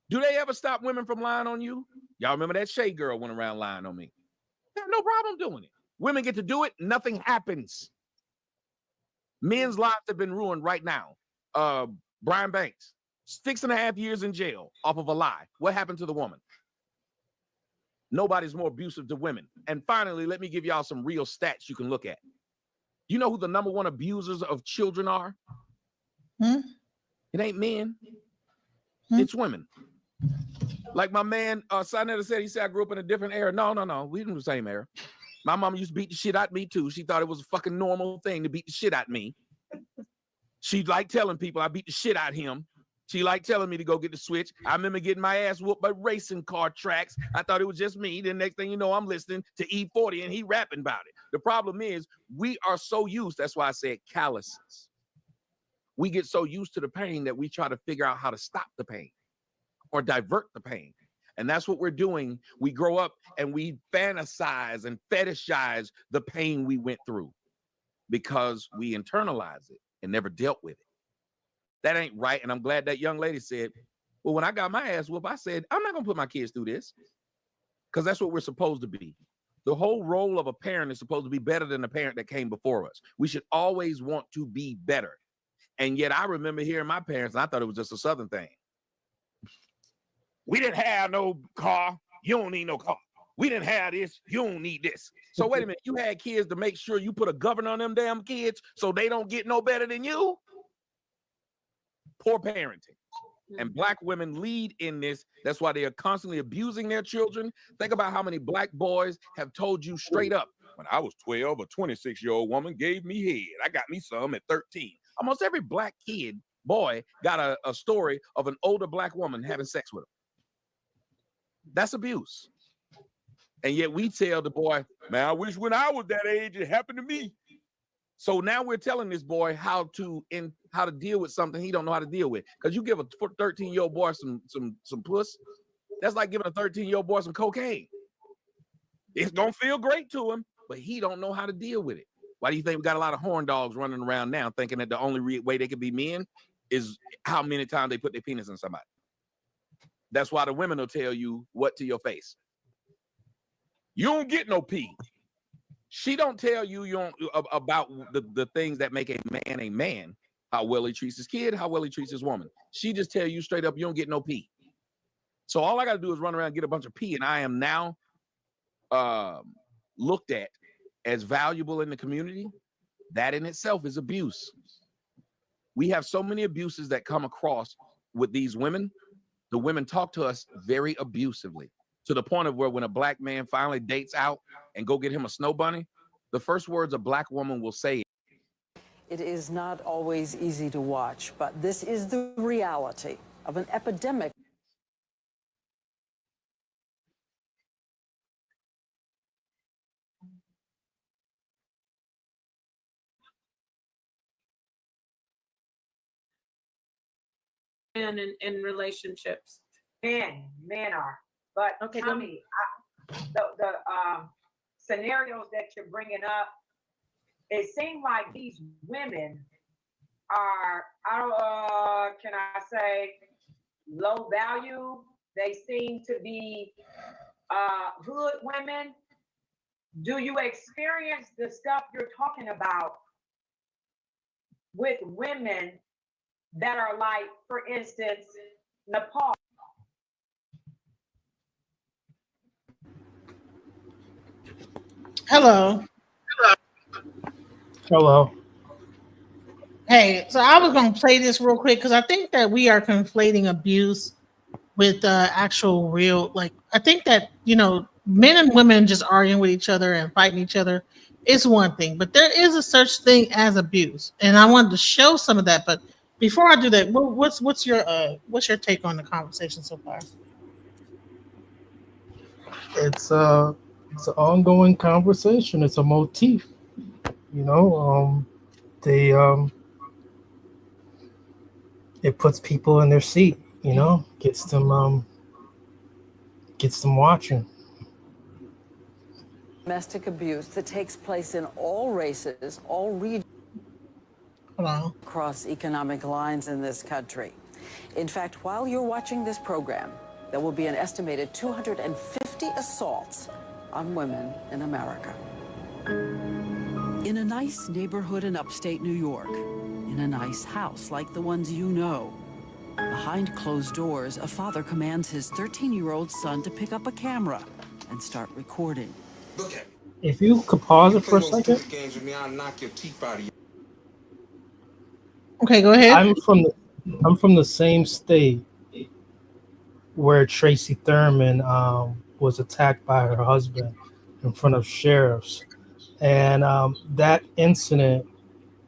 Do they ever stop women from lying on you? Y'all remember that Shay girl went around lying on me. They have no problem doing it. Women get to do it, nothing happens. Men's lives have been ruined right now. Brian Banks, 6.5 years in jail off of a lie. What happened to the woman? Nobody's more abusive to women. And finally, let me give y'all some real stats you can look at. You know who the #1 abusers of children are? It ain't men. It's women. Like my man SaaNeter said, he said I grew up in a different era. No. We didn't the same era. My mama used to beat the shit out of me too. She thought it was a fucking normal thing to beat the shit out of me. She liked telling people I beat the shit out of him. She liked telling me to go get the switch. I remember getting my ass whooped by racing car tracks. I thought it was just me. The next thing you know, I'm listening to E40 and he rapping about it. The problem is we are so used, that's why I said calluses. We get so used to the pain that we try to figure out how to stop the pain or divert the pain. And that's what we're doing. We grow up and we fantasize and fetishize the pain we went through because we internalize it and never dealt with it. That ain't right. And I'm glad that young lady said, well, when I got my ass whooped, I said, I'm not going to put my kids through this, because that's what we're supposed to be. The whole role of a parent is supposed to be better than the parent that came before us. We should always want to be better. And yet I remember hearing my parents, and I thought it was just a Southern thing. We didn't have no car. You don't need no car. We didn't have this. You don't need this. So wait a minute. You had kids to make sure you put a governor on them damn kids so they don't get no better than you? Poor parenting. And Black women lead in this. That's why they are constantly abusing their children. Think about how many Black boys have told you straight up, when I was 12, a 26-year-old woman gave me head. I got me some at 13. Almost every Black kid, boy, got a story of an older Black woman having sex with him. That's abuse. And yet we tell the boy, man, I wish when I was that age it happened to me. So now we're telling this boy how to deal with something he don't know how to deal with. Because you give a 13-year-old boy some puss, that's like giving a 13-year-old boy some cocaine. It's gonna feel great to him, but he don't know how to deal with it. Why do you think we got a lot of horn dogs running around now thinking that the only way they can be men is how many times they put their penis in somebody? That's why the women will tell you what to your face. You don't get no pee. She don't tell you about the things that make a man, how well he treats his kid, how well he treats his woman. She just tell you straight up, you don't get no pee. So all I got to do is run around and get a bunch of pee, and I am now looked at as valuable in the community. That in itself is abuse. We have so many abuses that come across with these women. The women talk to us very abusively, to the point of where when a Black man finally dates out and go get him a snow bunny, the first words a Black woman will say. It is not always easy to watch, but this is the reality of an epidemic. And in relationships. Men are. But Okay, tell me, the scenarios that you're bringing up, it seems like these women are, can I say, low value. They seem to be hood women, do you experience the stuff you're talking about with women that are like, for instance, Nepal? Hello. Hello. Hey, so I was going to play this real quick because I think that we are conflating abuse with actual real, like, I think that, men and women just arguing with each other and fighting each other is one thing, but there is a such thing as abuse. And I wanted to show some of that. But before I do that, what's your take on the conversation so far? It's an ongoing conversation. It's a motif. You know, they it puts people in their seat. You know, gets them watching. Domestic abuse that takes place in all races, all regions, across economic lines in this country. In fact, while you're watching this program, there will be an estimated 250 assaults on women in America. In a nice neighborhood in upstate New York, in a nice house like the ones you know, behind closed doors, a father commands his 13-year-old son to pick up a camera and start recording. If you could pause it for a second. Okay, go ahead. I'm from the same state where Tracy Thurman was attacked by her husband in front of sheriffs, and that incident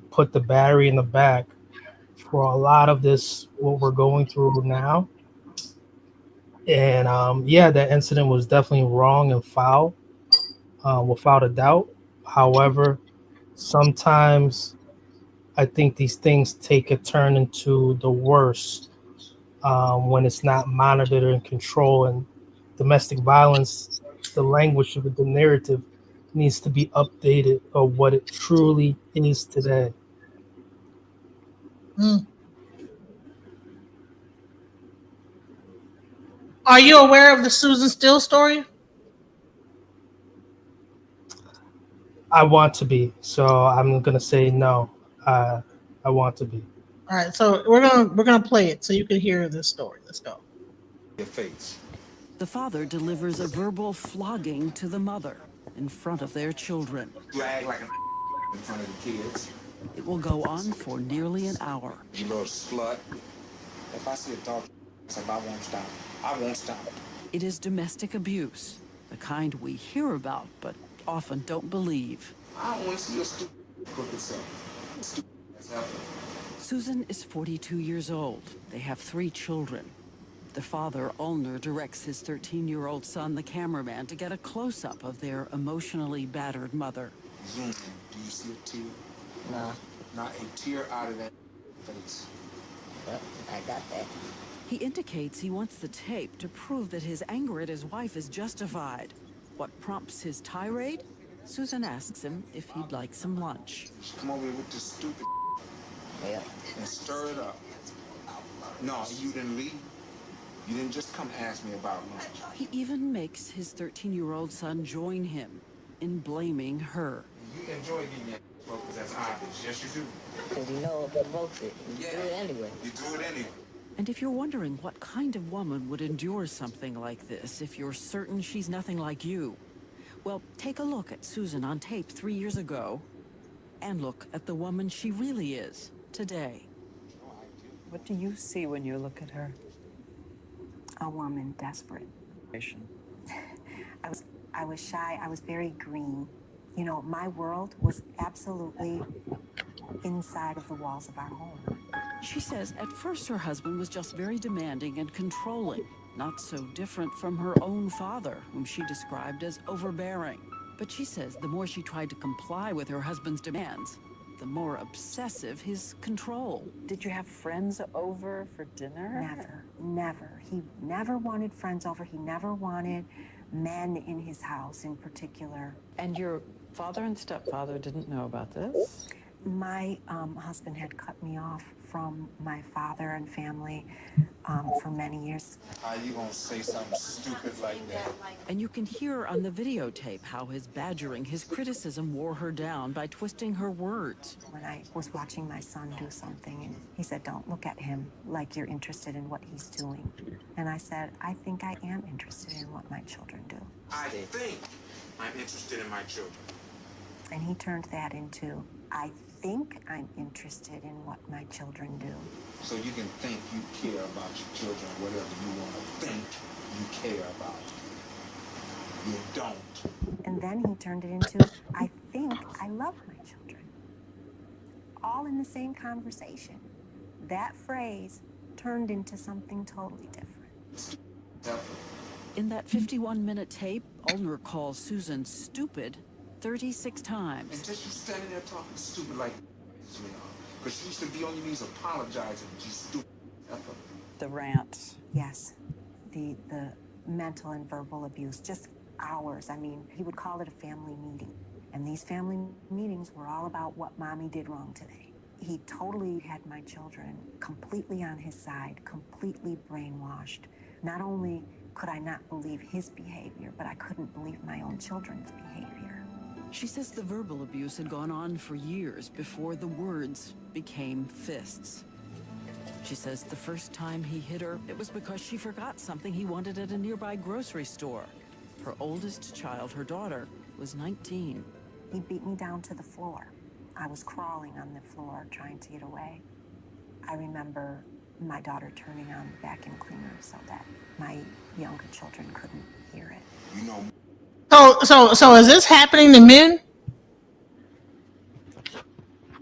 put the battery in the back for a lot of this what we're going through now. And that incident was definitely wrong and foul, without a doubt. However, sometimes I think these things take a turn into the worst when it's not monitored and controlled. And domestic violence, the language of it, the narrative needs to be updated of what it truly is today. Are you aware of the Susan Steele story? I want to be, so I'm gonna say no. I want to be. All right, so we're gonna play it so you can hear this story. Let's go. Your face. The father delivers a verbal flogging to the mother in front of their children. You act like in front of the kids. It will go on for nearly an hour. You little slut. If I see a dog, I won't stop. I won't stop. It is domestic abuse, the kind we hear about but often don't believe. I don't want to see your stupid crooked self. Stupid self. Susan is 42 years old. They have 3 children. The father, Ulner, directs his 13-year-old son, the cameraman, to get a close-up of their emotionally battered mother. Zoom in. Do you see a tear? Nah. Not a tear out of that face. Yep, I got that. He indicates he wants the tape to prove that his anger at his wife is justified. What prompts his tirade? Susan asks him if he'd like some lunch. Come over here with this stupid and stir it up. No, you didn't leave. You didn't just come ask me about lunch. He even makes his 13-year-old son join him in blaming her. You enjoy getting that because that's obvious. Yes, you do. Because you know if it broke it, you do it anyway. You do it anyway. And if you're wondering what kind of woman would endure something like this, if you're certain she's nothing like you, well, take a look at Susan on tape 3 years ago, and look at the woman she really is today. What do you see when you look at her? A woman desperate. I was shy. I was very green. You know, my world was absolutely inside of the walls of our home. She says at first her husband was just very demanding and controlling, not so different from her own father, whom she described as overbearing. But she says the more she tried to comply with her husband's demands, the more obsessive his control. Did you have friends over for dinner? Never. He never wanted friends over. He never wanted men in his house in particular. And your father and stepfather didn't know about this? My husband had cut me off from my father and family for many years. How you gonna say something stupid like that? And you can hear on the videotape how his badgering, his criticism wore her down by twisting her words. When I was watching my son do something, and he said, "Don't look at him like you're interested in what he's doing." And I said, "I think I am interested in what my children do." I think I'm interested in my children. And he turned that into, "I think I'm interested in what my children do." So you can think you care about your children, whatever you want to think you care about. You don't. And then he turned it into, "I think I love my children." All in the same conversation. That phrase turned into something totally different. In that 51-minute tape, Ulner calls Susan stupid 36 times. And just you standing there talking stupid like, because she used to be on your knees apologizing, you stupid. The rant. Yes, the mental and verbal abuse, just hours. I mean, he would call it a family meeting. And these family meetings were all about what mommy did wrong today. He totally had my children completely on his side, completely brainwashed. Not only could I not believe his behavior, but I couldn't believe my own children's behavior. She says the verbal abuse had gone on for years before the words became fists. She says the first time he hit her, it was because she forgot something he wanted at a nearby grocery store. Her oldest child, her daughter, was 19. He beat me down to the floor. I was crawling on the floor trying to get away. I remember my daughter turning on the vacuum cleaner so that my younger children couldn't hear it. You know. So is this happening to men?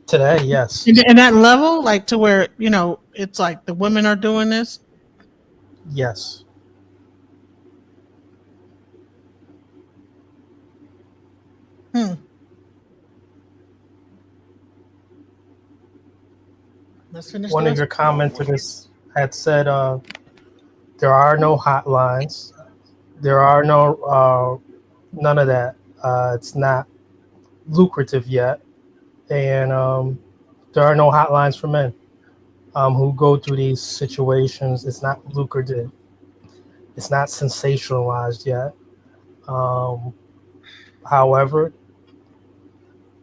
Today, yes. In that level, like to where, you know, it's like the women are doing this? Yes. Let's finish. One of your commenters had said there are no hotlines. There are no none of that. It's not lucrative yet. And there are no hotlines for men who go through these situations. It's not lucrative. It's not sensationalized yet. However,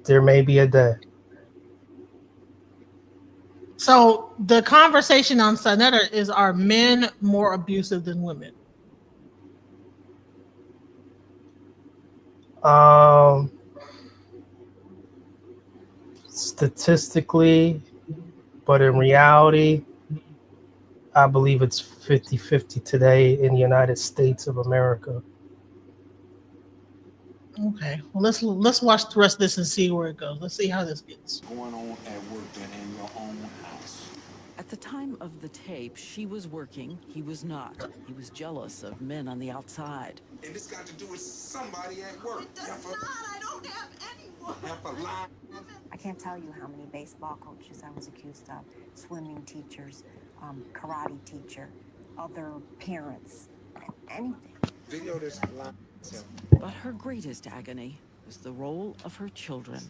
there may be a day. So the conversation on SaaNeter is, are men more abusive than women? Statistically, but in reality, I believe it's 50-50 today in the United States of America. Okay, well let's watch the rest of this and see where it goes. Let's see how this gets. Going on at work and in your own house. At the time of the tape, she was working, he was not. He was jealous of men on the outside. And this got to do with somebody at work. It does not. I don't have anyone. I can't tell you how many baseball coaches I was accused of, swimming teachers, karate teacher, other parents, anything. Video this line. But her greatest agony was the role of her children.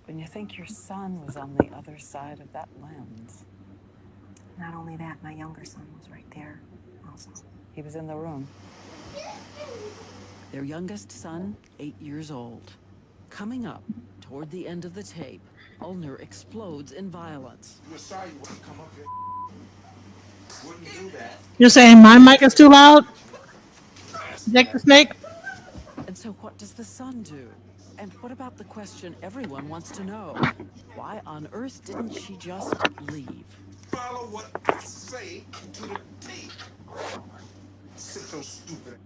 When you think your son was on the other side of that lens. Not only that, my younger son was right there also. He was in the room. Their youngest son, 8 years old. Coming up toward the end of the tape, Ulner explodes in violence. You were sorry you wouldn't come up here. Wouldn't do that. You're saying my mic is too loud? Jack the Snake? And so what does the son do? And what about the question everyone wants to know? Why on earth didn't she just leave? Follow what I say to the T. Sit so stupid.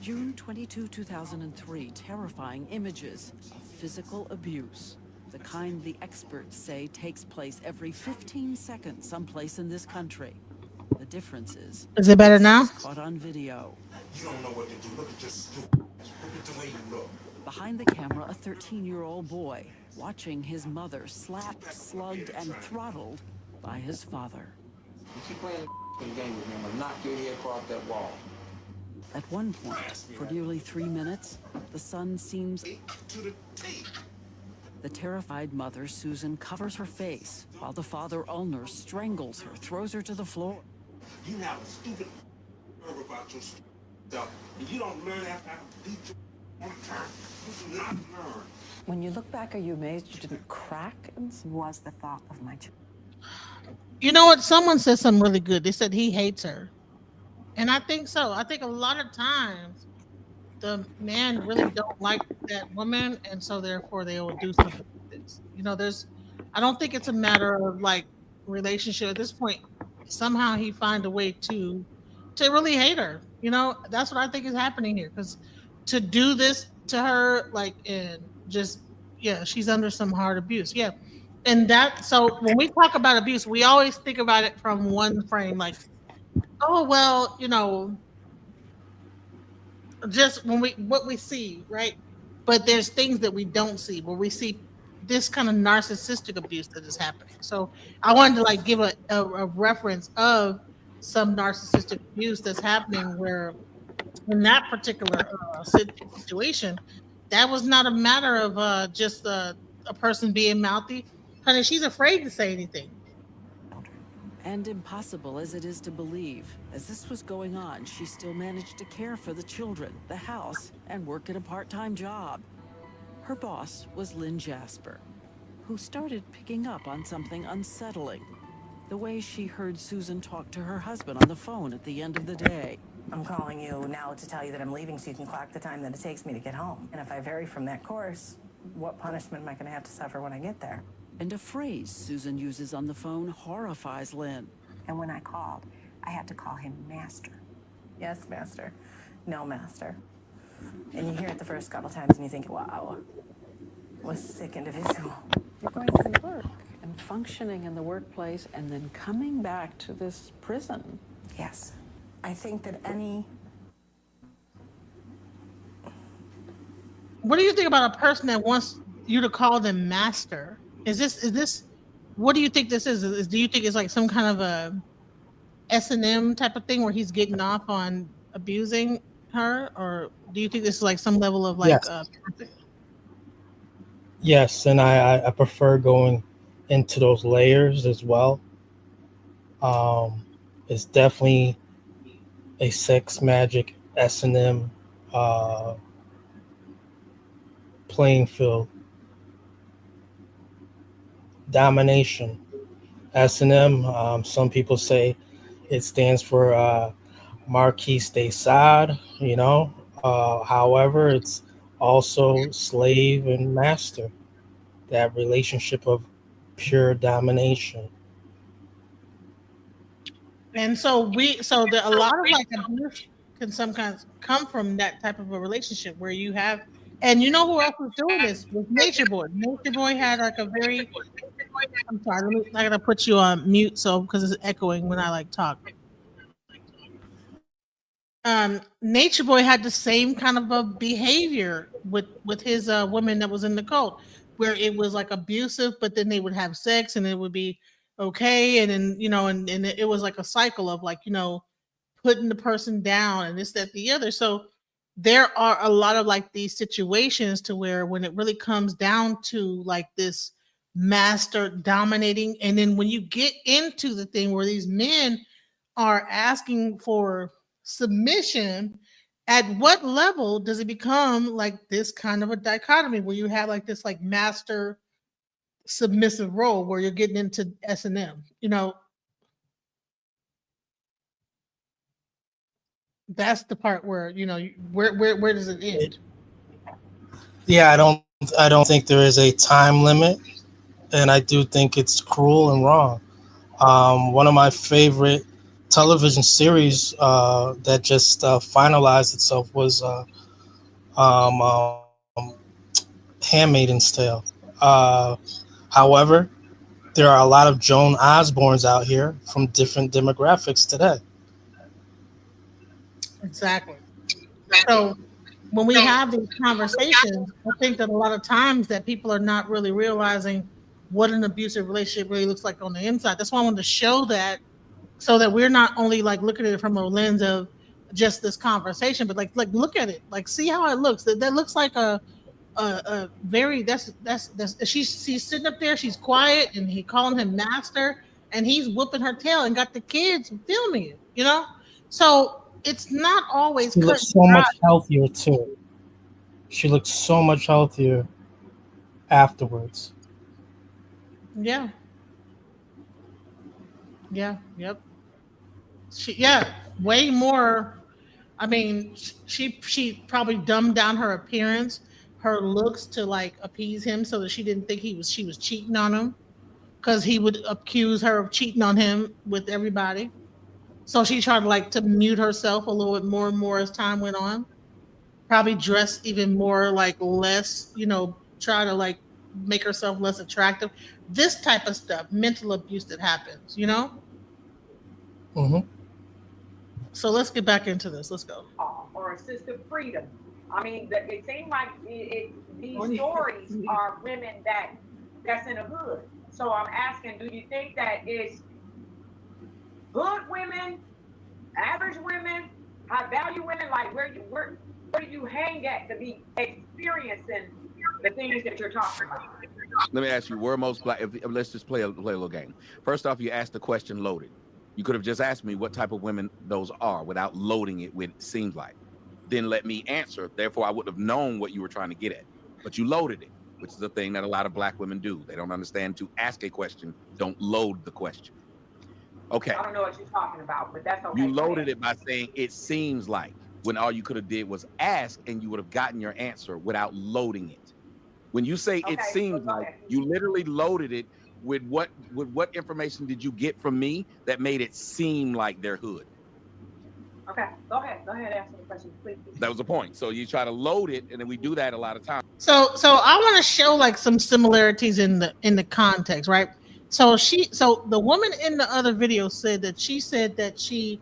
June 22, 2003, terrifying images of physical abuse. The kind the experts say takes place every 15 seconds someplace in this country. The difference is it better now? Caught on video. You don't know what to do. Look at your stupid. Look at the way you look. Behind the camera, a 13-year-old boy watching his mother slapped, slugged, and throttled by his father. You keep playing the game with me, I'm gonna knock your head across that wall. At one point, for nearly 3 minutes, the son seems to the T. The terrified mother, Susan, covers her face while the father, Ulner, strangles her, throws her to the floor. You have a stupid nerve about your stupid stuff, and you don't learn after I beat you one time. You do not learn. When you look back, are you amazed you didn't crack? Was the thought of my children. You know what? Someone said something really good. They said he hates her. And I think so. I think a lot of times the man really don't like that woman, and so therefore they will do something like this. I don't think it's a matter of like relationship at this point. Somehow he find a way to really hate her. That's what I think is happening here. Because to do this to her, like, and just yeah, she's under some hard abuse. Yeah. And that so when we talk about abuse, we always think about it from one frame, like, oh well, just when we what we see, right? But there's things that we don't see where we see this kind of narcissistic abuse that is happening. So I wanted to like give a reference of some narcissistic abuse that's happening where in that particular situation, that was not a matter of just a person being mouthy. Honey, she's afraid to say anything. And impossible as it is to believe, as this was going on, she still managed to care for the children, the house, and work at a part-time job. Her boss was Lynn Jasper, who started picking up on something unsettling. The way she heard Susan talk to her husband on the phone at the end of the day. I'm calling you now to tell you that I'm leaving so you can clock the time that it takes me to get home. And if I vary from that course, what punishment am I going to have to suffer when I get there? And a phrase Susan uses on the phone horrifies Lynn. And when I called, I had to call him master. Yes, master. No, master. And you hear it the first couple times and you think, wow, what a sick individual. You're going to work and functioning in the workplace and then coming back to this prison. Yes. I think that any... What do you think about a person that wants you to call them master? Is this what do you think this is? Do you think it's like some kind of a S&M type of thing where he's getting off on abusing her, or do you think this is like some level of like Yes. Yes, and I prefer going into those layers as well. It's definitely a sex magic S&M playing field. Domination. S&M, some people say it stands for Marquise de Sade, however, it's also slave and master, that relationship of pure domination. And so a lot of like abuse can sometimes come from that type of a relationship where you have, and you know who else was doing this was Nature Boy. Nature Boy had like a very, I'm sorry, I gotta put you on mute so because it's echoing when I like talk. Nature Boy had the same kind of a behavior with his woman that was in the cult, where it was like abusive, but then they would have sex and it would be okay, and then and it was like a cycle of like putting the person down and this that the other. So there are a lot of like these situations to where when it really comes down to like this master dominating, and then when you get into the thing where these men are asking for submission, at what level does it become like this kind of a dichotomy where you have like this like master submissive role where you're getting into S&M? That's the part where where does it end? Yeah, I don't think there is a time limit, and I do think it's cruel and wrong. One of my favorite television series that just finalized itself was Handmaid's Tale. However, there are a lot of Joan Osborns out here from different demographics today. Exactly. So when we have these conversations, I think that a lot of times that people are not really realizing what an abusive relationship really looks like on the inside. That's why I wanted to show that, so that we're not only like looking at it from a lens of just this conversation, but like look at it, like see how it looks. That looks like a very that's she's sitting up there, she's quiet, and he calling him master, and he's whooping her tail and got the kids filming it, you know? So it's not always She cut looks and so dry. much healthier too. She looks so much healthier afterwards. Yeah. Yeah. Yep. Yeah, way more. I mean, she probably dumbed down her appearance, her looks to like appease him so that she didn't think she was cheating on him because he would accuse her of cheating on him with everybody. So she tried like to mute herself a little bit more and more as time went on. Probably dress even more like less, try to like make herself less attractive. This type of stuff, mental abuse that happens. Mm-hmm. So let's get back into this. Let's go. Or assisted freedom. I mean, it seems like these stories are women that's in the hood. So I'm asking, do you think that it's hood women, average women, high value women? Like where do you hang at to be experiencing the things that you're talking about? Let me ask you, where most black? Let's just play a little game. First off, you asked the question loaded. You could have just asked me what type of women those are without loading it with seems like. Then let me answer. Therefore, I would have known what you were trying to get at. But you loaded it, which is a thing that a lot of black women do. They don't understand to ask a question, don't load the question. Okay. I don't know what you're talking about, but that's okay. You loaded it by saying it seems like, when all you could have did was ask and you would have gotten your answer without loading it. When you say it seems like, you literally loaded it with what information did you get from me that made it seem like they're hood? Okay, go ahead, answer the question, please. That was the point. So you try to load it, and then we do that a lot of times. So I want to show like some similarities in the context, right? So the woman in the other video said that she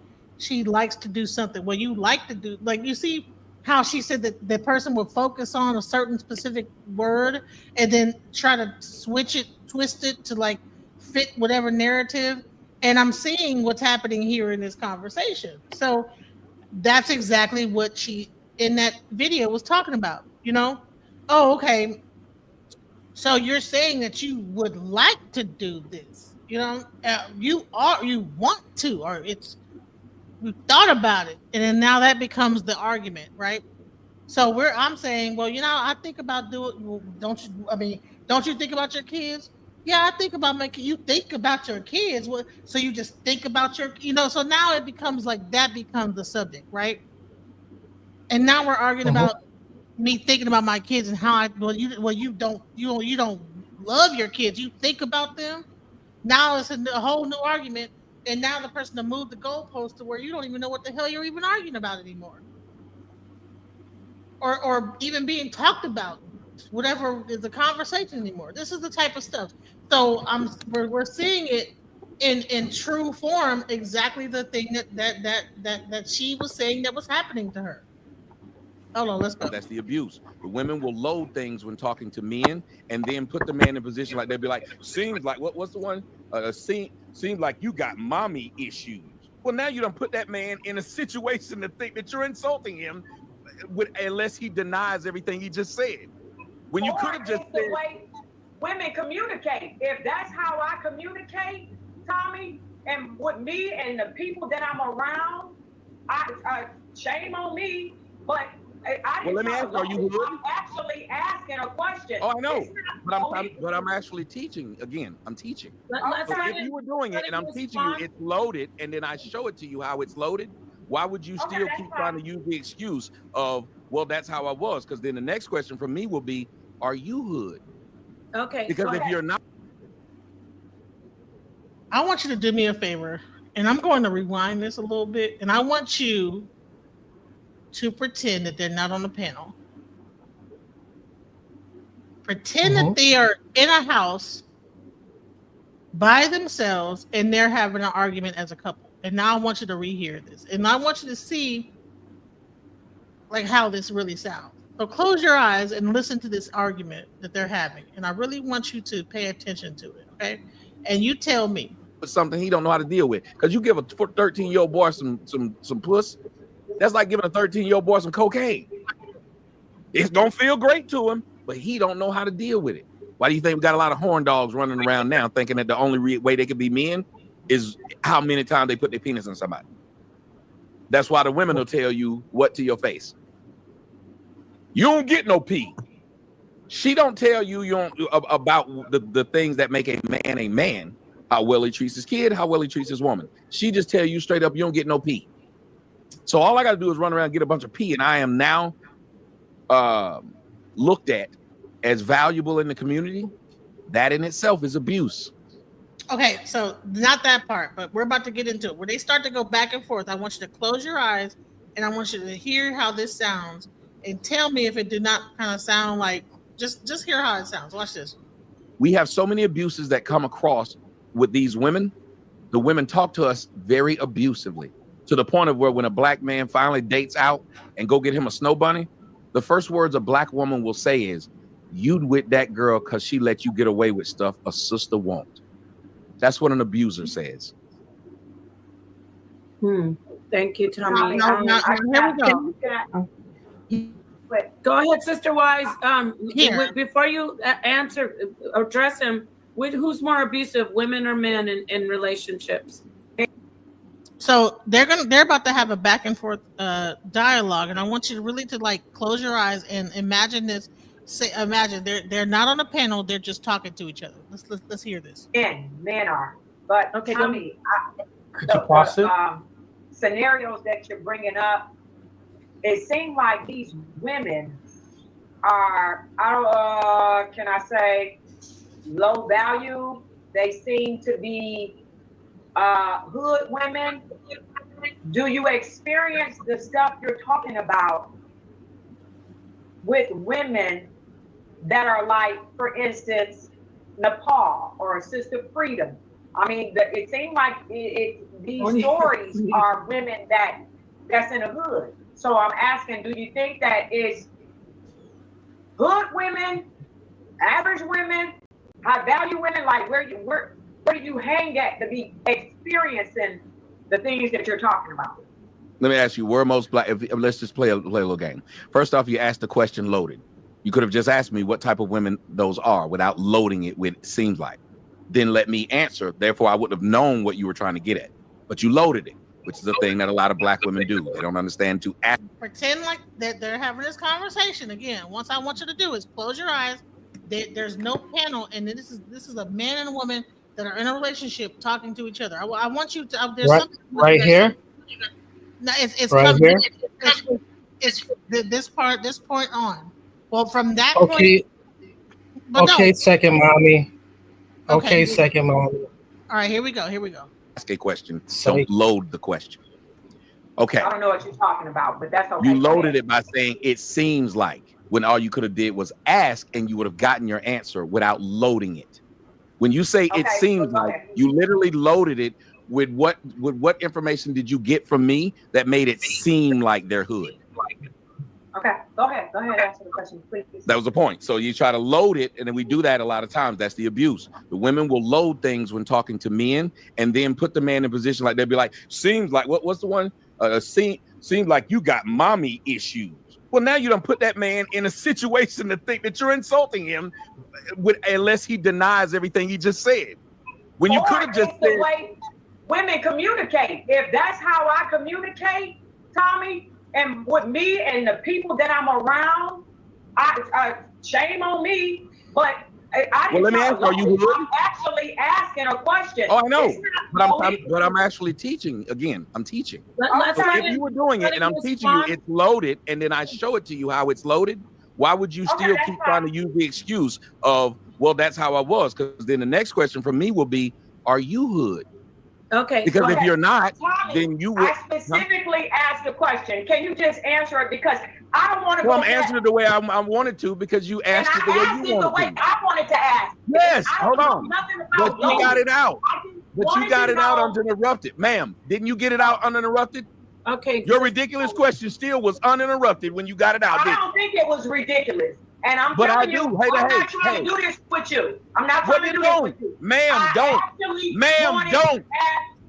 likes to do something. Well, you like to do, like, you see how she said that the person would focus on a certain specific word and then try to twist it to like fit whatever narrative. And I'm seeing what's happening here in this conversation. So that's exactly what she in that video was talking about, Oh, okay. So you're saying that you would like to do this, you want to, or you thought about it, and then now that becomes the argument, right? So I'm saying, well, I think about doing. Well, don't you? I mean, don't you think about your kids? Yeah, I think about making you think about your kids. Well, so you just think about so now it becomes like that becomes the subject, right? And now we're arguing about me thinking about my kids and how you don't love your kids. You think about them. Now it's a whole new argument, and now the person to move the goalpost to where you don't even know what the hell you're even arguing about anymore, or even being talked about, whatever is the conversation anymore. This is the type of stuff. So we're seeing it in true form, exactly the thing that she was saying that was happening to her. Hold on, let's go. That's the abuse. The women will load things when talking to men, and then put the man in a position like they'll be like, seems like what's the one? Seems like you got mommy issues. Well, now you don't put that man in a situation to think that you're insulting him, unless he denies everything he just said. When you could have just said, the way women communicate. If that's how I communicate, Tommy, and with me and the people that I'm around, shame on me, but let me ask you, are you hood? I'm actually asking a question. Oh, I know, but I'm actually teaching. Again, I'm teaching. So if you were doing it and I'm teaching you, it's loaded, and then I show it to you how it's loaded, why would you still keep trying to use the excuse of, well, that's how I was? Because then the next question from me will be, are you hood? Okay. Because if you're not, I want you to do me a favor, and I'm going to rewind this a little bit, and I want you to pretend that they're not on the panel. Pretend that they are in a house by themselves and they're having an argument as a couple. And now I want you to rehear this. And I want you to see like how this really sounds. So close your eyes and listen to this argument that they're having. And I really want you to pay attention to it, okay? And you tell me. Something he don't know how to deal with. Because you give a 13-year-old boy some puss, that's like giving a 13-year-old boy some cocaine. It's gonna feel great to him, but he don't know how to deal with it. Why do you think we got a lot of horn dogs running around now thinking that the only way they could be men is how many times they put their penis in somebody. That's why the women will tell you what to your face. You don't get no pee. She don't tell you about the things that make a man, how well he treats his kid, how well he treats his woman. She just tell you straight up, you don't get no pee. So all I got to do is run around and get a bunch of pee, and I am now looked at as valuable in the community. That in itself is abuse. Okay, so not that part, but we're about to get into it. Where they start to go back and forth, I want you to close your eyes, and I want you to hear how this sounds, and tell me if it did not kind of sound like. Just hear how it sounds. Watch this. We have so many abuses that come across with these women. The women talk to us very abusively, to the point of where when a black man finally dates out and go get him a snow bunny, the first words a black woman will say is, "You'd with that girl because she let you get away with stuff a sister won't." That's what an abuser says. Thank you, Tommy. Here we go. Go ahead, Sister Wise. Here. Before you address him, who's more abusive, women or men in relationships? So they're about to have a back and forth dialogue, and I want you to really close your eyes and imagine this. Imagine they're not on a panel; they're just talking to each other. Let's hear this. Men are, but okay, Tommy, scenarios that you're bringing up, it seems like these women are, can I say, low value. They seem to be hood women. Do you experience the stuff you're talking about with women that are like, for instance, Nepal or Sister Freedom? I mean, it seems like these stories are women that's in the hood. So I'm asking, do you think that it's hood women, average women, high value women? Like where do you hang at to be experiencing the things that you're talking about? Let me ask you, where most black? Let's just play a little game. First off, you asked the question loaded. You could have just asked me what type of women those are without loading it with "seems like." Then let me answer. Therefore, I wouldn't have known what you were trying to get at. But you loaded it, which is a thing that a lot of black women do. They don't understand to ask. Pretend like that they're having this conversation again. Once I want you to do is close your eyes. There's no panel, and this is a man and a woman that are in a relationship talking to each other. I want you to. There's something right here. No, it's right coming. here. It's this point on. Well, from that point. Okay, no. Second, mommy. Okay, second, mommy. All right, here we go. Ask a question. Don't load the question. Okay. I don't know what you're talking about, but that's okay. You loaded it by saying "it seems like," when all you could have did was ask, and you would have gotten your answer without loading it. When you say "it seems like," you literally loaded it with what information did you get from me that made it seem like they're hood? Okay, go ahead, answer the question, please. That was the point. So you try to load it, and then we do that a lot of times. That's the abuse. The women will load things when talking to men, and then put the man in position like they'll be like, "Seems like what's the one? Seems like you got mommy issues." Well, now you don't put that man in a situation to think that you're insulting him, unless he denies everything he just said. When you could have just said, the way women communicate. If that's how I communicate, Tommy, and with me and the people that I'm around, shame on me. But let me ask you, are you hood? I'm actually asking a question. Oh, I know, but I'm actually teaching. Again, I'm teaching. If you were doing it and I'm teaching you, it's loaded, and then I show it to you how it's loaded, why would you still keep trying to use the excuse of, well, that's how I was? Because then the next question from me will be, are you hood? Okay. Because if you're not, Tommy, then you would. I specifically asked the question. Can you just answer it? Because I don't want to. Well, I'm answering it the way I wanted to, because you asked it the way you wanted to. I wanted to ask. Yes, hold on. But you got it out. But you got it out uninterrupted. Ma'am, didn't you get it out uninterrupted? Okay. Your ridiculous question still was uninterrupted when you got it out. I don't think it was ridiculous. And I'm but telling I do. You, I'm not trying to do this with you. I'm not trying to do this with you. Ma'am, don't. Ma'am, don't.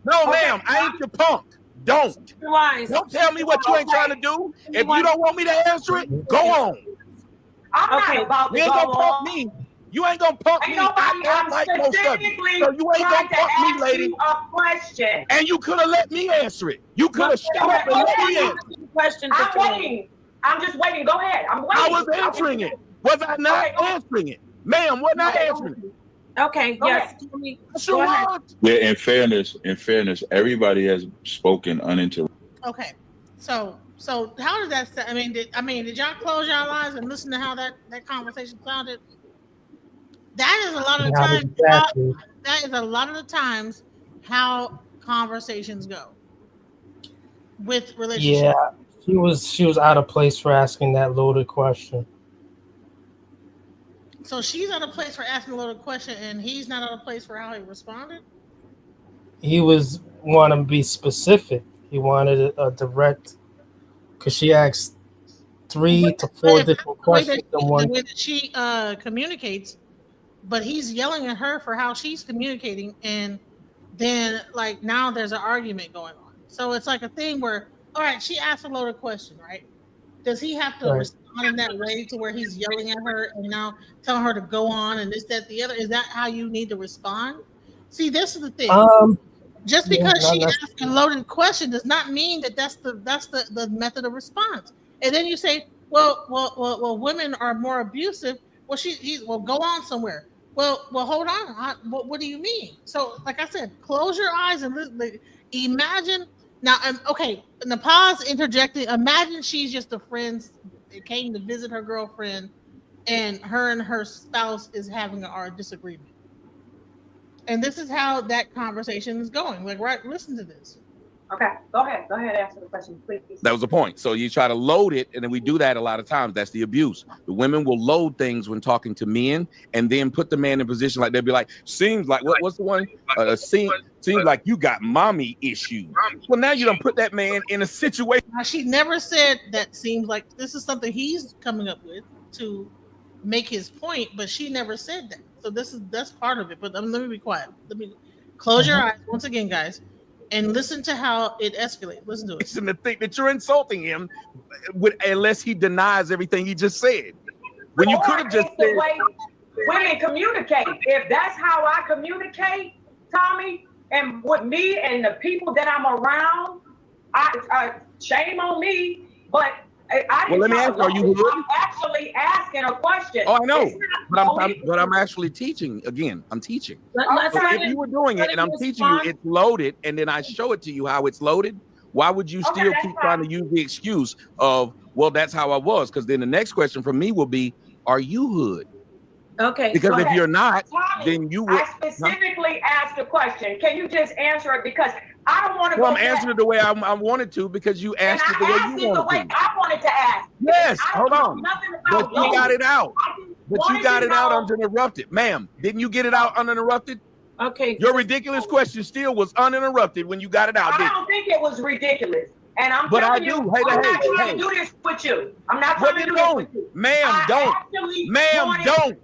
No, ma'am, I ain't your punk. Don't. Don't tell me what you ain't trying to do. If you don't want me to answer it, go on. I'm not about to you ain't go gonna punk on. me. You ain't gonna punk me. I like most of you. So you ain't gonna punk me, lady. A question. And you could have let me answer it. You could have shut up and let me answer Questions. I'm waiting. I'm just waiting. Go ahead. I'm waiting. I was answering it. Was I not answering it? Ma'am, wasn't I answering it? Okay, yes. Go ahead. Yeah, in fairness, everybody has spoken uninterrupted. Okay, so how did that sound? Did y'all close your eyes and listen to how that conversation sounded? That is a lot of the Not time. exactly. That is a lot of the times how conversations go with relationships. Yeah, she was out of place for asking that loaded question. So she's out of place for asking a loaded question, and he's not out of place for how he responded. He was want to be specific. He wanted a direct, because she asked 3 to 4 different questions. The way that she communicates, but he's yelling at her for how she's communicating, and then like now there's an argument going on. So it's like a thing where, all right, she asked a loaded question, right? Does he have to respond in that way to where he's yelling at her and now telling her to go on and this, that, the other? Is that how you need to respond? See, this is the thing. Just because she asked a loaded question does not mean that that's the method of response. And then you say, well, women are more abusive. Well, well, go on somewhere. Well, hold on. What do you mean? So, like I said, close your eyes and imagine. Now, okay, Nepal's interjecting. Imagine she's just a friend that came to visit her girlfriend, and her spouse is having a disagreement. And this is how that conversation is going. Like, right, listen to this. Okay, go ahead. Go ahead, answer the question, please. That was the point. So you try to load it, and then we do that a lot of times. That's the abuse. The women will load things when talking to men, and then put the man in position like they'll be like, seems like what's the one? Seems like you got mommy issues. Well, now you don't put that man in a situation. Now, she never said that. Seems like this is something he's coming up with to make his point, but she never said that. So that's part of it. But let me be quiet. Let me close your eyes once again, guys, and listen to how it escalates. Listen to it. Listen to think that you're insulting him, unless he denies everything he just said. When you could have just said, the way women communicate. If that's how I communicate, Tommy, and with me and the people that I'm around, shame on me. But well, let me ask you, are you hood? I'm actually asking a question. Oh, I know, but I'm actually teaching. Again, I'm teaching. So if you were doing it and I'm teaching you, it's loaded, and then I show it to you how it's loaded, why would you still keep trying to use the excuse of, well, that's how I was? Because then the next question from me will be, are you hood? Okay. Because if you're not, Tommy, then you would. I specifically asked a question. Can you just answer it? Because I don't want to. Well, I'm answering it the way I wanted to because you asked it the way you wanted to. I wanted to ask. Yes, hold on. But you got it out. But you got it out uninterrupted. Ma'am, didn't you get it out uninterrupted? Okay. Your ridiculous question still was uninterrupted when you got it out. I don't think it was ridiculous. And I'm but telling I you, do. I'm not trying to do this with you. I'm not trying to do this with you. Ma'am, don't. Ma'am, don't.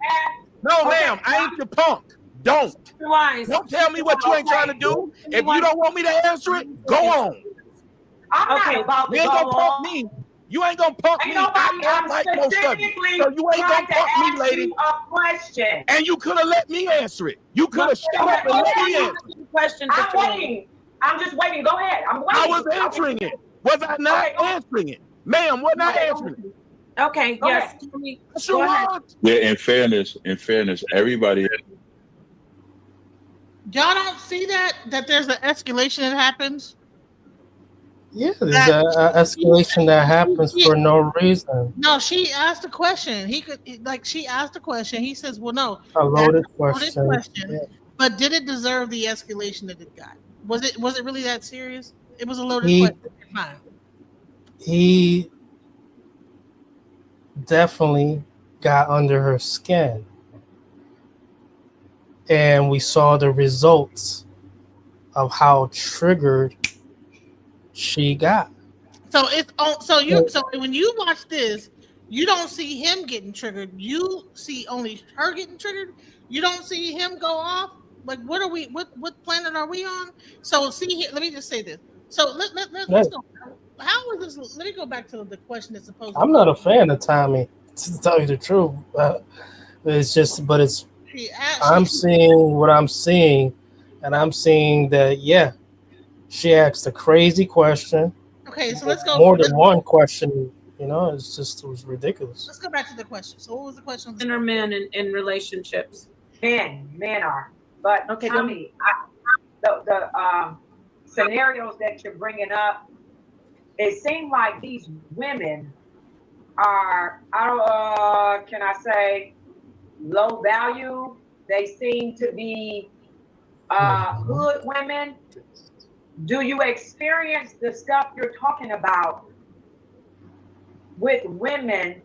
No, ma'am, I ain't your punk. Don't. Don't tell me what you ain't trying to do. If you don't want me to answer it, go on. I'm not about to you ain't go gonna punk on. me. You ain't gonna punk me. I like most of you. So you ain't gonna punk me, lady. A question. And you could have let me answer it. You could have shut up and let me answer. Questions. I'm waiting. I'm just waiting. Go ahead. I'm waiting. I was answering it. Was I not answering it? Ma'am, was not answering it. Okay, yes. Go ahead. Yeah, in fairness, everybody. Y'all don't see that there's an escalation that happens. Yeah, there's an escalation that happens for no reason. No, she asked a question. She asked a question. He says, well, no. A loaded question. Yeah. But did it deserve the escalation that it got? Was it really that serious? It was a loaded question. Fine. He definitely got under her skin. And we saw the results of how triggered she got. So when you watch this, you don't see him getting triggered. You see only her getting triggered. You don't see him go off. Like, what planet are we on? So see here, let me just say this. So let's go. How is this? Let me go back to the question that's supposed to. I'm not a fan of Tommy, to tell you the truth. It's just, but it's I'm seeing what I'm seeing, and I'm seeing that she asked a crazy question. Okay, so let's go. More than one question. It was ridiculous. Let's go back to the question. So what was the question? Women or men in relationships? Men are. But Okay, Tommy, the scenarios that you're bringing up, it seems like these women are, can I say, low value. They seem to be hood women. Do you experience the stuff you're talking about with women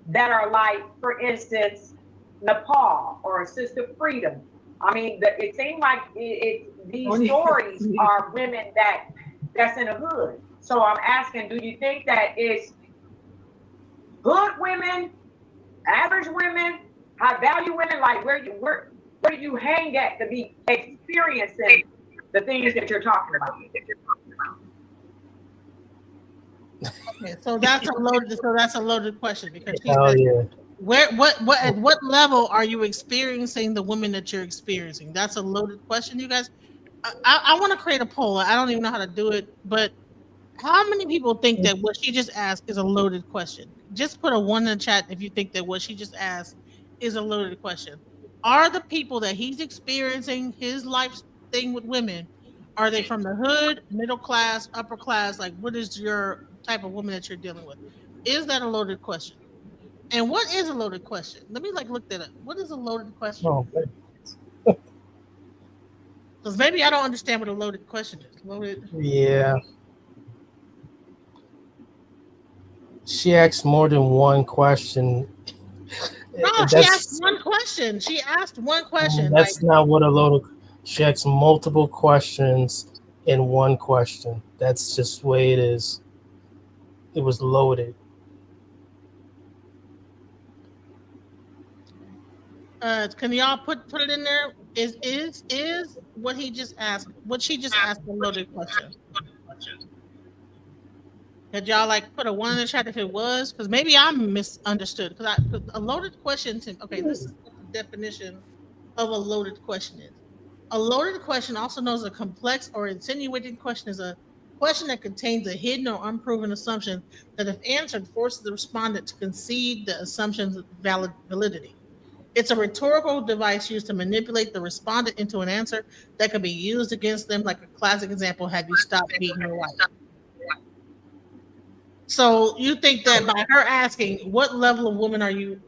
that are like, for instance, Nepal or Sister Freedom? I mean, it seems like these stories are women that's in the hood. So I'm asking, do you think that it's hood women, average women, high value women? Like where do you hang at to be experiencing the things that you're talking about? Okay, so that's a loaded question because she Oh said, yeah. at what level are you experiencing the women that you're experiencing? That's a loaded question, you guys. I want to create a poll. I don't even know how to do it, but how many people think that what she just asked is a loaded question? Just put a 1 in the chat if you think that what she just asked is a loaded question. Are the people that he's experiencing his life thing with women, are they from the hood, middle class, upper class? Like, what is your type of woman that you're dealing with? Is that a loaded question? And what is a loaded question? Let me look that up. What is a loaded question? Oh, Because maybe I don't understand what a loaded question is. Loaded. yeah. She asked more than one question. No, she asked one question. She asked one question. That's not what a loaded. She asked multiple questions in one question. That's just the way it is. It was loaded. Can y'all put it in there? Is what he just asked? What she just asked a loaded question? Could y'all put a 1 in the chat if it was? Because maybe I misunderstood. Because a loaded question. Okay, this is what the definition of a loaded question is. A loaded question, also known as a complex or insinuating question, is a question that contains a hidden or unproven assumption that, if answered, forces the respondent to concede the assumption's validity. It's a rhetorical device used to manipulate the respondent into an answer that can be used against them. Like a classic example: "Have you stopped beating your wife?" So you think that by her asking, "What level of woman are you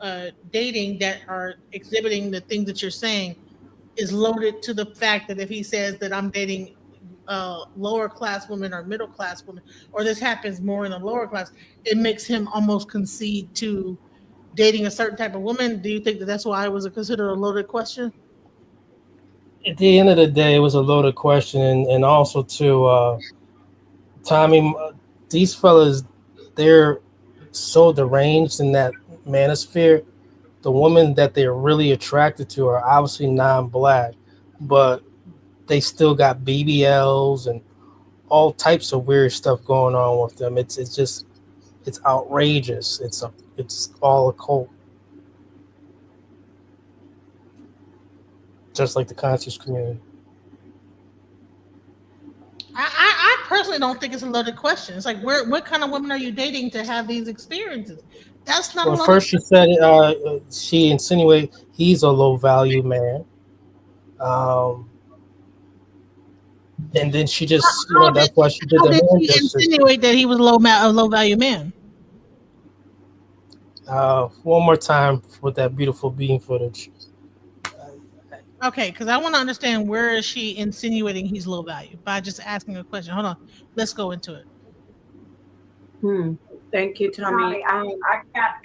dating that are exhibiting the things that you're saying?" is loaded to the fact that if he says that I'm dating lower class women or middle class women, or this happens more in the lower class, it makes him almost concede to dating a certain type of woman. Do you think that that's why it was considered a loaded question? At the end of the day, it was a loaded question, and also to Tommy, these fellas, they're so deranged in that manosphere. The women that they're really attracted to are obviously non-black, but they still got BBLs and all types of weird stuff going on with them. It's outrageous. It's all a cult, just like the conscious community. I personally don't think it's a loaded question. It's like, what kind of women are you dating to have these experiences? That's not a Well, loaded first she said she insinuated he's a low value man. And then she just, that's why she did How the did hand she gesture. insinuate that he was a low value man? One more time with that beautiful beam footage. Okay, because I want to understand, where is she insinuating he's low value by just asking a question? Hold on, let's go into it. Thank you, Tommy. I got.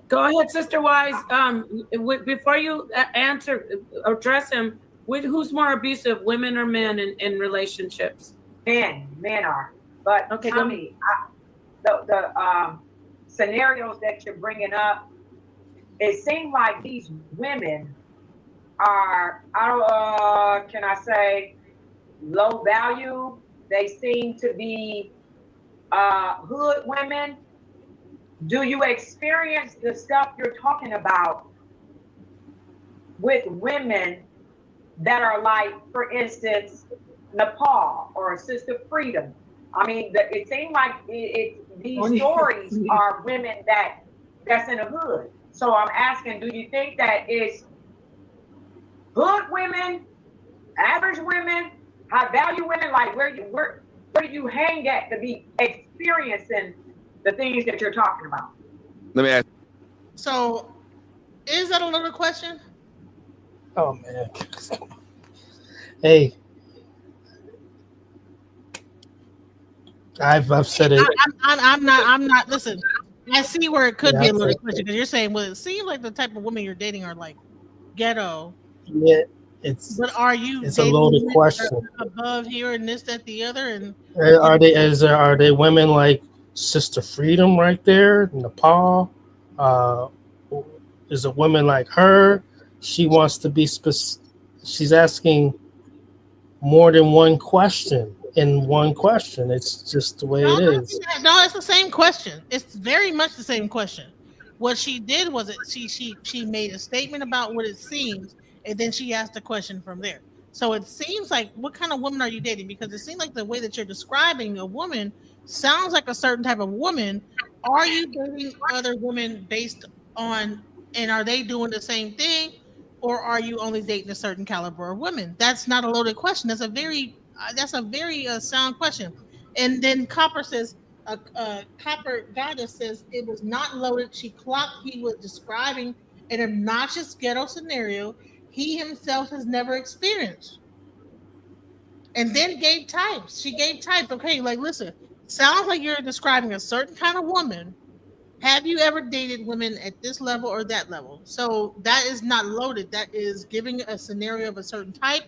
Go ahead, Sister Wise. Before you address him, who's more abusive, women or men in relationships? Men are. But okay, Tommy, the scenarios that you're bringing up, it seems like these women are, can I say, low value. They seem to be hood women. Do you experience the stuff you're talking about with women that are like, for instance, Nepal or Sister Freedom? I mean, it seems like these stories are women that's in the hood. So I'm asking, do you think that it's hood women, average women, high value women? Like where do you hang at to be experiencing the things that you're talking about? Let me ask. So, is that a loaded question? Oh man. Hey, I've said it. I'm not. Listen, I see where it could Yeah, be a I've said loaded question it. because you're saying, well, it seems like the type of women you're dating are like ghetto. Yeah, it's But are you it's a dating loaded women that question. are above here and this, that, the other, and Are they women like Sister Freedom right there, Nepal? Uh, is a woman like her? She wants to be specific. She's asking more than one question in one question. It's just the way it is. no, it's the same question. It's very much the same question. What she did was she made a statement about what it seems, and then she asked a question from there. So it seems like, what kind of woman are you dating? Because it seems like the way that you're describing a woman sounds like a certain type of woman. Are you dating other women based on, and are they doing the same thing, or are you only dating a certain caliber of women? That's not a loaded question. That's a very sound question. And then Copper says, Copper Goddess says it was not loaded. She clocked he was describing an obnoxious ghetto scenario he himself has never experienced. And then gave types. She gave types. Okay, like, listen, sounds like you're describing a certain kind of woman. Have you ever dated women at this level or that level? So that is not loaded. That is giving a scenario of a certain type.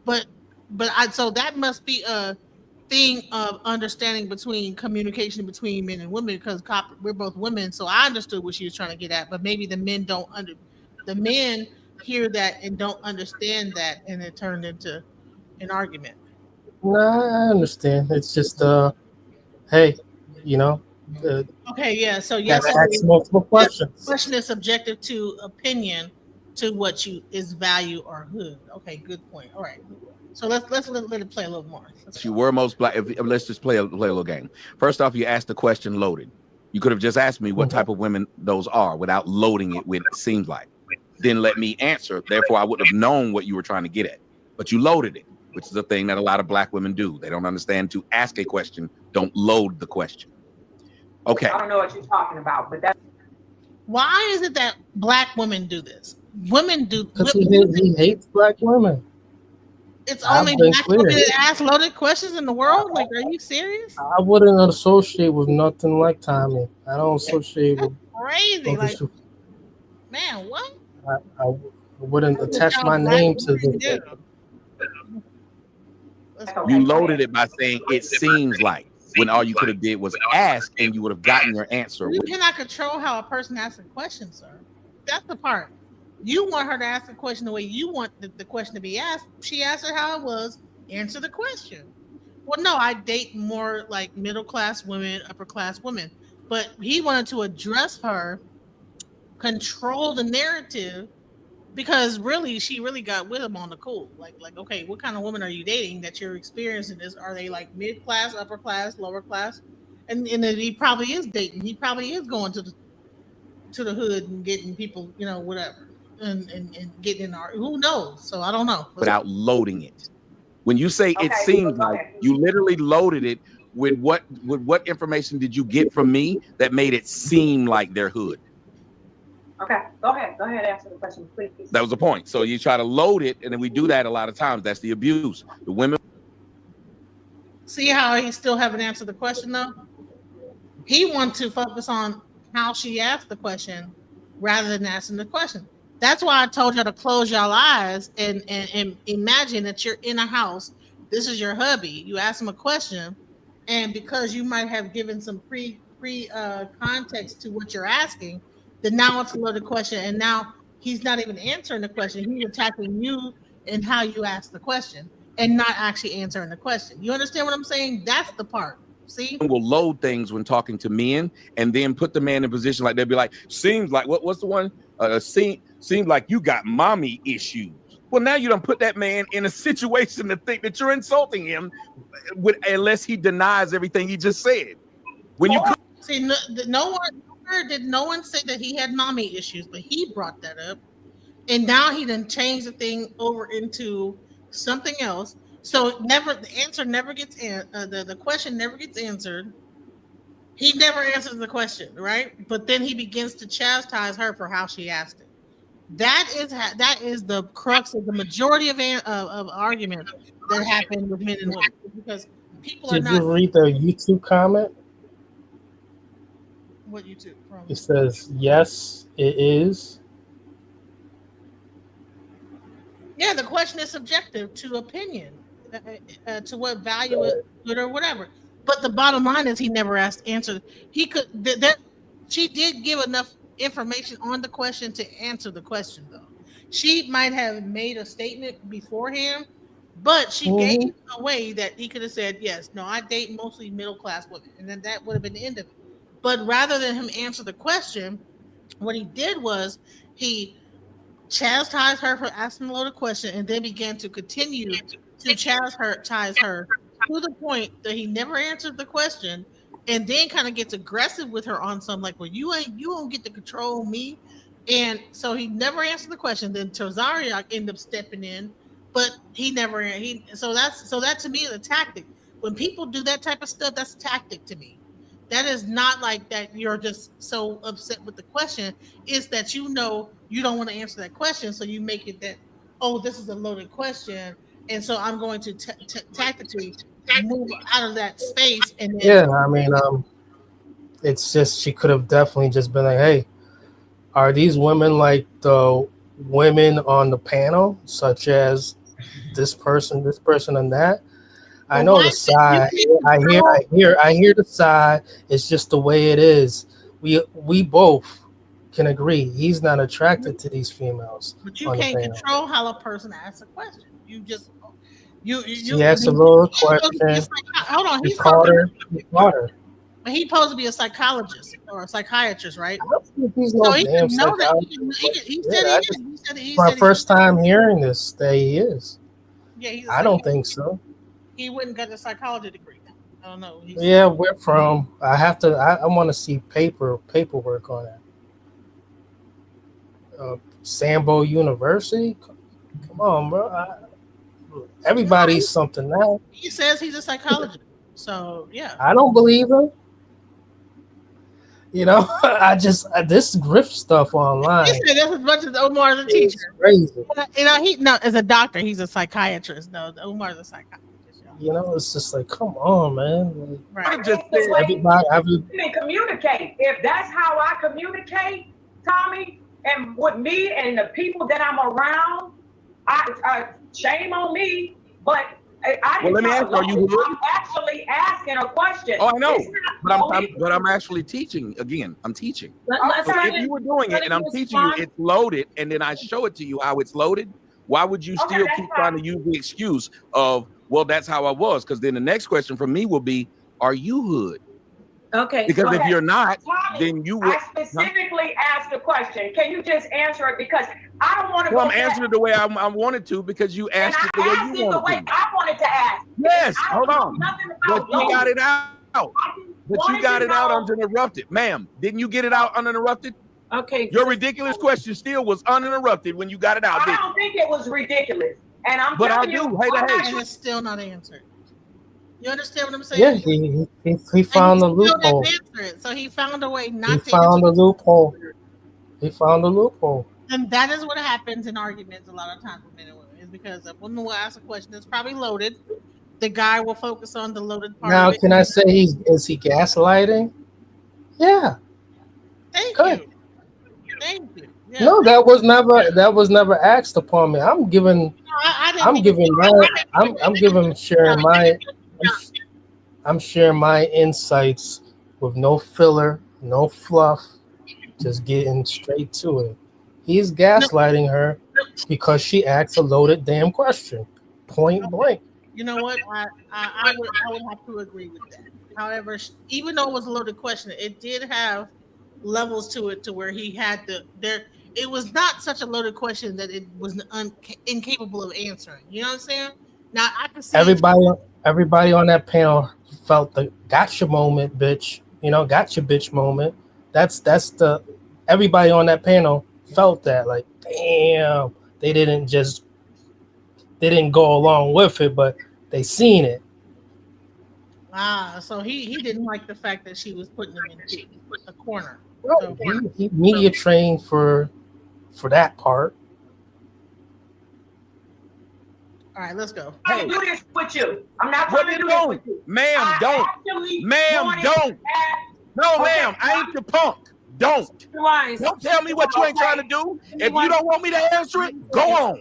But so that must be a thing of understanding between communication between men and women, because we're both women. So I understood what she was trying to get at, but maybe the men hear that and don't understand that, and it turned into an argument. No, I understand. It's just hey, you know, uh, Okay, yeah. So gotta yes, it ask is. multiple Yes, questions. question is subjective to opinion, to what you is value or hood. Okay, good point. All right. So let it play a little more. Let's You go. were most black. Let's just play a little game. First off, you asked the question loaded. You could have just asked me what Mhm. type of women those are without loading it with it seems like. Then let me answer. Therefore, I would have known what you were trying to get at. But you loaded it, which is a thing that a lot of black women do. They don't understand to ask a question, don't load the question. Okay. I don't know what you're talking about, but that's Why is it that black women do this? Women do. Because he hates black women. It's I've only been black women clear. that ask loaded questions in the world. Like, are you serious? I wouldn't associate with nothing like Tommy. I don't associate That's with crazy. other. Like, man, what? I wouldn't That's what attach y'all my black name to women the do. thing. That's You okay. Go loaded ahead. it by saying it seems like, when all you could have did was ask and you would have gotten your answer. You cannot control how a person asks a question, sir. That's the part. You want her to ask the question the way you want the question to be asked. She asked her how it was. Answer the question. Well, no, I date more like middle class women, upper class women. But he wanted to address her, control the narrative, because really, she really got with him on the cool. Like, okay, what kind of woman are you dating that you're experiencing this? Are they like mid class, upper class, lower class? And then he probably is dating. He probably is going to the hood and getting people, whatever, and getting in our, who knows? So I don't know. Without loading it. When you say it Okay, so seems go like, ahead. you literally loaded it with what information did you get from me that made it seem like they're hood? Okay, go ahead. Go ahead. Answer the question, please. That was the point. So you try to load it, and then we do that a lot of times. That's the abuse. The women. See how he still haven't answered the question though? He wants to focus on how she asked the question rather than asking the question. That's why I told you to close your eyes and imagine that you're in a house. This is your hubby. You ask him a question, and because you might have given some pre context to what you're asking, then now it's a loaded question, and now he's not even answering the question. He's attacking you and how you ask the question, and not actually answering the question. You understand what I'm saying? That's the part. See, will load things when talking to men, and then put the man in position like they'll be like, seems like what's the one? Seems like you got mommy issues. Well, now you don't put that man in a situation to think that you're insulting him, unless he denies everything he just said. When you see, no one say that he had mommy issues, but he brought that up, and now he done changed the thing over into something else. So the answer never gets the question never gets answered. He never answers the question, right? But then he begins to chastise her for how she asked it. That is the crux of the majority of arguments that happen with men and women, because people are Did not. you read the YouTube comment? What YouTube from? It says, yes, it is. Yeah, the question is subjective to opinion, to what value it good or whatever. But the bottom line is he never answered. He could that she did give enough information on the question to answer the question, though. She might have made a statement beforehand, but she gave a way that he could have said, yes, no, I date mostly middle class women, and then that would have been the end of it. But rather than him answer the question, what he did was he chastised her for asking a loaded question, and then began to continue to chastise her to the point that he never answered the question, and then kind of gets aggressive with her on some like, well, you don't get to control me. And so he never answered the question. Then Tazariak ended up stepping in, but he never he so that to me is a tactic. When people do that type of stuff, that's a tactic to me. That is not like that you're just so upset with the question. It's that you don't want to answer that question, so you make it that, oh, this is a loaded question, and so I'm going to tactically move out of that space, and then Yeah, I mean, it's just she could have definitely just been like, hey, are these women like the women on the panel, such as this person, and that? I know the side. I hear the side. It's just the way it is. We both can agree he's not attracted to these females but you on the can't panel. control how a person asks a question. You just She asked a little question. Hold on, He caught her. But he's supposed to be a psychologist or a psychiatrist, right? He's So no he damn should know that. psychologist. He said he is. He My said first time hearing this that he is. Yeah, he's. I don't think so. He wouldn't get a psychology degree. I don't know. Yeah, we're from. I have to. I want to see paperwork on it. Sambo University. Come on, bro. Everybody's something now. He says he's a psychologist. So yeah. I don't believe him. You know, this grift stuff online. He said that's as much as Omar is a teacher. Crazy. As a doctor, he's a psychiatrist. No, Omar's a psychiatrist. You know, it's just like, come on, man. Right. Everybody communicate. If that's how I communicate, Tommy, and with me and the people that I'm around, shame on me. But let me ask you, are you hood? I'm actually asking a question. Oh, I know, but I'm actually teaching again. I'm teaching. So if you were doing it and I'm teaching you, it's loaded, and then I show it to you how it's loaded. Why would you still keep trying to use the excuse of, well, that's how I was? Because then the next question from me will be, are you hood? Okay. Because if you're not, Tommy, then you would. I specifically asked the question. Can you just answer it? Because I don't want to. Well, I'm answering it the way I wanted to, because you asked it the way you wanted to. I wanted to ask. Yes, hold on. But you got it out. But you got it out uninterrupted, ma'am. Didn't you get it out uninterrupted? Okay. Your ridiculous question still was uninterrupted when you got it out. I don't think it was ridiculous, and I'm. But I telling do. you, Hey, it's still not answered. You understand what I'm saying? Yeah, he found the loophole. So he found a way not He to. found the loophole. He found the loophole. And that is what happens in arguments a lot of times with men and women, is because if one will ask a question that's probably loaded, the guy will focus on the loaded part. Now, of it. can I say is he gaslighting? Yeah. Thank Good. you. Thank you. Yeah. No, that was never asked upon me. I'm giving I'm sharing my insights with no filler, no fluff, just getting straight to it. He's gaslighting her because she asked a loaded damn question, point blank. You know what? I would have to agree with that. However, even though it was a loaded question, it did have levels to it to where he had to there. It was not such a loaded question that it was incapable of answering. You know what I'm saying? Now I can see it. Everybody on that panel felt the gotcha moment, bitch. You know, gotcha bitch moment. That's the everybody on that panel felt that. Like, damn, they didn't go along with it, but they seen it. So he didn't like the fact that she was putting him into a corner. So, He media trained for that part. all right, let's go. I'm trying to do this with you. I'm not What trying to you do this doing? with you. Ma'am, I don't. actually Ma'am, wanted don't. to ask- No, Okay, ma'am, I ain't your punk. Don't. Don't tell me what you ain't trying to do. If you don't want me to answer it, go on.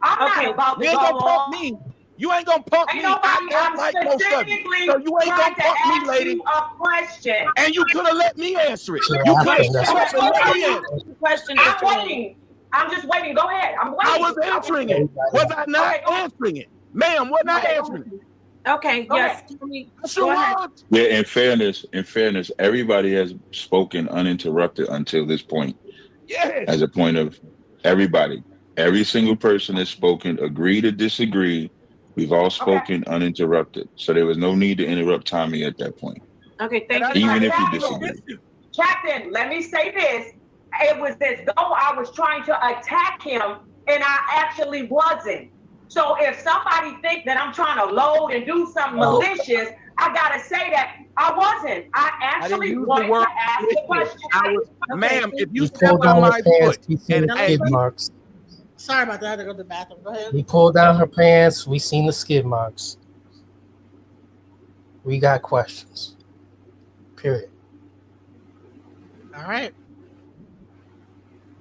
I'm Okay. not about to You ain't go gonna punk on. me. You ain't gonna punk Ain't me. nobody, I I'm like most of you. specifically So you ain't trying gonna to punk me, ask lady. you a question. And you could have let me answer it. See what You could have happened, that's shut what up and let me answer. Question. I'm waiting. I'm just waiting. Go ahead. I'm I waiting. was answering it. Was I not Okay, go ahead. answering it? Ma'am, wasn't I answering it? Okay. Go Yes. ahead. I sure was. Yeah, in fairness, everybody has spoken uninterrupted until this point. Yes. As a point of everybody, every single person has spoken, agree to disagree. We've all spoken uninterrupted. So there was no need to interrupt Tommy at that point. Okay. Thank Even you. if you disagree. Captain, let me say this. It was as though I was trying to attack him, and I actually wasn't. So if somebody think that I'm trying to load and do something malicious, I gotta say that I wasn't. I I didn't actually use the wanted word to ask the malicious. question. I was, ma'am, if you He step pulled on down her my pants. foot We seen and the ask skid me, marks. Sorry about that. I had to go to the bathroom. Go ahead. He pulled down her pants. We seen the skid marks. We got questions. Period. All right.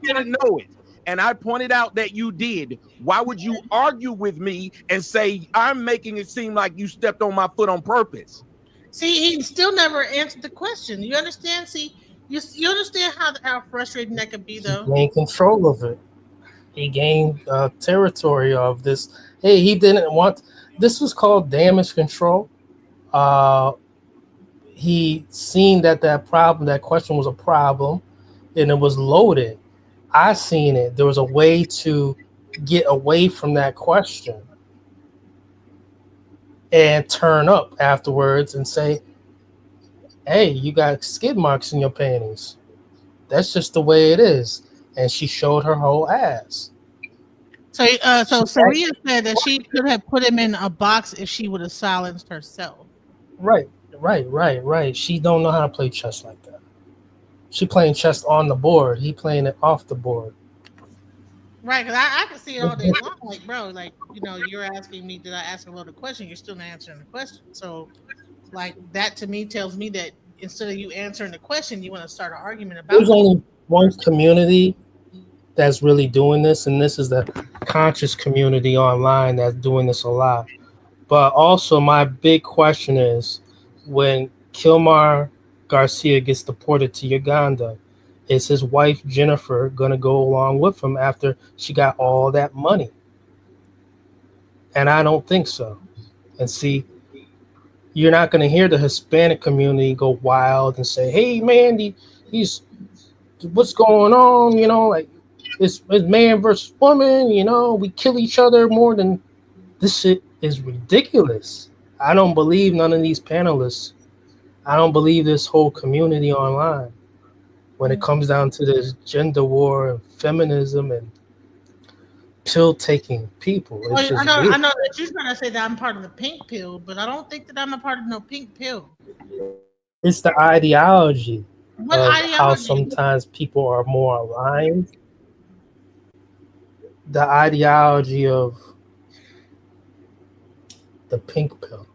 didn't know it. And I pointed out that you did. Why would you argue with me and say I'm making it seem like you stepped on my foot on purpose? See, he still never answered the question. You understand? See, you understand how frustrating that could be, though. He gained control of it. He gained territory of this. Hey, he didn't want. This was called damage control. He seen that problem, that question was a problem, and it was loaded. I seen it. There was a way to get away from that question and turn up afterwards and say, hey, you got skid marks in your panties. That's just the way it is. And she showed her whole ass. So Saria said that she could have put him in a box if she would have silenced herself. Right. She don't know how to play chess like that. She playing chess on the board. He playing it off the board. Right, because I can see it all day long. Like, bro, like, you're asking me, did I ask a loaded question? You're still not answering the question. So, like, that to me tells me that instead of you answering the question, you want to start an argument about There's it. only one community that's really doing this, and this is the conscious community online that's doing this a lot. But also, my big question is, when Kilmar Garcia gets deported to Uganda, is his wife Jennifer gonna go along with him after she got all that money? And I don't think so. And see, you're not gonna hear the Hispanic community go wild and say, "Hey, man, he's what's going on?" Like it's man versus woman. We kill each other more than this shit is ridiculous. I don't believe none of these panelists. I don't believe this whole community online when it comes down to this gender war and feminism and pill taking people. It's Well, just I weird. know that you're trying to say that I'm part of the pink pill, but I don't think that I'm a part of no pink pill. It's the ideology What of how ideology? sometimes people are more aligned. The ideology of the pink pill.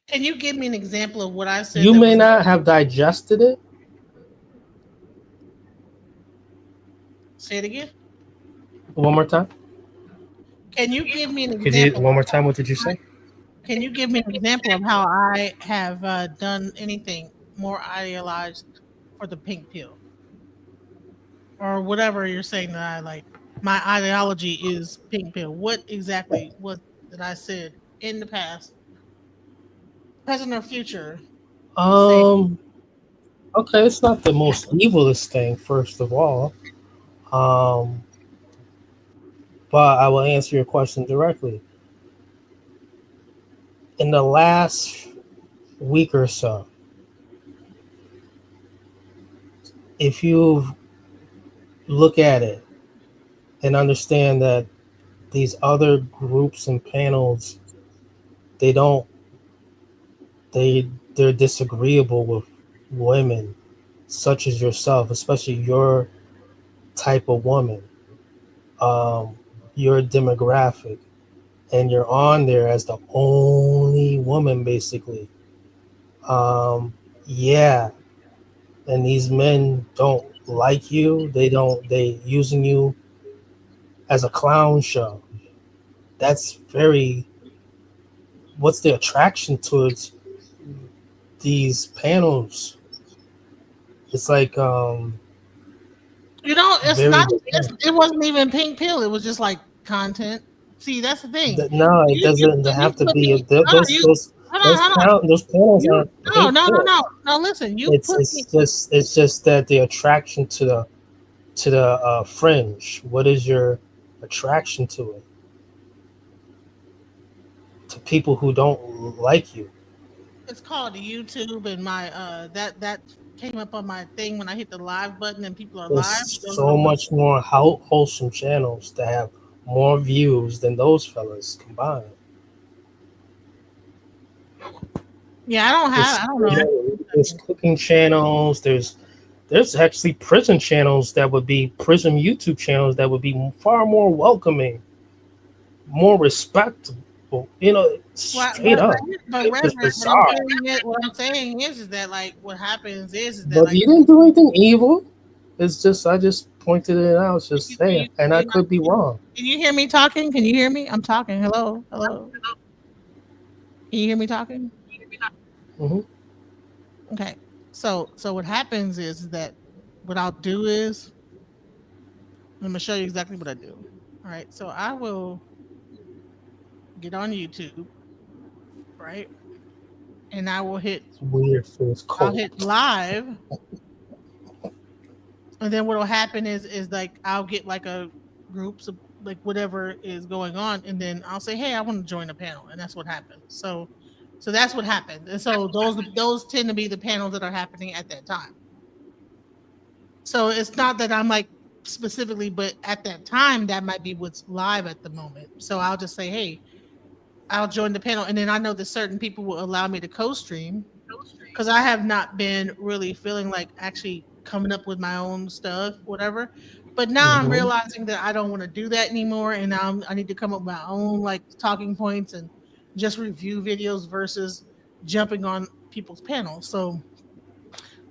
Can you give me an example of what I said? You that may was not have digested it. Say it again. One more time. Can you give me an Could you example? one more time? What did you say? Can you give me an example of how I have done anything more idealized for the pink pill, or whatever you're saying that I like? My ideology is pink pill. What exactly was that I said in the past present or future? Okay, it's not the most evilest thing, first of all. Um, but I will answer your question directly. In the last week or so, if you look at it and understand that these other groups and panels, they don't they're disagreeable with women such as yourself, especially your type of woman, your demographic, and you're on there as the only woman basically. um yeah, and these men don't like you, they using you as a clown show. That's very, what's the attraction towards these panels? It's like It's very not. It wasn't even pink pill. It was just like content. See, that's the thing. no, it doesn't You have to put be me. Hold on, you. Hold on, hold on. those panels You. aren't No, pink no, no, pill. no. No, listen. You It's put me. that the attraction to the fringe. What is your attraction to it? To people who don't like you. It's called YouTube, and my that came up on my thing when I hit the live button, and people are live. There's Those are the so ones. much more wholesome channels that have more views than those fellas combined. Yeah, I don't have. I don't know. There's cooking channels. There's actually prison channels that would be prison YouTube channels that would be far more welcoming, more respectable. Straight up. But It's just Reverend, what I'm bizarre. saying is, that like what happens is that But like you didn't do anything evil. It's just I just pointed it out. It's just saying, and I could be wrong. can you hear me talking? Can you hear me? I'm talking. Hello, hello. Can you hear me talking? Hmm. Okay. So what happens is that what I'll do is I'm gonna show you exactly what I do. All right. So I will get on YouTube, right? And I will hit It's weird for this I'll cult. hit live, and then what'll happen is like I'll get like a groups of like whatever is going on, and then I'll say, hey, I want to join a panel, and that's what happens. So that's what happened. And so those tend to be the panels that are happening at that time. So it's not that I'm like specifically, but at that time that might be what's live at the moment. So I'll just say, hey, I'll join the panel, and then I know that certain people will allow me to co-stream because I have not been really feeling like actually coming up with my own stuff, whatever. But now I'm Mhm. realizing that I don't want to do that anymore, and now I need to come up with my own like talking points and just review videos versus jumping on people's panels. So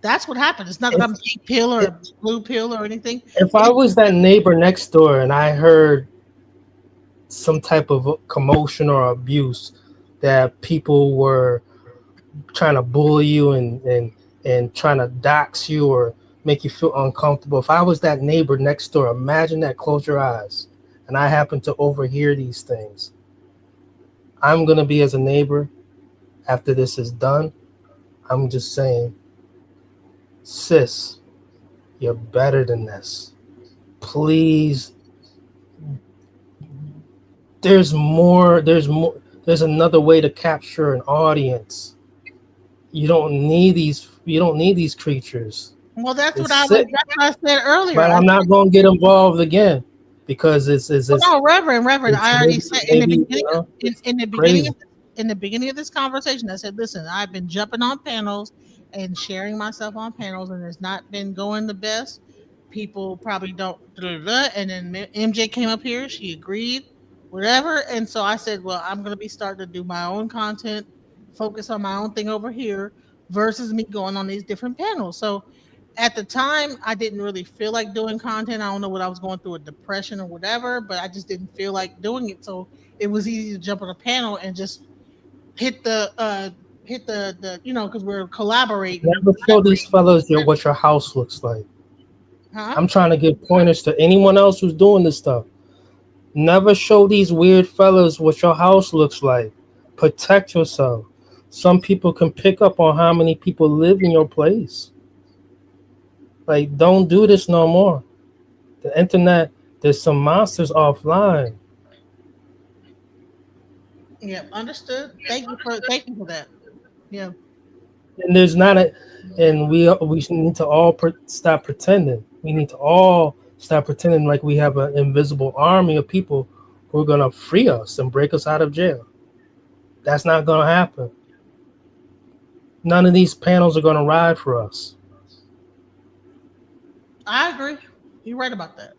that's what happened. It's not that If, I'm pink pill or blue pill or anything. if I was that neighbor next door and I heard some type of commotion or abuse, that people were trying to bully you and trying to dox you or make you feel uncomfortable. If I was that neighbor next door, imagine that, close your eyes, and I happen to overhear these things. I'm going to be, as a neighbor, after this is done, I'm just saying, sis, you're better than this. Please, there's another way to capture an audience. You don't need these creatures. Well, that's what It's I was. sick. That's what I said earlier. But I'm not going to get involved again because No, Reverend. I already said in the maybe beginning, in the beginning, crazy. in the beginning of this conversation, I said, listen, I've been jumping on panels and sharing myself on panels, and it's not been going the best. People probably don't, blah, blah, blah. And then MJ came up here, she agreed, whatever. And so I said, well, I'm going to be starting to do my own content, focus on my own thing over here versus me going on these different panels. So at the time, I didn't really feel like doing content. I don't know what I was going through, a depression or whatever, but I just didn't feel like doing it. So it was easy to jump on a panel and just hit the because we're collaborating. Never show these fellas what your house looks like. Huh? I'm trying to give pointers to anyone else who's doing this stuff. Never show these weird fellas what your house looks like. Protect yourself. some people can pick up on how many people live in your place. Like, don't do this no more. The internet, there's some monsters offline. Yeah, understood. Thank you for that. Yeah. And there's not a, and we need to all stop pretending. We need to all stop pretending like we have an invisible army of people who are gonna free us and break us out of jail. That's not gonna happen. None of these panels are gonna ride for us. I agree. You're right about that.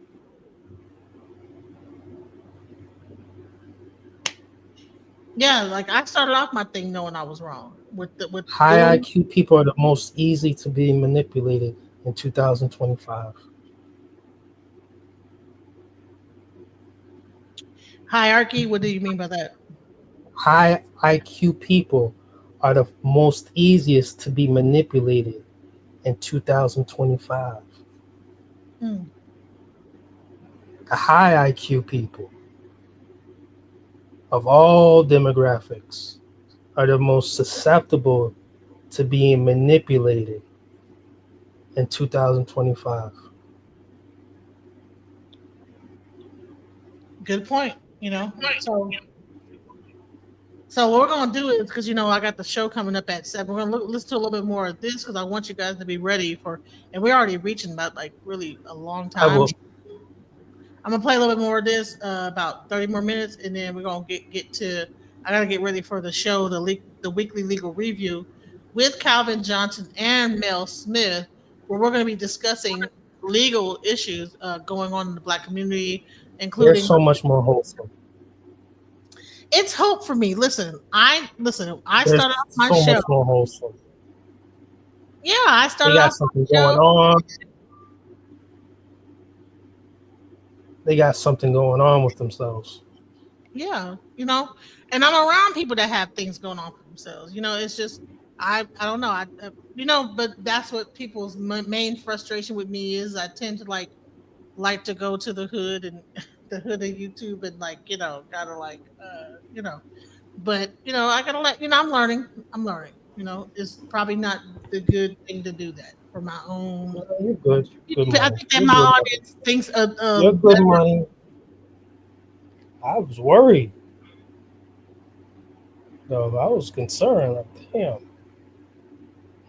Yeah, like I started off my thing knowing I was wrong with High doing IQ people are the most easy to be manipulated in 2025. hierarchy. What do you mean by that? High IQ people are the most easiest to be manipulated in 2025. Hmm. The high IQ people of all demographics are the most susceptible to being manipulated in 2025. Good point. So what we're gonna do is because I got the show coming up at 7. We're gonna listen to a little bit more of this because I want you guys to be ready for. And we're already reaching about like really a long I time. will. I'm gonna play a little bit more of this, about 30 more minutes, and then we're gonna get to. I gotta get ready for the show, the weekly legal review, with Calvin Johnson and Mel Smith, where we're gonna be discussing legal issues going on in the Black community, They're including. so much more wholesome. It's hope for me. Listen. I They're started off my so show. much more wholesome. Yeah, I They started got off my something show. going on. They got something going on with themselves. Yeah, and I'm around people that have things going on for themselves. It's just I don't know. But that's what people's main frustration with me is. I tend to like to go to the hood and the hood of YouTube and gotta but I gotta I'm learning. It's probably not the good thing to do that for my own. You're good. Good I money. think that You're my good. audience thinks You're good money. I was worried. No, I was concerned. Like, damn.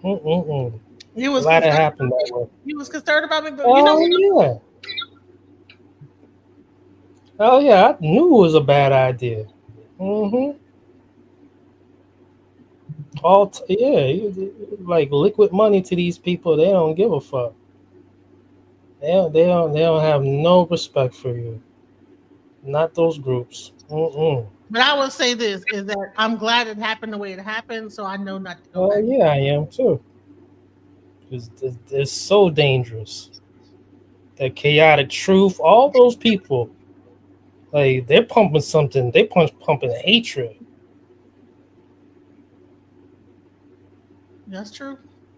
You was Glad it concerned happened about that me. way. You was concerned about me, but Yeah. Oh yeah, I knew it was a bad idea. Like liquid money to these people. They don't give a fuck. They don't have no respect for you. Not those groups. But I will say this is that I'm glad it happened the way it happened, so I know not to go back. Yeah, I am too. It's so dangerous. The chaotic truth. All those people, like they're pumping something. They pumping hatred. That's true.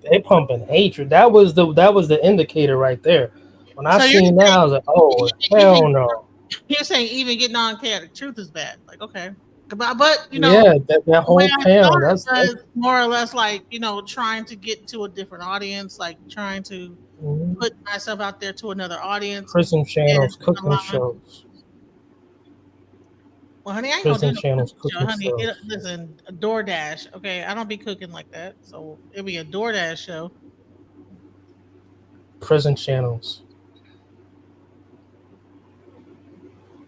They pumping hatred. That was the indicator right there. When I So you're seen that, I was like, oh hell no. You're saying even getting on chaotic truth is bad. Like, okay. But Yeah, that the way whole I panel. saw it That's was more or less like, trying to get to a different audience, like trying to put myself out there to another audience. prison channels, and cooking allowing- shows. Well, honey, I ain't gonna do Prison no channels, cooking show, cooking honey. shows. Listen, a DoorDash. Okay, I don't be cooking like that, so it'll be a DoorDash show. Prison channels.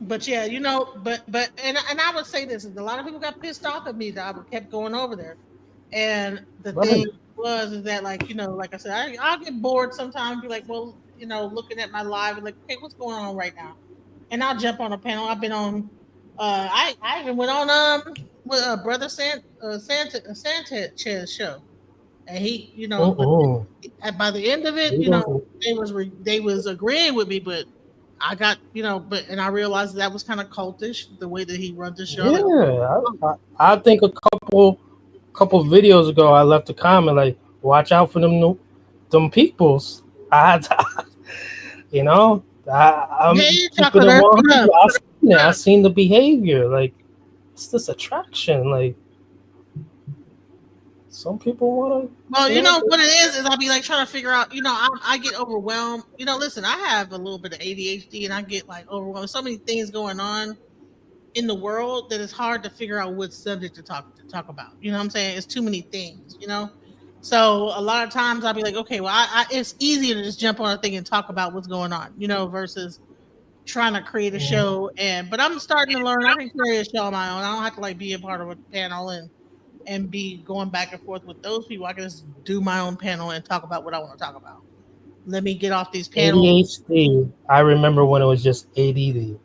But yeah, and I would say this: is a lot of people got pissed off at me that I kept going over there. And the thing is that like I said, I'll get bored sometimes. And be like, well, looking at my live and like, okay, what's going on right now? And I'll jump on a panel. I've been on. I even went on with brother Sanchez show, and he but by the end of it, they was agreeing with me, but I got and I realized that was kind of cultish the way that he runs the show. Yeah, I think a couple videos ago I left a comment like, watch out for them peoples. I'm keeping it 100. I seen the behavior. Like, it's this attraction. Like, Some people want to. Well, you know what it is I'll be like trying to figure out, I get overwhelmed. Listen, I have a little bit of ADHD and I get like overwhelmed. So many things going on in the world that it's hard to figure out what subject to talk about. You know what I'm saying? It's too many things. So a lot of times I'll be like, okay, well, it's easier to just jump on a thing and talk about what's going on, versus trying to create a show. But I'm starting to learn I can create a show on my own. I don't have to like be a part of a panel and be going back and forth with those people. I can just do my own panel and talk about what I want to talk about. Let me get off these panels. ADHD. I remember when it was just ADD.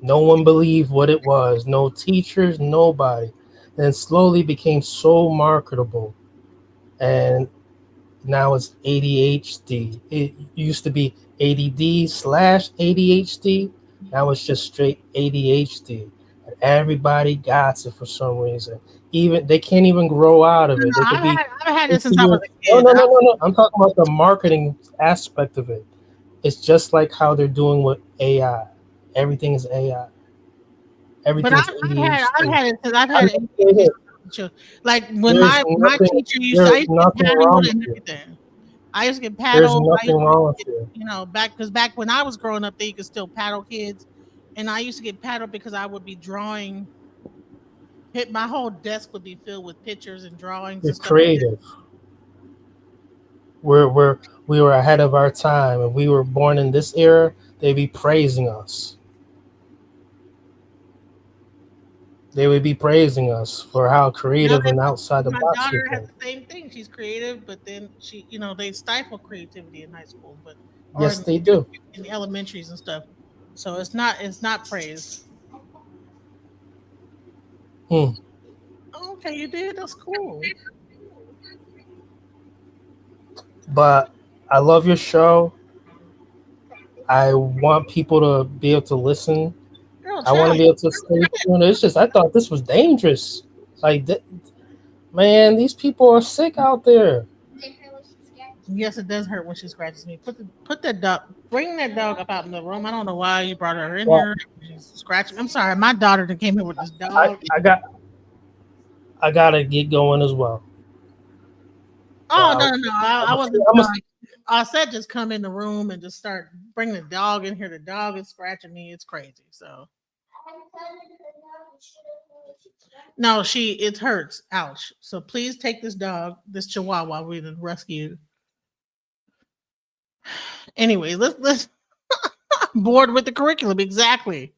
No one believed what it was. No teachers, nobody. And it slowly became so marketable. And now it's ADHD. It used to be ADD/ADHD. Now it's just straight ADHD. And everybody got it for some reason. Even they can't even grow out of it. They could be. I've had this since I was a kid. No. I'm talking about the marketing aspect of it. It's just like how they're doing with AI. Everything is AI. But I've had it since I've had it. Like when my teacher used to, I used to get paddled and everything. I used to get paddled. There's nothing wrong with you. Back when I was growing up, you could still paddle kids, and I used to get paddled because I would be drawing. My whole desk would be filled with pictures and drawings. It's creative. We were ahead of our time, and we were born in this era. They'd be praising us. They would be praising us for how creative and outside the box. My daughter has the same thing. She's creative, but then they stifle creativity in high school, yes, they do in the elementaries and stuff. So it's not praised. Okay, you did. That's cool. But I love your show. I want people to be able to listen. I want to be able to stay tuned. It's just I thought this was dangerous. Like, man, these people are sick out there. Yes, it does hurt when she scratches me. Put that dog. Bring that dog up out in the room. I don't know why you brought her in here. She's scratching. I'm sorry, my daughter that came here with this dog. I gotta get going as well. Oh no! I wasn't. I said just come in the room and just start bring the dog in here. The dog is scratching me. It's crazy. So no, it hurts. Ouch. So please take this dog, this Chihuahua we rescued. Anyway, let's bored with the curriculum. Exactly.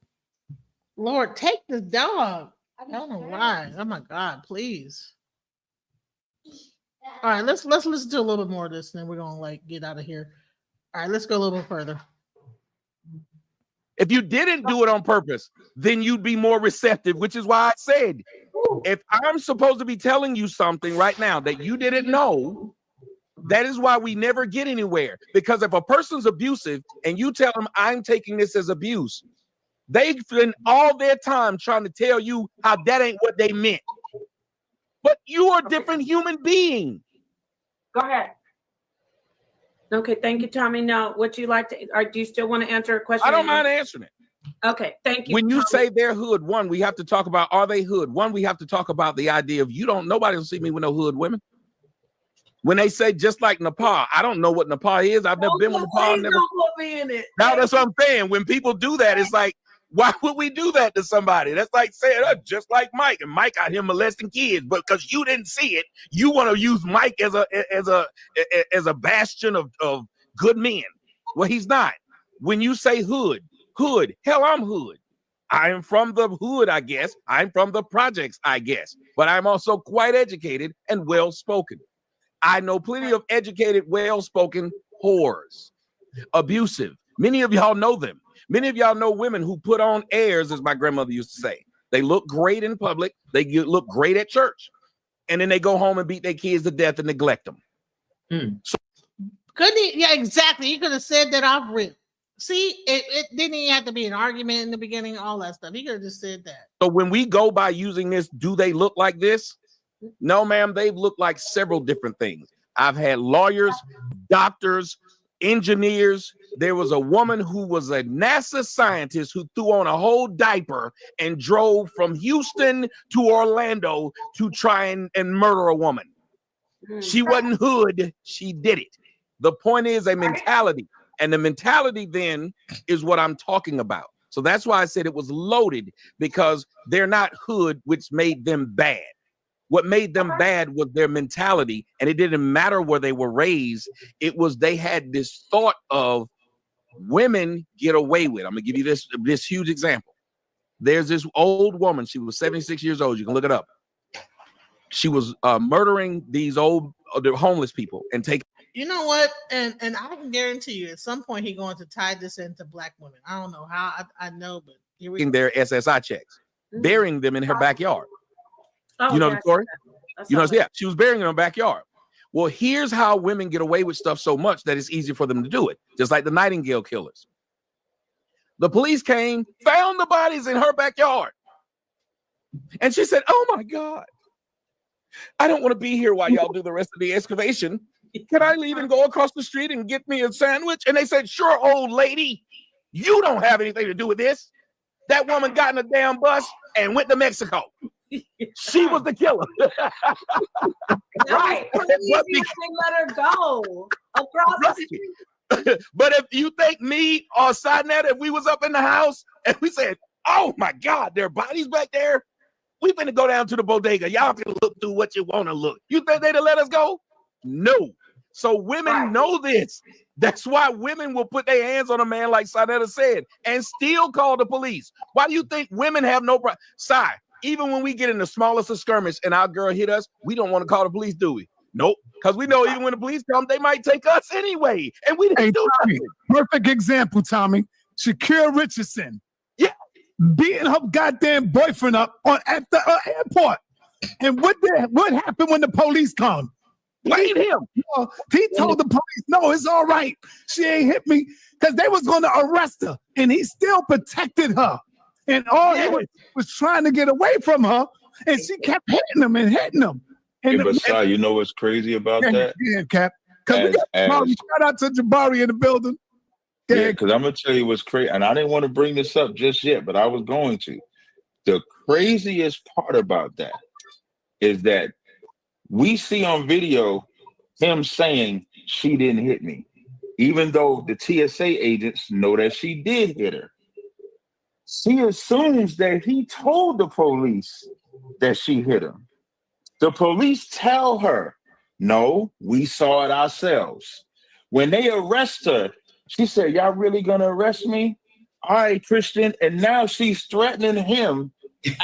Lord, take this dog. I don't know why. Oh my God, please. All right, let's listen to a little bit more of this, and then we're gonna get out of here. All right, let's go a little bit further. If you didn't do it on purpose, then you'd be more receptive, which is why I said, if I'm supposed to be telling you something right now that you didn't know, that is why we never get anywhere. Because if a person's abusive and you tell them I'm taking this as abuse, they spend all their time trying to tell you how that ain't what they meant. But you are a different human being. Go ahead. Okay, thank you, Tommy. Now, would you like to, or do you still want to answer a question? I don't mind answering it. Okay, thank you. When you Tommy. say they're hood, one, we have to talk about, are they hood? One, we have to talk about the idea of nobody will see me with no hood women. When they say just like Nepal, I don't know what Nepal is. I've never been with Nepal. Never. Don't put me in it. Now that's what I'm saying. When people do that, it's like, why would we do that to somebody? That's like saying, just like Mike, and Mike out here molesting kids, but because you didn't see it, you want to use Mike as a bastion of good men. Well, he's not. When you say hood, hell, I'm hood. I am from the hood, I guess. I'm from the projects, I guess. But I'm also quite educated and well-spoken. I know plenty of educated, well-spoken whores. Abusive. Many of y'all know them. Many of y'all know women who put on airs, as my grandmother used to say. They look great in public. They look great at church. And then they go home and beat their kids to death and neglect them. So, couldn't he? Yeah, exactly. You could have said that off rip. See, it didn't even have to be an argument in the beginning, all that stuff. He could have just said that. So when we go by using this, do they look like this? No, ma'am, they've looked like several different things. I've had lawyers, doctors, engineers. There was a woman who was a NASA scientist who threw on a whole diaper and drove from Houston to Orlando to try and murder a woman. She wasn't hood. She did it. The point is a mentality. And the mentality then is what I'm talking about. So that's why I said it was loaded, because they're not hood, which made them bad. What made them bad was their mentality. And it didn't matter where they were raised. It was they had this thought of women get away with. I'm going to give you this huge example. There's this old woman. She was 76 years old. You can look it up. She was murdering these old homeless people and taking. You know what? And I can guarantee you, at some point, he's going to tie this into black women. I don't know how. I know, but here we go. Their SSI checks, burying them in her backyard. You know the story? You know, yeah, she was burying them in her backyard. Well, here's how women get away with stuff so much that it's easy for them to do it, just like the Nightingale killers. The police came, found the bodies in her backyard. And she said, "Oh my God, I don't want to be here while y'all do the rest of the excavation. Can I leave and go across the street and get me a sandwich?" And they said, "Sure, old lady. You don't have anything to do with this." That woman got in a damn bus and went to Mexico. She was the killer. Right. They let her go across the street. But if you think me or SaaNeter, if we was up in the house and we said, "Oh my God, there are bodies back there," we finna go down to the bodega. Y'all can look through what you want to look. You think they'd have let us go? No. So women know this. That's why women will put their hands on a man, like SaaNeter said, and still call the police. Why do you think women have no problem? Even when we get in the smallest of skirmish and our girl hit us, we don't want to call the police, do we? Nope. Because we know even when the police come, they might take us anyway. And we didn't do Tommy, nothing. perfect example, Tommy. Shakira Richardson. Yeah. Beating her goddamn boyfriend up at the airport. And what happened when the police come? Blame him. He told the police, "No, it's all right. She ain't hit me," because they was going to arrest her. And he still protected her. And all he was trying to get away from her. And she kept hitting him and hitting him. And Hey, you know what's crazy about that? Yeah, Cap. Because shout out to Jabari in the building. Yeah, because I'm gonna tell you what's crazy, and I didn't want to bring this up just yet, but I was going to. The craziest part about that is that we see on video him saying she didn't hit me, even though the TSA agents know that she did hit her. She assumes that he told the police that she hit him. The police tell her, "No, we saw it ourselves." When they arrest her, she said, "Y'all really gonna arrest me? All right, Christian." And now she's threatening him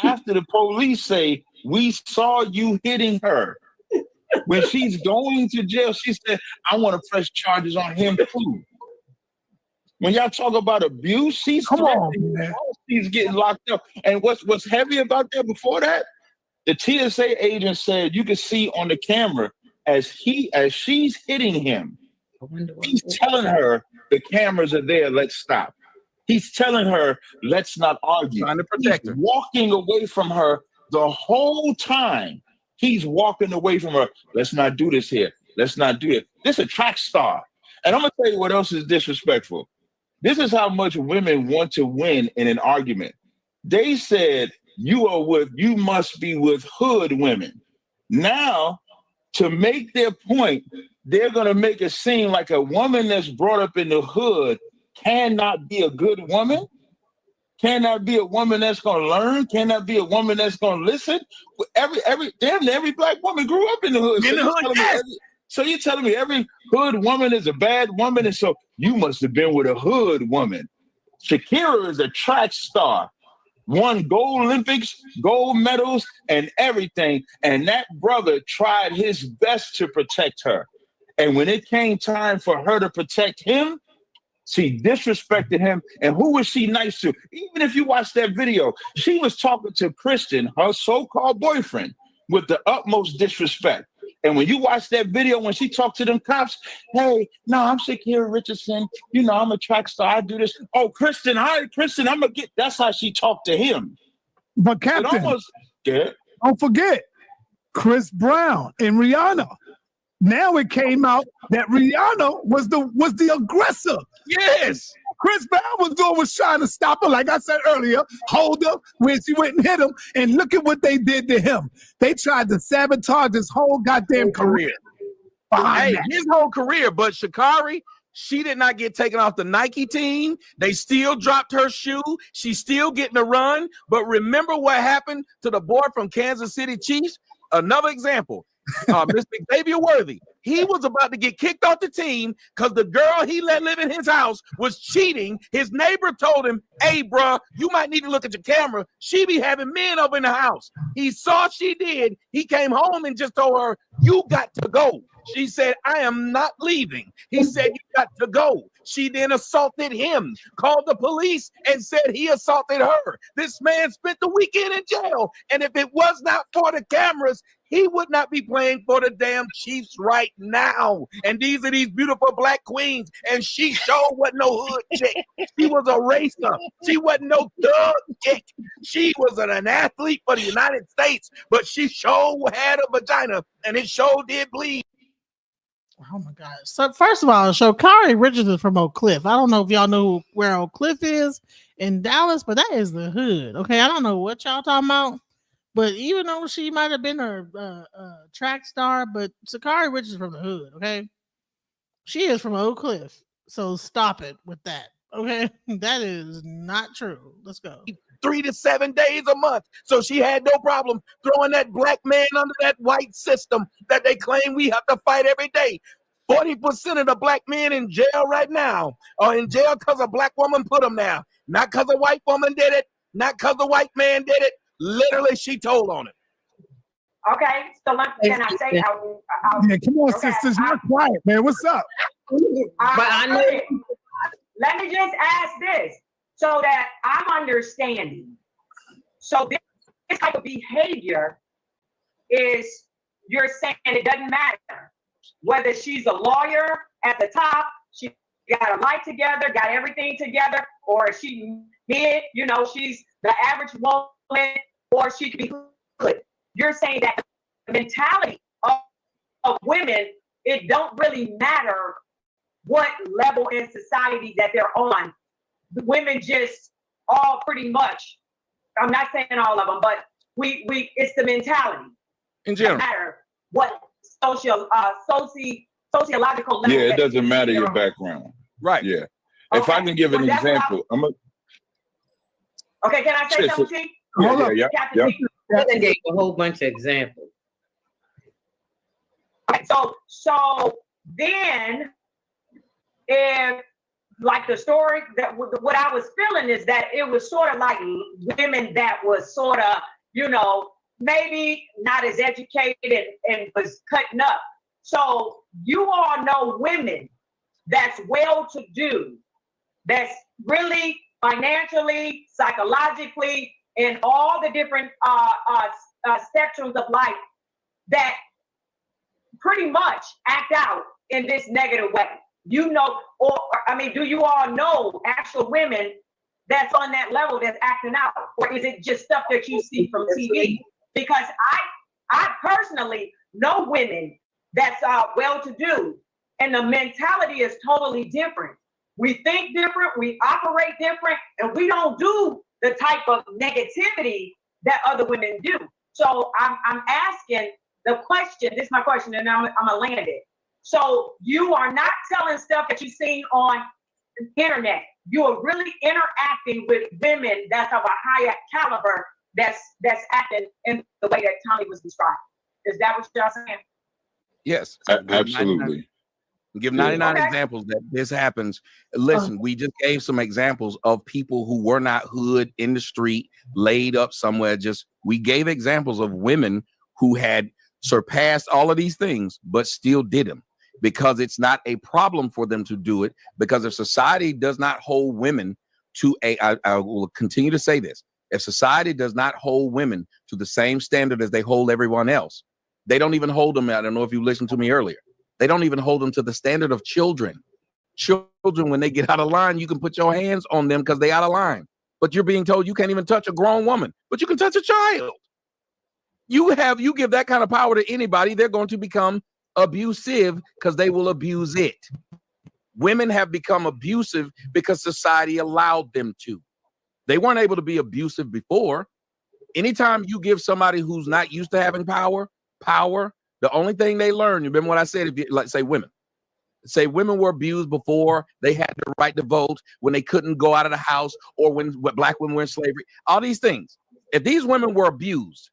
after the police say, "We saw you hitting her." When she's going to jail, she said, "I want to press charges on him too." When y'all talk about abuse, she's getting locked up. And what's heavy about that before that? The TSA agent said you could see on the camera as she's hitting him, he's telling her the cameras are there, let's stop. He's telling her, let's not argue. Trying to protect her. Walking away from her the whole time. He's walking away from her. Let's not do this here. Let's not do it. This is a track star. And I'm going to tell you what else is disrespectful. This is how much women want to win in an argument. They said, you must be with hood women. Now, to make their point, they're going to make it seem like a woman that's brought up in the hood cannot be a good woman, cannot be a woman that's going to learn, cannot be a woman that's going to listen. Every black woman grew up in the hood. So you're telling me every hood woman is a bad woman, and so you must have been with a hood woman. Shakira is a track star, won gold Olympics, gold medals, and everything. And that brother tried his best to protect her. And when it came time for her to protect him, she disrespected him. And who was she nice to? Even if you watch that video, she was talking to Christian, her so-called boyfriend, with the utmost disrespect. And when you watch that video, when she talked to them cops, "Hey, no, I'm Shakira Richardson. You know, I'm a track star. I do this." "Oh, Christian, hi, Christian, I'm going to get..." That's how she talked to him. But Captain, don't forget Chris Brown and Rihanna. Now it came out that Rihanna was the aggressor. Yes. Chris Brown was trying to stop her, like I said earlier, hold her when she went and hit him. And look at what they did to him. They tried to sabotage his whole goddamn career. behind Hey, that. his whole career, but Sha'Carri, she did not get taken off the Nike team. They still dropped her shoe. She's still getting a run. But remember what happened to the boy from Kansas City Chiefs? Another example, Mr. Xavier Worthy. He was about to get kicked off the team because the girl he let live in his house was cheating. His neighbor told him, hey, bro, you might need to look at your camera. She be having men over in the house. He saw she did. He came home and just told her, you got to go. She said, I am not leaving. He said, you got to go. She then assaulted him, called the police, and said he assaulted her. This man spent the weekend in jail. And if it was not for the cameras, he would not be playing for the damn Chiefs right now. And these are these beautiful black queens. And she sure wasn't no hood chick. She was a racer. She wasn't no thug chick. She was an athlete for the United States, but she sure had a vagina, and it sure did bleed. Oh my God. So first of all, Sha'Carri Richardson from Oak Cliff. I don't know if y'all know where Oak Cliff is in Dallas, but that is the hood. Okay. I don't know what y'all talking about, but even though she might have been a track star, but Sha'Carri Richardson from the hood. Okay. She is from Oak Cliff. So stop it with that. Okay. That is not true. Let's go. 3 to 7 days a month. So she had no problem throwing that black man under that white system that they claim we have to fight every day. 40% of the black men in jail right now are in jail because a black woman put them there. Not because a white woman did it, not because a white man did it. Literally, she told on it. Okay, so can I say? Yeah, come on, sisters, you're quiet, man. What's up? Let me just ask this so that I'm understanding. So this type of behavior is, you're saying it doesn't matter whether she's a lawyer at the top, she got her life together, got everything together, or she mid, she's the average woman, or she could be good. You're saying that the mentality of women, it don't really matter what level in society that they're on. The women just all pretty much, I'm not saying all of them, but we it's the mentality. In general. No matter what sociological level. Yeah, it doesn't matter your background. Right. Yeah. If I can give an example, Okay, can I say something, Chief? Yeah. They gave a whole bunch of examples. Okay, so then if, like, the story that what I was feeling is that it was sort of like women that was sort of, maybe not as educated and was cutting up. So you all know women that's well-to-do, that's really financially, psychologically, in all the different spectrums of life, that pretty much act out in this negative way. Do you all know actual women that's on that level that's acting out? Or is it just stuff that you see from TV? Because I personally know women that's well-to-do, and the mentality is totally different. We think different, we operate different, and we don't do the type of negativity that other women do. So I'm asking the question, this is my question, and I'm gonna land it. So you are not telling stuff that you've seen on the internet. You are really interacting with women that's of a higher caliber, that's acting in the way that Tommy was described. Is that what y'all saying? Yes. Absolutely. Give 99 examples that this happens. Listen, we just gave some examples of people who were not hood in the street, laid up somewhere. We gave examples of women who had surpassed all of these things, but still did them, because it's not a problem for them to do it. Because if society does not hold women to I will continue to say this, if society does not hold women to the same standard as they hold everyone else, they don't even hold them. I don't know if you listened to me earlier. They don't even hold them to the standard of children. Children, when they get out of line, you can put your hands on them because they out of line. But you're being told you can't even touch a grown woman, but you can touch a child. You give that kind of power to anybody, they're going to become abusive because they will abuse it. Women have become abusive because society allowed them to. They weren't able to be abusive before. Anytime you give somebody who's not used to having power, The only thing they learned, you remember what I said, if you like say women were abused before they had the right to vote, when they couldn't go out of the house, or when black women were in slavery, all these things. If these women were abused,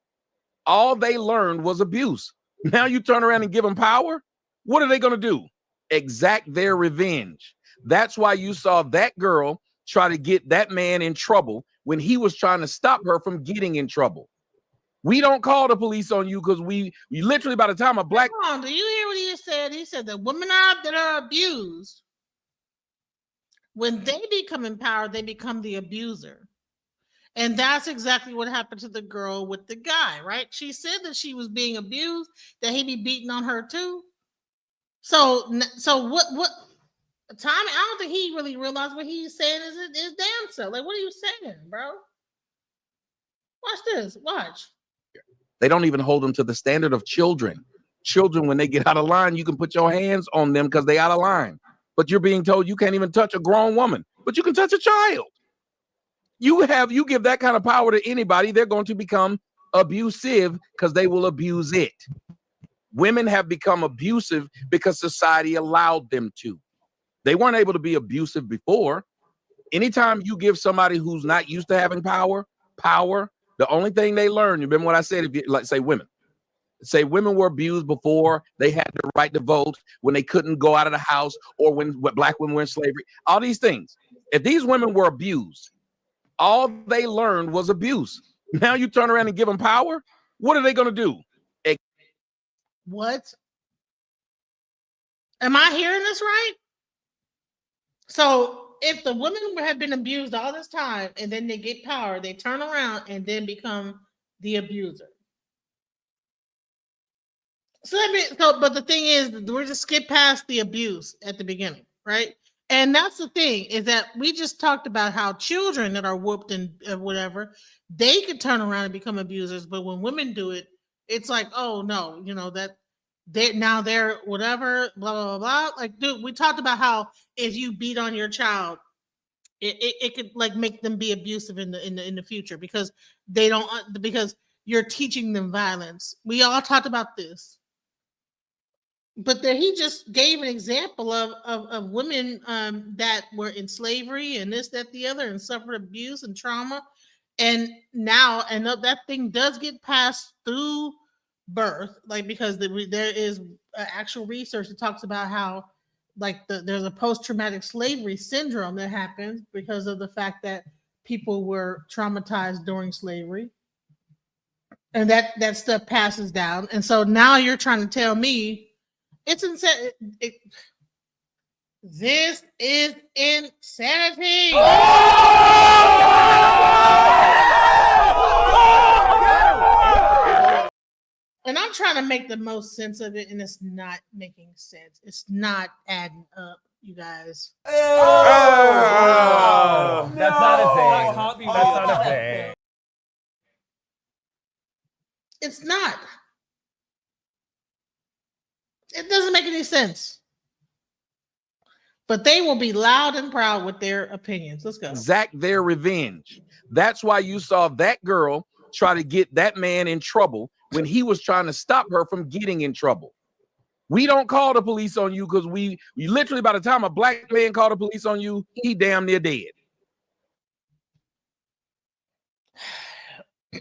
all they learned was abuse. Now you turn around and give them power. What are they going to do? Exact their revenge. That's why you saw that girl try to get that man in trouble when he was trying to stop her from getting in trouble. We don't call the police on you because we literally, by the time a black... Hold on, do you hear what he said? He said the women that are abused, when they become empowered, they become the abuser. And that's exactly what happened to the girl with the guy, right? She said that she was being abused, that he be beating on her too. So what Tommy, I don't think he really realized what he's saying is damn self. Like, what are you saying, bro? Watch this. Watch. They don't even hold them to the standard of children. Children, when they get out of line, you can put your hands on them because they out of line. But you're being told you can't even touch a grown woman, but you can touch a child. You give that kind of power to anybody, they're going to become abusive because they will abuse it. Women have become abusive because society allowed them to. They weren't able to be abusive before. Anytime you give somebody who's not used to having power, the only thing they learn, you remember what I said, if you like say women were abused before they had the right to vote, when they couldn't go out of the house, or when black women were in slavery, all these things. If these women were abused, all they learned was abuse. Now you turn around and give them power. What are they going to do? What? Am I hearing this right? So if the women have been abused all this time and then they get power, they turn around and then become the abuser. But the thing is, we're just skip past the abuse at the beginning, right? And that's the thing, is that we just talked about how children that are whooped and whatever, they could turn around and become abusers. But when women do it, it's like, oh no, that they're whatever, blah, blah, blah, blah. Like, dude, we talked about how if you beat on your child, it could like make them be abusive in the future because because you're teaching them violence. We all talked about this. But then he just gave an example of women that were in slavery and this, that, the other, and suffered abuse and trauma. And now, that thing does get passed through birth, like, because there is actual research that talks about how, like, there's a post-traumatic slavery syndrome that happens because of the fact that people were traumatized during slavery. And that stuff passes down. And so now you're trying to tell me it's insane. This is insanity. And I'm trying to make the most sense of it, and it's not making sense. It's not adding up, you guys. Oh, that's not a thing. That's not a thing. It's not. It doesn't make any sense. But they will be loud and proud with their opinions. Let's go. Exact their revenge. That's why you saw that girl try to get that man in trouble when he was trying to stop her from getting in trouble. We don't call the police on you because we literally, by the time a black man called the police on you, he damn near dead.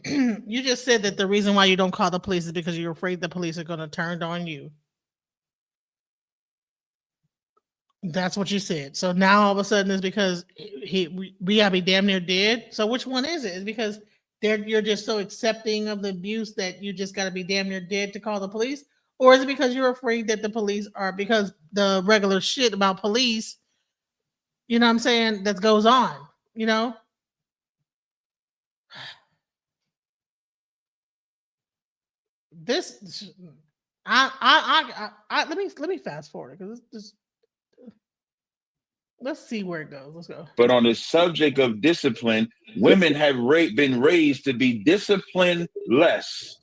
You just said that the reason why you don't call the police is because you're afraid the police are going to turn on you. That's what you said. So now all of a sudden it's because we gotta be damn near dead. So which one is it? Is because you're just so accepting of the abuse that you just gotta be damn near dead to call the police? Or is it because you're afraid that the police are, because the regular shit about police, you know what I'm saying, that goes on, This let me fast forward because this. Let's see where it goes. Let's go. But on the subject of discipline, women have been raised to be disciplined less.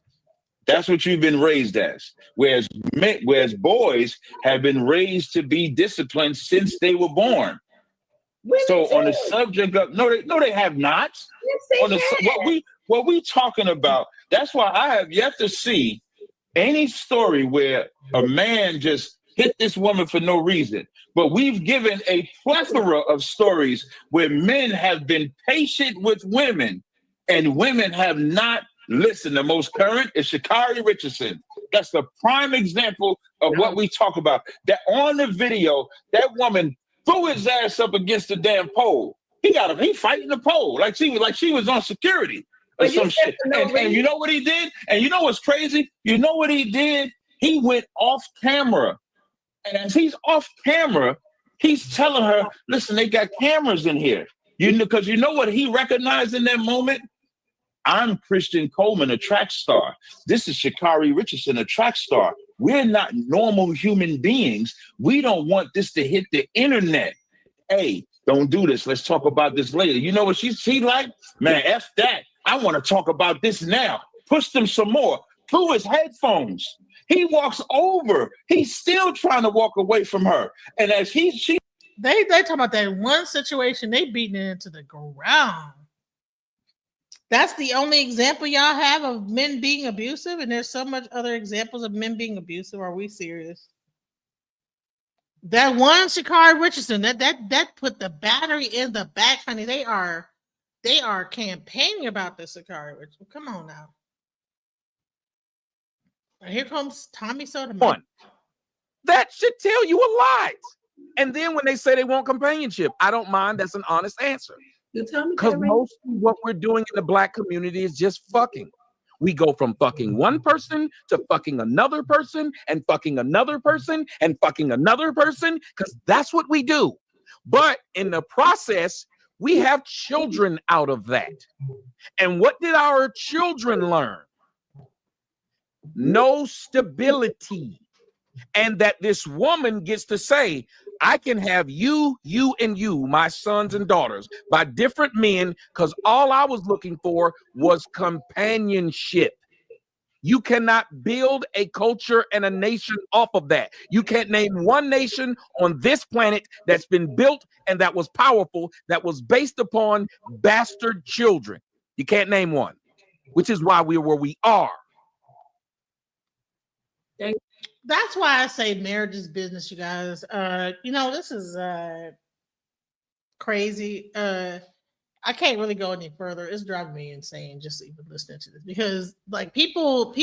That's what you've been raised as. Whereas boys have been raised to be disciplined since they were born. So on the subject of no, they have not. Yes, they have. What we talking about? That's why I have yet to see any story where a man just hit this woman for no reason. But we've given a plethora of stories where men have been patient with women and women have not listened. The most current is Sha'Carri Richardson. That's the prime example of what we talk about. That on the video, that woman threw his ass up against the damn pole. He fighting the pole like she was on security or some shit. And you know what he did? And you know what's crazy? You know what he did? He went off camera. And as he's off camera, he's telling her, listen, they got cameras in here. Because you know what he recognized in that moment? I'm Christian Coleman, a track star. This is Sha'Carri Richardson, a track star. We're not normal human beings. We don't want this to hit the internet. Hey, don't do this. Let's talk about this later. You know what she like? Man, F that. I want to talk about this now. Push them some more. Through his headphones. He walks over. He's still trying to walk away from her. And as they talk about that one situation, they beating it into the ground. That's the only example y'all have of men being abusive, and there's so much other examples of men being abusive. Are we serious? That one Sha'Carri Richardson, that put the battery in the back, honey. They are campaigning about the Sha'Carri Richardson. Come on now. Here comes Tommy Sotomayor. That should tell you a lot. And then when they say they want companionship, I don't mind. That's an honest answer. Because most of what we're doing in the Black community is just fucking. We go from fucking one person to fucking another person and fucking another person and fucking another person, because that's what we do. But in the process, we have children out of that. And what did our children learn? No stability. And that this woman gets to say, I can have you, and you, my sons and daughters, by different men, because all I was looking for was companionship. You cannot build a culture and a nation off of that. You can't name one nation on this planet that's been built and that was powerful, that was based upon bastard children. You can't name one, which is why we're where we are. That's why I say marriage is business, you guys. This is crazy. I can't really go any further. It's driving me insane just even listening to this, because like people,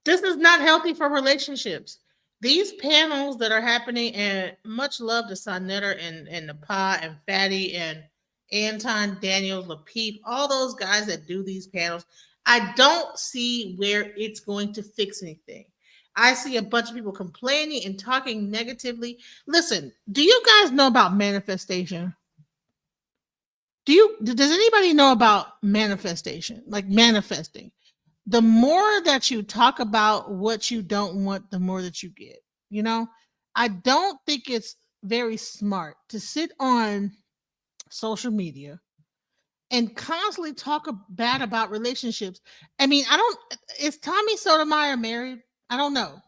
this is not healthy for relationships. These panels that are happening, and much love to SaaNeter and Napa and Fatty and Anton, Daniel, Lapeef, all those guys that do these panels. I don't see where it's going to fix anything. I see a bunch of people complaining and talking negatively. Listen, do you guys know about manifestation? Does anybody know about manifestation? Like manifesting. The more that you talk about what you don't want, the more that you get. I don't think it's very smart to sit on social media and constantly talk bad about relationships. I mean, is Tommy Sotomayor married? I don't know.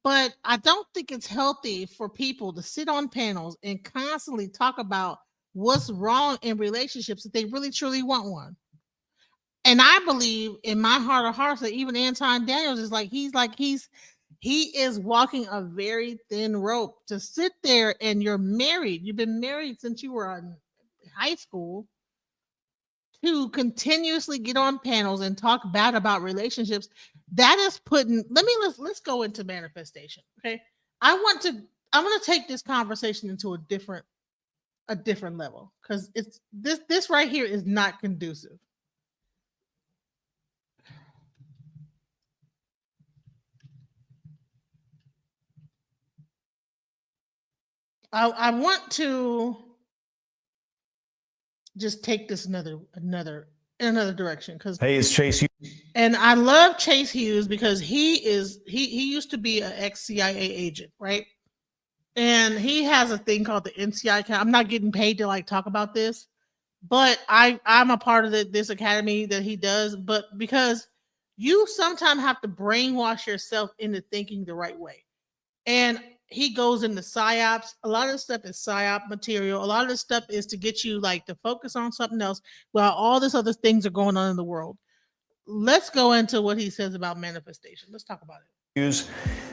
But I don't think it's healthy for people to sit on panels and constantly talk about what's wrong in relationships if they really truly want one. And I believe in my heart of hearts that even Anton Daniels is he is walking a very thin rope to sit there, and you're married. You've been married since you were in high school, to continuously get on panels and talk bad about relationships. That is let's go into manifestation. Okay. I'm going to take this conversation into a different level, because it's this right here is not conducive. I want to just take this another direction, because Hey, it's Chase. And I love Chase Hughes because he used to be an ex-CIA agent, right? And he has a thing called the NCI. I'm not getting paid to talk about this, but I'm a part of this academy that he does. But because you sometimes have to brainwash yourself into thinking the right way, and he goes into psyops. A lot of the stuff is psyop material. A lot of the stuff is to get you to focus on something else while all this other things are going on in the world. let's go into what he says about manifestation. Let's talk about it.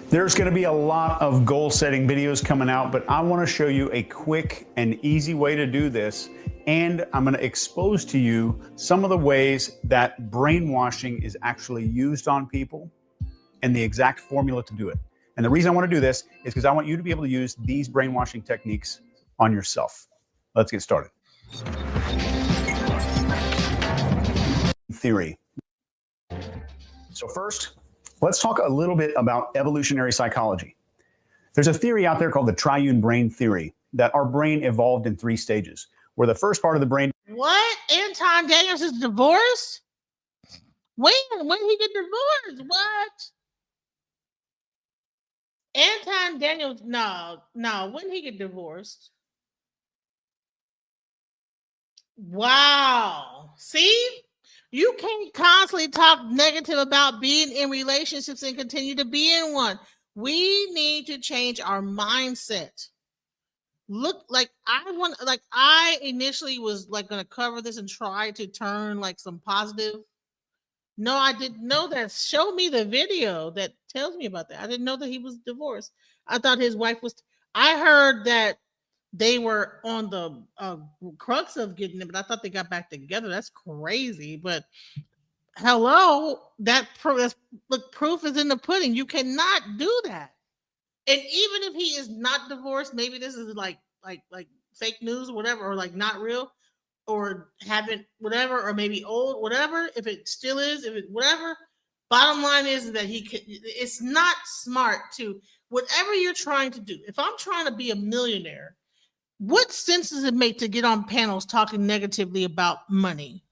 There's going to be a lot of goal setting videos coming out, but I want to show you a quick and easy way to do this. And I'm going to expose to you some of the ways that brainwashing is actually used on people and the exact formula to do it. And the reason I want to do this is because I want you to be able to use these brainwashing techniques on yourself. Let's get started. Theory. So first, let's talk a little bit about evolutionary psychology. There's a theory out there called the triune brain theory, that our brain evolved in 3 stages, where the first part of the brain... What? Anton Daniels is divorced? When did he get divorced? What? Anton Daniels, no. When did he get divorced? Wow. See? You can't constantly talk negative about being in relationships and continue to be in one. We need to change our mindset. Look, I initially was like going to cover this and try to turn like some positive. No, I didn't know that. Show me the video that tells me about that. I didn't know that he was divorced. I thought his wife was. I heard that they were on the crux of getting it, but I thought they got back together. That's crazy. But hello, proof is in the pudding. You cannot do that. And even if he is not divorced, maybe this is like fake news or whatever, or like not real, or haven't whatever, or maybe old, whatever. If it still is, if it whatever. Bottom line is that it's not smart to whatever you're trying to do. If I'm trying to be a millionaire, what sense does it make to get on panels talking negatively about money?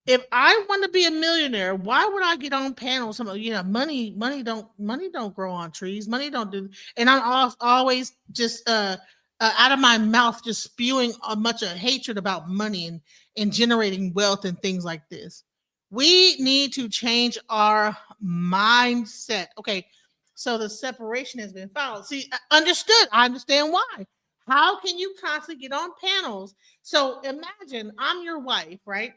If I want to be a millionaire, why would I get on panels? Money don't grow on trees. Money don't do. And I'm always just out of my mouth, just spewing a much of hatred about money and generating wealth and things like this. We need to change our mindset. Okay, so the separation has been followed. See, understood. I understand why. How can you constantly get on panels? So imagine I'm your wife, right?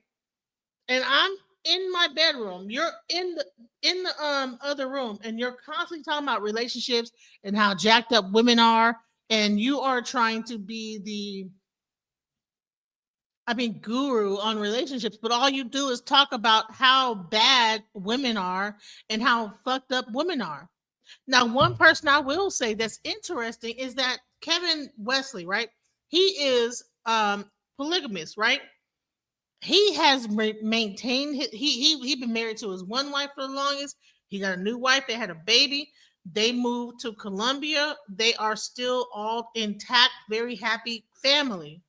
And I'm in my bedroom. You're in the other room, and you're constantly talking about relationships and how jacked up women are, and you are trying to be guru on relationships, but all you do is talk about how bad women are and how fucked up women are. Now, one person I will say that's interesting is that Kevin Wesley, right? He is polygamous, right? He has maintained he been married to his one wife for the longest. He got a new wife. They had a baby. They moved to Colombia. They are still all intact, very happy family.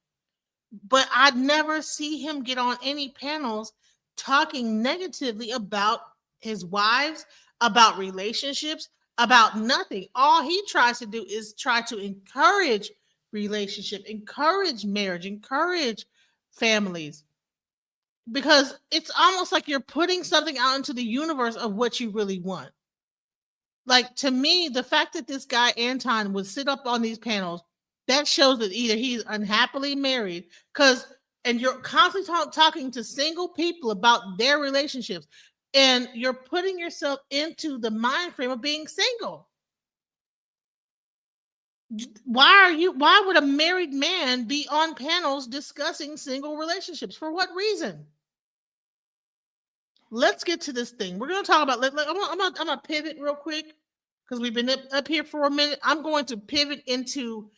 But I'd never see him get on any panels talking negatively about his wives, about relationships, about nothing. All he tries to do is try to encourage relationship, encourage marriage, encourage families. Because it's almost like you're putting something out into the universe of what you really want. Like, to me, the fact that this guy Anton would sit up on these panels, that shows that either he's unhappily married, and you're constantly talking to single people about their relationships, and you're putting yourself into the mind frame of being single. Why would a married man be on panels discussing single relationships? For what reason? Let's get to this thing. We're going to talk about. I'm gonna pivot real quick because we've been up here for a minute. I'm going to pivot into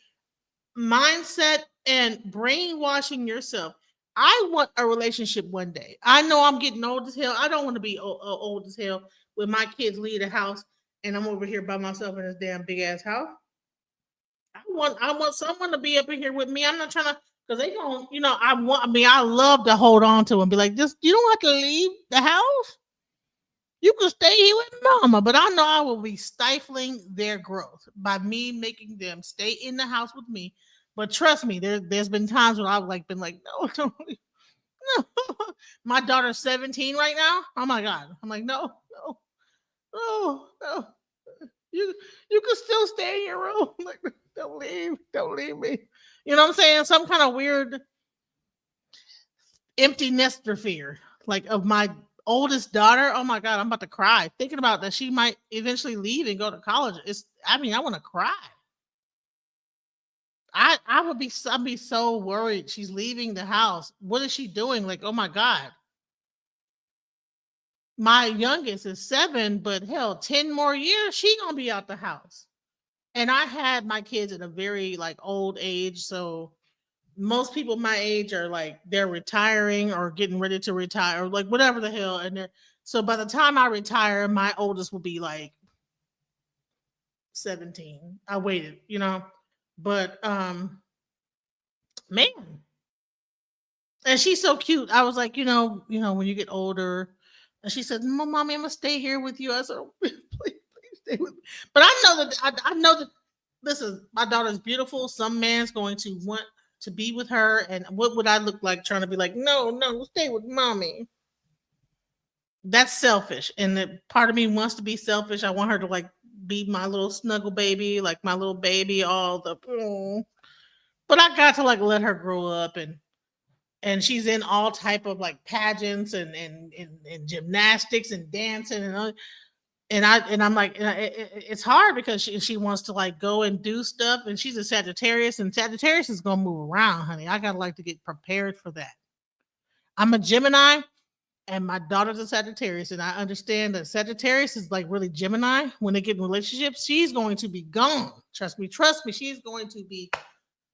mindset and brainwashing yourself. I want a relationship one day. I know I'm getting old as hell. I don't want to be old as hell when my kids leave the house and I'm over here by myself in this damn big ass house. I want someone to be up in here with me. I'm not trying to. Because they don't, I love to hold on to and be like, just, you don't have to leave the house. You can stay here with mama. But I know I will be stifling their growth by me making them stay in the house with me. But trust me, there's been times when I've been like, no, don't leave. No. My daughter's 17 right now. Oh my God. I'm like, no. You can still stay in your room. Like, don't leave me. You know what I'm saying? Some kind of weird empty nester fear. like of my oldest daughter. Oh my God, I'm about to cry thinking about that. She might eventually leave and go to college. I want to cry. I'd be so worried. She's leaving the house. What is she doing? Like, oh my God. My youngest is 7, but hell, 10 more years, she gonna be out the house. And I had my kids at a very like old age. So most people my age are like they're retiring or getting ready to retire or like whatever the hell. So by the time I retire, my oldest will be like 17. I waited, But man. And she's so cute. I was like, when you get older, and she said, "Mommy, I'm gonna stay here with you." I said, oh, please stay with me. But I know that listen, my daughter's beautiful. Some man's going to want to be with her, and what would I look like trying to be like, no, stay with mommy? That's selfish, and part of me wants to be selfish. I want her to like be my little snuggle baby, like my little baby, but I got to like let her grow up and she's in all type of like pageants and gymnastics and dancing and I'm like it's hard because she wants to like go and do stuff, and she's a Sagittarius, and Sagittarius is gonna move around, honey. I gotta like to get prepared for that. I'm a Gemini, and my daughter's a Sagittarius, and I understand that Sagittarius is like really Gemini. When they get in relationships, she's going to be gone. Trust me, she's going to be.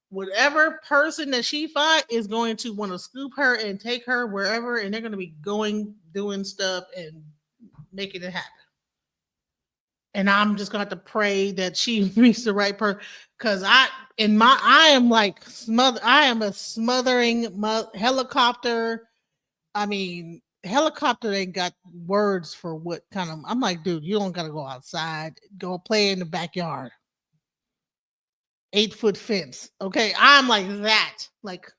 Whatever person that she finds is going to want to scoop her and take her wherever, and they're going to be doing stuff and making it happen. And I'm just going to have to pray that she meets the right person, because I am like smother. I am a smothering helicopter. I mean, helicopter ain't got words for what kind of. I'm like, dude, you don't got to go outside. Go play in the backyard. 8-foot fence. Okay. I'm like that. Like,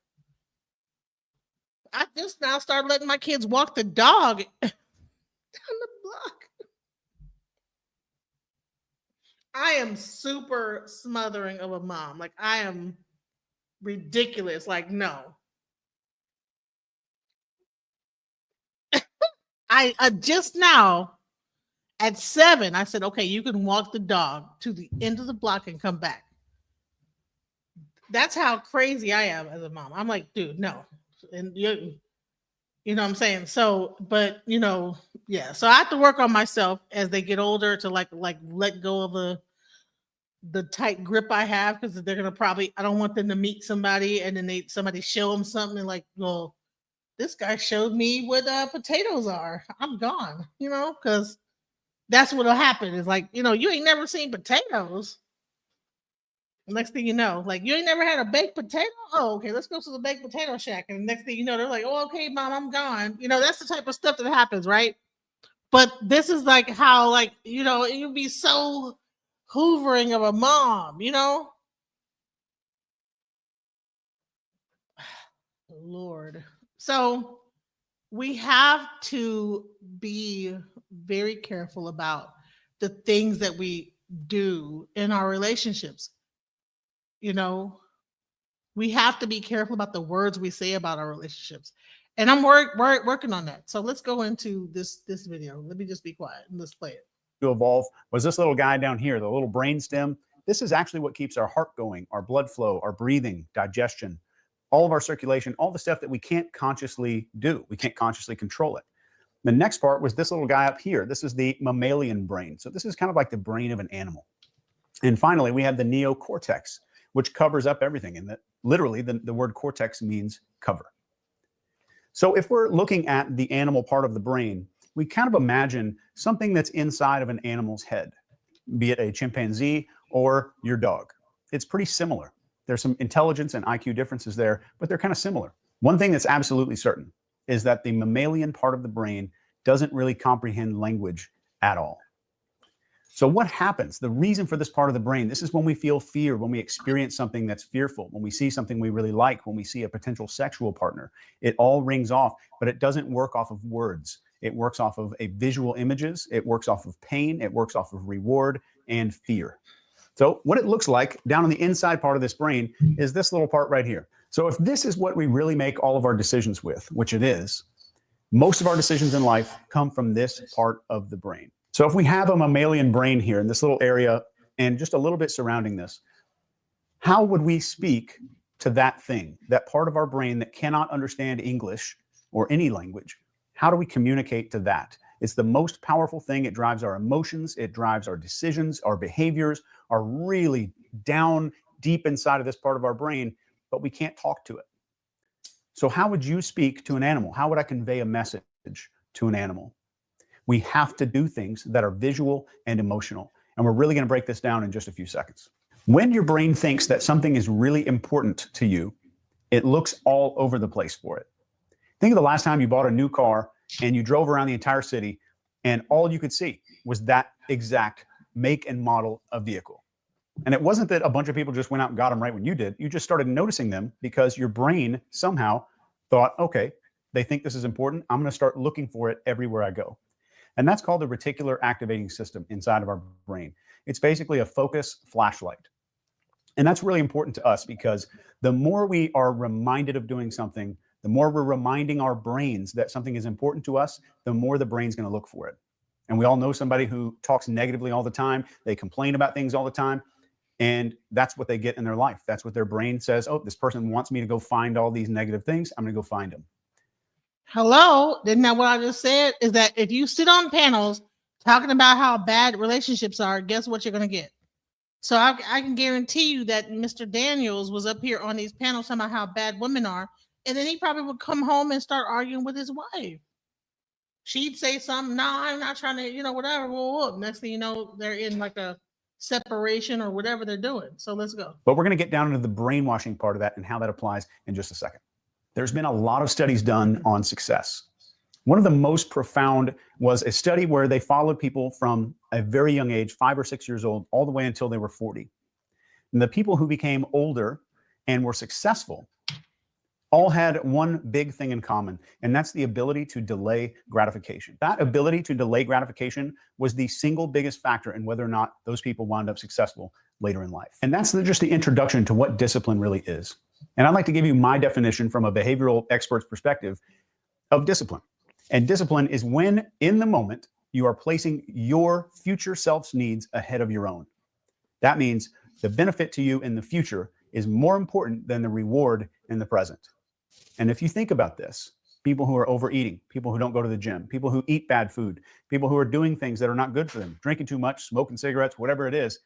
I just now started letting my kids walk the dog down the block. I am super smothering of a mom. Like, I am ridiculous. Like, no. I just now at 7, I said, okay, you can walk the dog to the end of the block and come back. That's how crazy I am as a mom. I'm like, dude, no. And you know what I'm saying? So, but yeah. So I have to work on myself as they get older to like let go of the tight grip I have, because they're gonna I don't want them to meet somebody and then somebody show them something and like, well, this guy showed me what potatoes are. I'm gone, because that's what'll happen. Is like, you ain't never seen potatoes. Next thing you know, like, you ain't never had a baked potato? Oh, okay, let's go to the baked potato shack. And next thing you know, they're like, oh, okay, mom, I'm gone. That's the type of stuff that happens, right? But this is like how, like, you'd be so hoovering of a mom, Lord. So we have to be very careful about the things that we do in our relationships. We have to be careful about the words we say about our relationships, and I'm working on that. So let's go into this video. Let me just be quiet and let's play it. To evolve was this little guy down here, the little brain stem. This is actually what keeps our heart going, our blood flow, our breathing, digestion, all of our circulation, all the stuff that we can't consciously do. We can't consciously control it. The next part was this little guy up here. This is the mammalian brain. So this is kind of like the brain of an animal. And finally, we have the neocortex, which covers up everything. And that literally the word cortex means cover. So if we're looking at the animal part of the brain, we kind of imagine something that's inside of an animal's head, be it a chimpanzee or your dog. It's pretty similar. There's some intelligence and IQ differences there, but they're kind of similar. One thing that's absolutely certain is that the mammalian part of the brain doesn't really comprehend language at all. So what happens? The reason for this part of the brain, this is when we feel fear, when we experience something that's fearful, when we see something we really like, when we see a potential sexual partner. It all rings off, but it doesn't work off of words. It works off of a visual images. It works off of pain. It works off of reward and fear. So what it looks like down on the inside part of this brain is this little part right here. So if this is what we really make all of our decisions with, which it is, Most of our decisions in life come from this part of the brain. So if we have a mammalian brain here in this little area and just a little bit surrounding this, how would we speak to that thing, that part of our brain that cannot understand English or any language? How do we communicate to that? It's the most powerful thing. It drives our emotions. It drives our decisions. Our behaviors are really down deep inside of this part of our brain, but we can't talk to it. So how would you speak to an animal? How would I convey a message to an animal? We have to do things that are visual and emotional. And we're really going to break this down in just a few seconds. When your brain thinks that something is really important to you, it looks all over the place for it. Think of the last time you bought a new car and you drove around the entire city and all you could see was that exact make and model of vehicle. And it wasn't that a bunch of people just went out and got them right when you did. You just started noticing them because your brain somehow thought, okay, they think this is important. I'm going to start looking for it everywhere I go. And that's called the reticular activating system inside of our brain. It's basically a focus flashlight. And that's really important to us because the more we are reminded of doing something, the more we're reminding our brains that something is important to us, the more the brain's going to look for it. And we all know somebody who talks negatively all the time. They complain about things all the time. And that's what they get in their life. That's what their brain says. Oh, this person wants me to go find all these negative things. I'm going to go find them. Hello? Isn't that what I just said? Is that if you sit on panels talking about how bad relationships are, guess what you're going to get? So I can guarantee you that Mr. Daniels was up here on these panels talking about how bad women are. And then he probably would come home and start arguing with his wife. She'd say something, no, I'm not trying to, whatever. Well, next thing you know, they're in like a separation or whatever they're doing. So let's go. But we're going to get down into the brainwashing part of that and how that applies in just a second. There's been a lot of studies done on success. One of the most profound was a study where they followed people from a very young age, 5 or 6 years old, all the way until they were 40. And the people who became older and were successful all had one big thing in common, and that's the ability to delay gratification. That ability to delay gratification was the single biggest factor in whether or not those people wound up successful later in life. And that's just the introduction to what discipline really is. And I'd like to give you my definition from a behavioral expert's perspective of discipline. And discipline is when, in the moment, you are placing your future self's needs ahead of your own. That means the benefit to you in the future is more important than the reward in the present. And if you think about this, people who are overeating, people who don't go to the gym, people who eat bad food, people who are doing things that are not good for them, drinking too much, smoking cigarettes, whatever it is,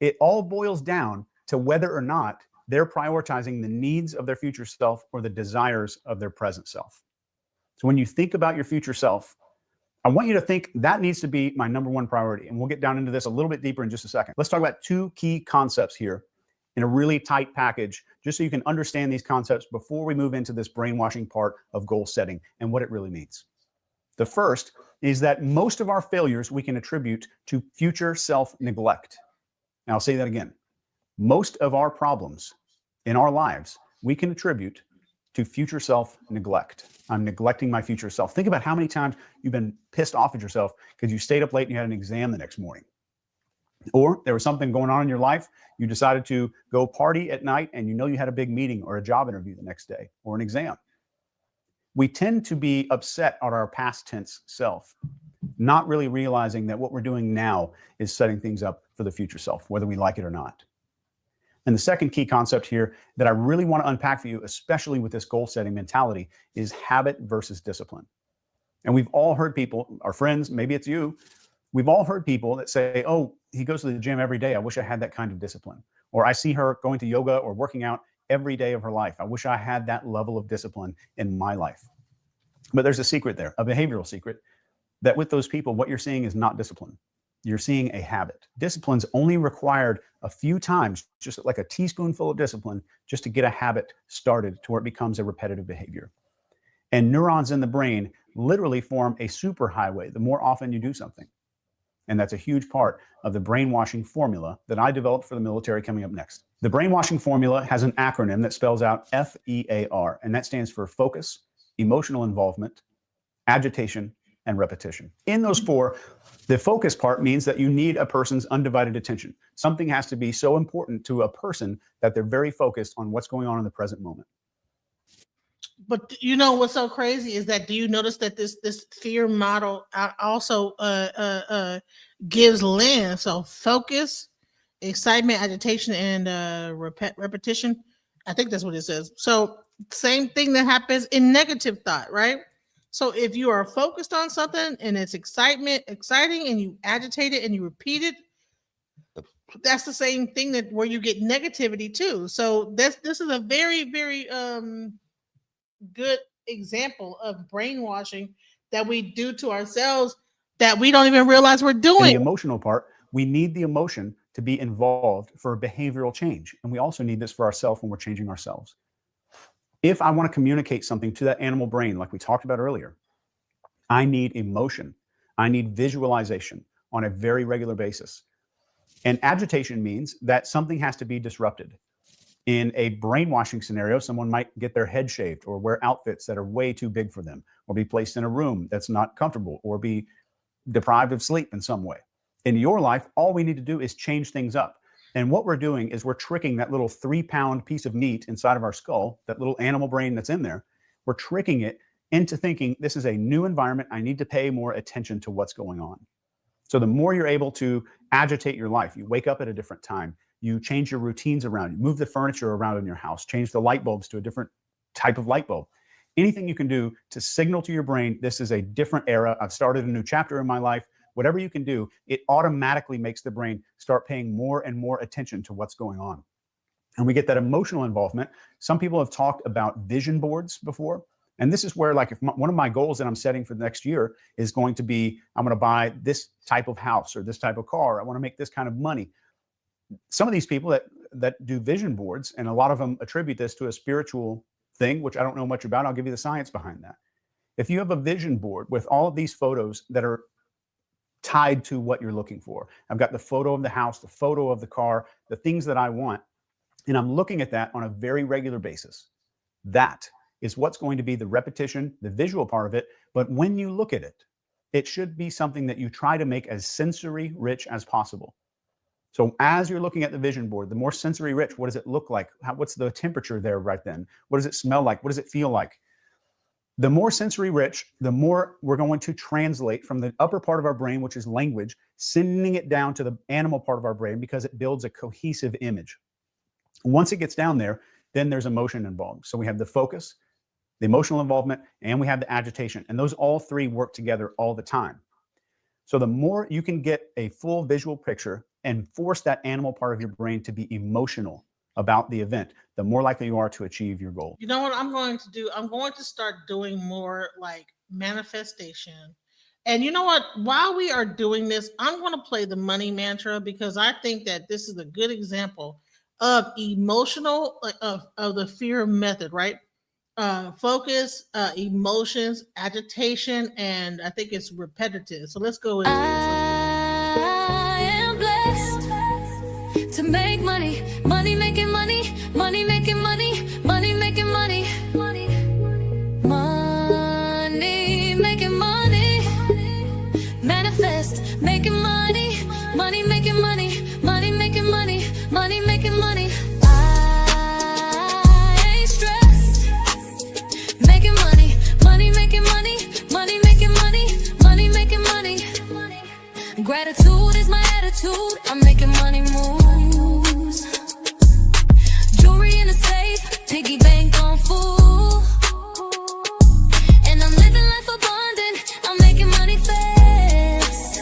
it all boils down to whether or not they're prioritizing the needs of their future self or the desires of their present self. So when you think about your future self, I want you to think that needs to be my number one priority. And we'll get down into this a little bit deeper in just a second. Let's talk about two key concepts here in a really tight package, just so you can understand these concepts before we move into this brainwashing part of goal setting and what it really means. The first is that most of our failures we can attribute to future self-neglect. Now, I'll say that again. Most of our problems in our lives we can attribute to future self-neglect. I'm neglecting my future self. Think about how many times you've been pissed off at yourself because you stayed up late and you had an exam the next morning. Or there was something going on in your life, you decided to go party at night and you know you had a big meeting or a job interview the next day or an exam. We tend to be upset at our past tense self, not really realizing that what we're doing now is setting things up for the future self, whether we like it or not. And the second key concept here that I really want to unpack for you, especially with this goal setting mentality, is habit versus discipline. And we've all heard people, our friends, maybe it's you, we've all heard people that say, oh, he goes to the gym every day. I wish I had that kind of discipline. Or I see her going to yoga or working out every day of her life. I wish I had that level of discipline in my life. But there's a secret there, a behavioral secret, that with those people, what you're seeing is not discipline. You're seeing a habit. Discipline's only required a few times, just like a teaspoonful of discipline, just to get a habit started to where it becomes a repetitive behavior. And neurons in the brain literally form a superhighway the more often you do something. And that's a huge part of the brainwashing formula that I developed for the military coming up next. The brainwashing formula has an acronym that spells out FEAR, and that stands for focus, emotional involvement, agitation, and repetition. In those four, the focus part means that you need a person's undivided attention. Something has to be so important to a person that they're very focused on what's going on in the present moment. But you know what's so crazy is that, do you notice that this fear model also gives lens? So focus, excitement, agitation, and repetition. I think that's what it says. So same thing that happens in negative thought, right? So if you are focused on something and it's exciting, and you agitate it and you repeat it, that's the same thing that where you get negativity too. So this is a very, very good example of brainwashing that we do to ourselves that we don't even realize we're In doing. the emotional part, we need the emotion to be involved for behavioral change. And we also need this for ourselves when we're changing ourselves. If I want to communicate something to that animal brain, like we talked about earlier, I need emotion. I need visualization on a very regular basis. And agitation means that something has to be disrupted. In a brainwashing scenario, someone might get their head shaved or wear outfits that are way too big for them, or be placed in a room that's not comfortable, or be deprived of sleep in some way. In your life, all we need to do is change things up. And what we're doing is we're tricking that little 3-pound piece of meat inside of our skull, that little animal brain that's in there. We're tricking it into thinking this is a new environment. I need to pay more attention to what's going on. So the more you're able to agitate your life, you wake up at a different time, you change your routines around, you move the furniture around in your house, change the light bulbs to a different type of light bulb. Anything you can do to signal to your brain, this is a different era. I've started a new chapter in my life. Whatever you can do, it automatically makes the brain start paying more and more attention to what's going on. And we get that emotional involvement. Some people have talked about vision boards before. And this is where, like, if one of my goals that I'm setting for the next year is going to be, I'm going to buy this type of house or this type of car. I want to make this kind of money. Some of these people that do vision boards, and a lot of them attribute this to a spiritual thing, which I don't know much about. I'll give you the science behind that. If you have a vision board with all of these photos that are tied to what you're looking for, I've got the photo of the house, the photo of the car, the things that I want, and I'm looking at that on a very regular basis. That is what's going to be the repetition, the visual part of it. But when you look at it, it should be something that you try to make as sensory rich as possible. So as you're looking at the vision board, the more sensory rich, what does it look like? What's the temperature there right then? What does it smell like? What does it feel like? The more sensory rich, the more we're going to translate from the upper part of our brain, which is language, sending it down to the animal part of our brain, because it builds a cohesive image. Once it gets down there, then there's emotion involved. So we have the focus, the emotional involvement, and we have the agitation. And those all three work together all the time. So the more you can get a full visual picture and force that animal part of your brain to be emotional about the event, the more likely you are to achieve your goal. You know what I'm going to do? I'm going to start doing more like manifestation. And you know what? While we are doing this, I'm going to play the money mantra, because I think that this is a good example of emotional, of the fear method, right? Focus, emotions, agitation, and I think it's repetitive. So let's go in. I am blessed to make money, money making money, money making money, money making money, money making money, manifest making money, money making money, money making money, money making money. I ain't stressed, making money, money making money, money making money, money making money. Gratitude is my attitude. I'm making money moves. Jewelry in the safe, piggy bank on full. And I'm living life abundant. I'm making money fast.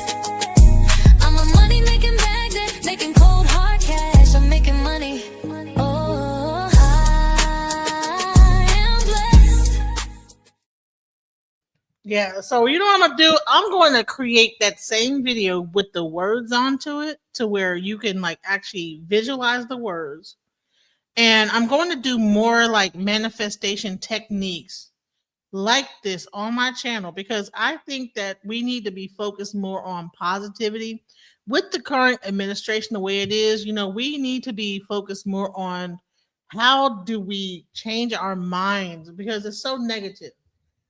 I'm a money making magnet, making cold hard cash. I'm making money. Oh, I am blessed. Yeah, so you know what I'm gonna do? I'm going to create that same video with the words onto it, to where you can like actually visualize the words. And I'm going to do more like manifestation techniques like this on my channel, because I think that we need to be focused more on positivity. With the current administration the way it is, you know, we need to be focused more on how do we change our minds, because it's so negative.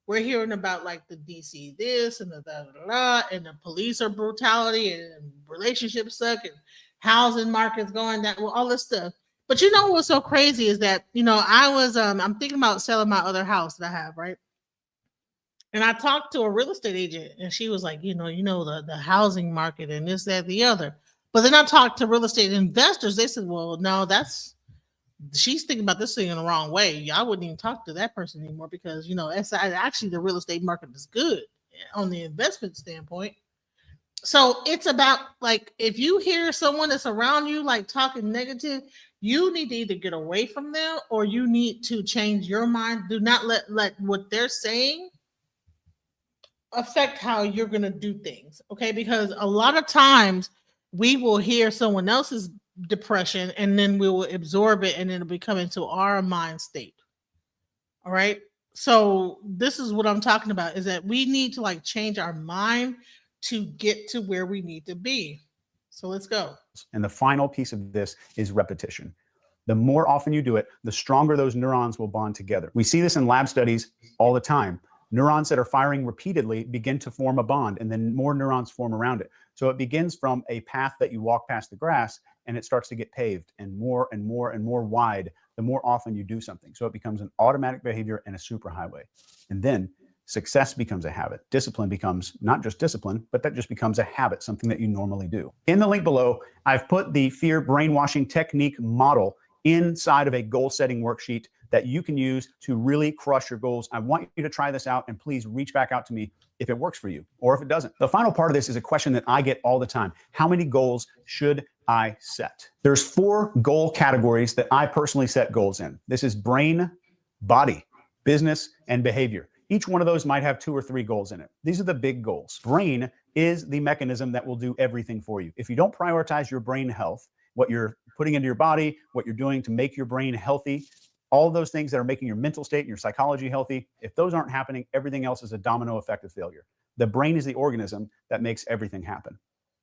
We're hearing about like the DC this and the and the police are brutality, and relationships suck, and housing markets going down, well, all this stuff. But you know what's so crazy is that, I was I'm thinking about selling my other house that I have, right? And I talked to a real estate agent and she was like, the housing market and this, that, the other. But then I talked to real estate investors. They said, well, no, she's thinking about this thing in the wrong way. I wouldn't even talk to that person anymore because, actually the real estate market is good on the investment standpoint. So it's about, like, if you hear someone that's around you like talking negative, you need to either get away from them or you need to change your mind. Do not let what they're saying affect how you're going to do things. Okay, because a lot of times we will hear someone else's depression and then we will absorb it and it'll become into our mind state. All right, so this is what I'm talking about, is that we need to like change our mind to get to where we need to be. So let's go. And the final piece of this is repetition. The more often you do it, the stronger those neurons will bond together. We see this in lab studies all the time. Neurons that are firing repeatedly begin to form a bond, and then more neurons form around it. So it begins from a path that you walk past the grass, and it starts to get paved and more and more and more wide the more often you do something. So it becomes an automatic behavior and a superhighway. And then success becomes a habit. Discipline becomes not just discipline, but that just becomes a habit, something that you normally do. In the link below, I've put the fear brainwashing technique model inside of a goal setting worksheet that you can use to really crush your goals. I want you to try this out, and please reach back out to me if it works for you or if it doesn't. The final part of this is a question that I get all the time. How many goals should I set? There's 4 goal categories that I personally set goals in. This is brain, body, business, and behavior. Each one of those might have 2 or 3 goals in it. These are the big goals. Brain is the mechanism that will do everything for you. If you don't prioritize your brain health, what you're putting into your body, what you're doing to make your brain healthy, all of those things that are making your mental state and your psychology healthy, if those aren't happening, everything else is a domino effect of failure. The brain is the organism that makes everything happen.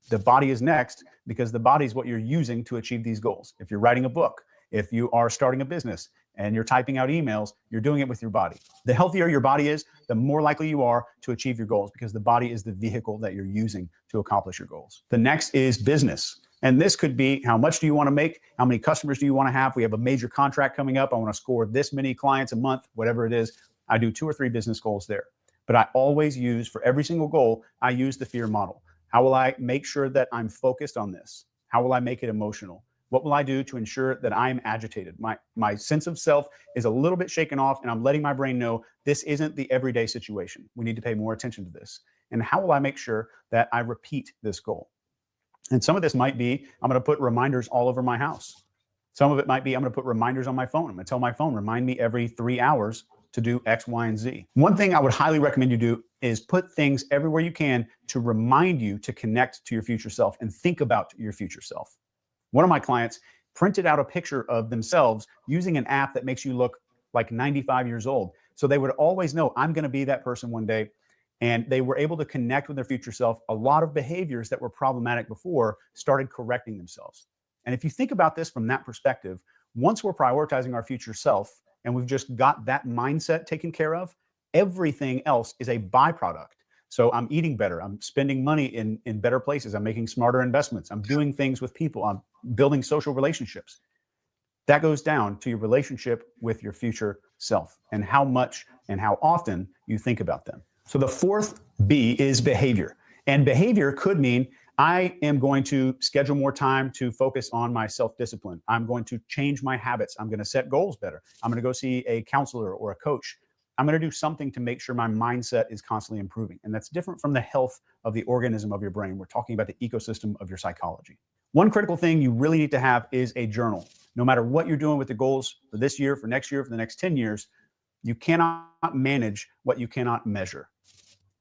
The body is next, because the body is what you're using to achieve these goals. If you're writing a book, if you are starting a business and you're typing out emails, you're doing it with your body. The healthier your body is, the more likely you are to achieve your goals, because the body is the vehicle that you're using to accomplish your goals. The next is business. And this could be, how much do you want to make? How many customers do you want to have? We have a major contract coming up. I want to score this many clients a month, whatever it is. I do 2 or 3 business goals there. But I always use, for every single goal, I use the fear model. How will I make sure that I'm focused on this? How will I make it emotional? What will I do to ensure that I'm agitated? My sense of self is a little bit shaken off, and I'm letting my brain know this isn't the everyday situation. We need to pay more attention to this. And how will I make sure that I repeat this goal? And some of this might be, I'm going to put reminders all over my house. Some of it might be, I'm going to put reminders on my phone. I'm going to tell my phone, remind me every 3 hours to do X, Y, and Z. One thing I would highly recommend you do is put things everywhere you can to remind you to connect to your future self and think about your future self. One of my clients printed out a picture of themselves using an app that makes you look like 95 years old. So they would always know, I'm going to be that person one day. And they were able to connect with their future self. A lot of behaviors that were problematic before started correcting themselves. And if you think about this from that perspective, once we're prioritizing our future self and we've just got that mindset taken care of, everything else is a byproduct. So I'm eating better. I'm spending money in better places. I'm making smarter investments. I'm doing things with people. I'm building social relationships. That goes down to your relationship with your future self and how much and how often you think about them. So the 4th B is behavior. And behavior could mean I am going to schedule more time to focus on my self-discipline. I'm going to change my habits. I'm going to set goals better. I'm going to go see a counselor or a coach. I'm going to do something to make sure my mindset is constantly improving. And that's different from the health of the organism of your brain. We're talking about the ecosystem of your psychology. One critical thing you really need to have is a journal. No matter what you're doing with the goals for this year, for next year, for the next 10 years, you cannot manage what you cannot measure.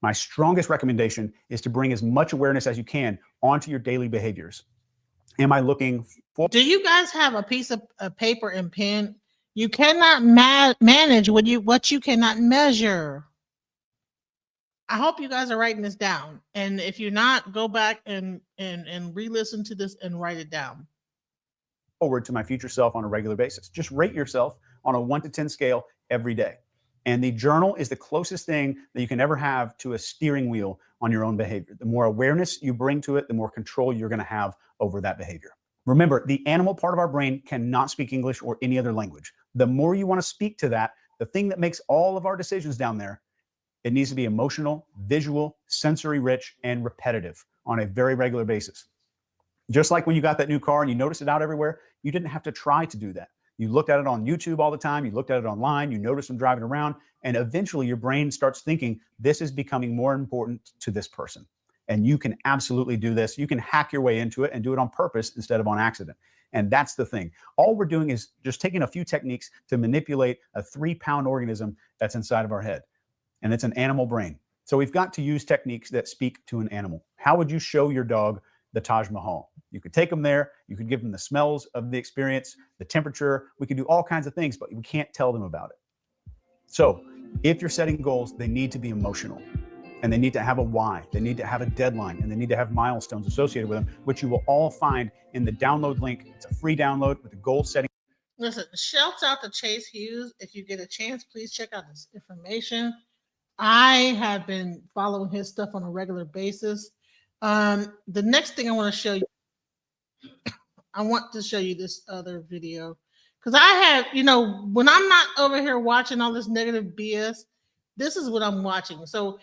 My strongest recommendation is to bring as much awareness as you can onto your daily behaviors. Am I looking for? Do you guys have a piece of paper and pen? You cannot manage what you cannot measure. I hope you guys are writing this down. And if you're not, go back and re-listen to this and write it down. Forward to my future self on a regular basis. Just rate yourself on a 1 to 10 scale every day. And the journal is the closest thing that you can ever have to a steering wheel on your own behavior. The more awareness you bring to it, the more control you're going to have over that behavior. Remember, the animal part of our brain cannot speak English or any other language. The more you want to speak to that, the thing that makes all of our decisions down there, it needs to be emotional, visual, sensory rich, and repetitive on a very regular basis. Just like when you got that new car and you noticed it out everywhere, you didn't have to try to do that. You looked at it on YouTube all the time, you looked at it online, you noticed them driving around, and eventually your brain starts thinking, this is becoming more important to this person. And you can absolutely do this. You can hack your way into it and do it on purpose instead of on accident. And that's the thing. All we're doing is just taking a few techniques to manipulate a 3-pound organism that's inside of our head. And it's an animal brain. So we've got to use techniques that speak to an animal. How would you show your dog the Taj Mahal? You could take them there. You could give them the smells of the experience, the temperature. We could do all kinds of things, but we can't tell them about it. So if you're setting goals, they need to be emotional. And they need to have a why. They need to have a deadline, and they need to have milestones associated with them, which you will all find in the download link. It's a free download with the goal setting. Listen, shouts out to Chase Hughes. If you get a chance, please check out this information. I have been following his stuff on a regular basis. The next thing I want to show you, I want to show you this other video because I have, when I'm not over here watching all this negative BS, this is what I'm watching. So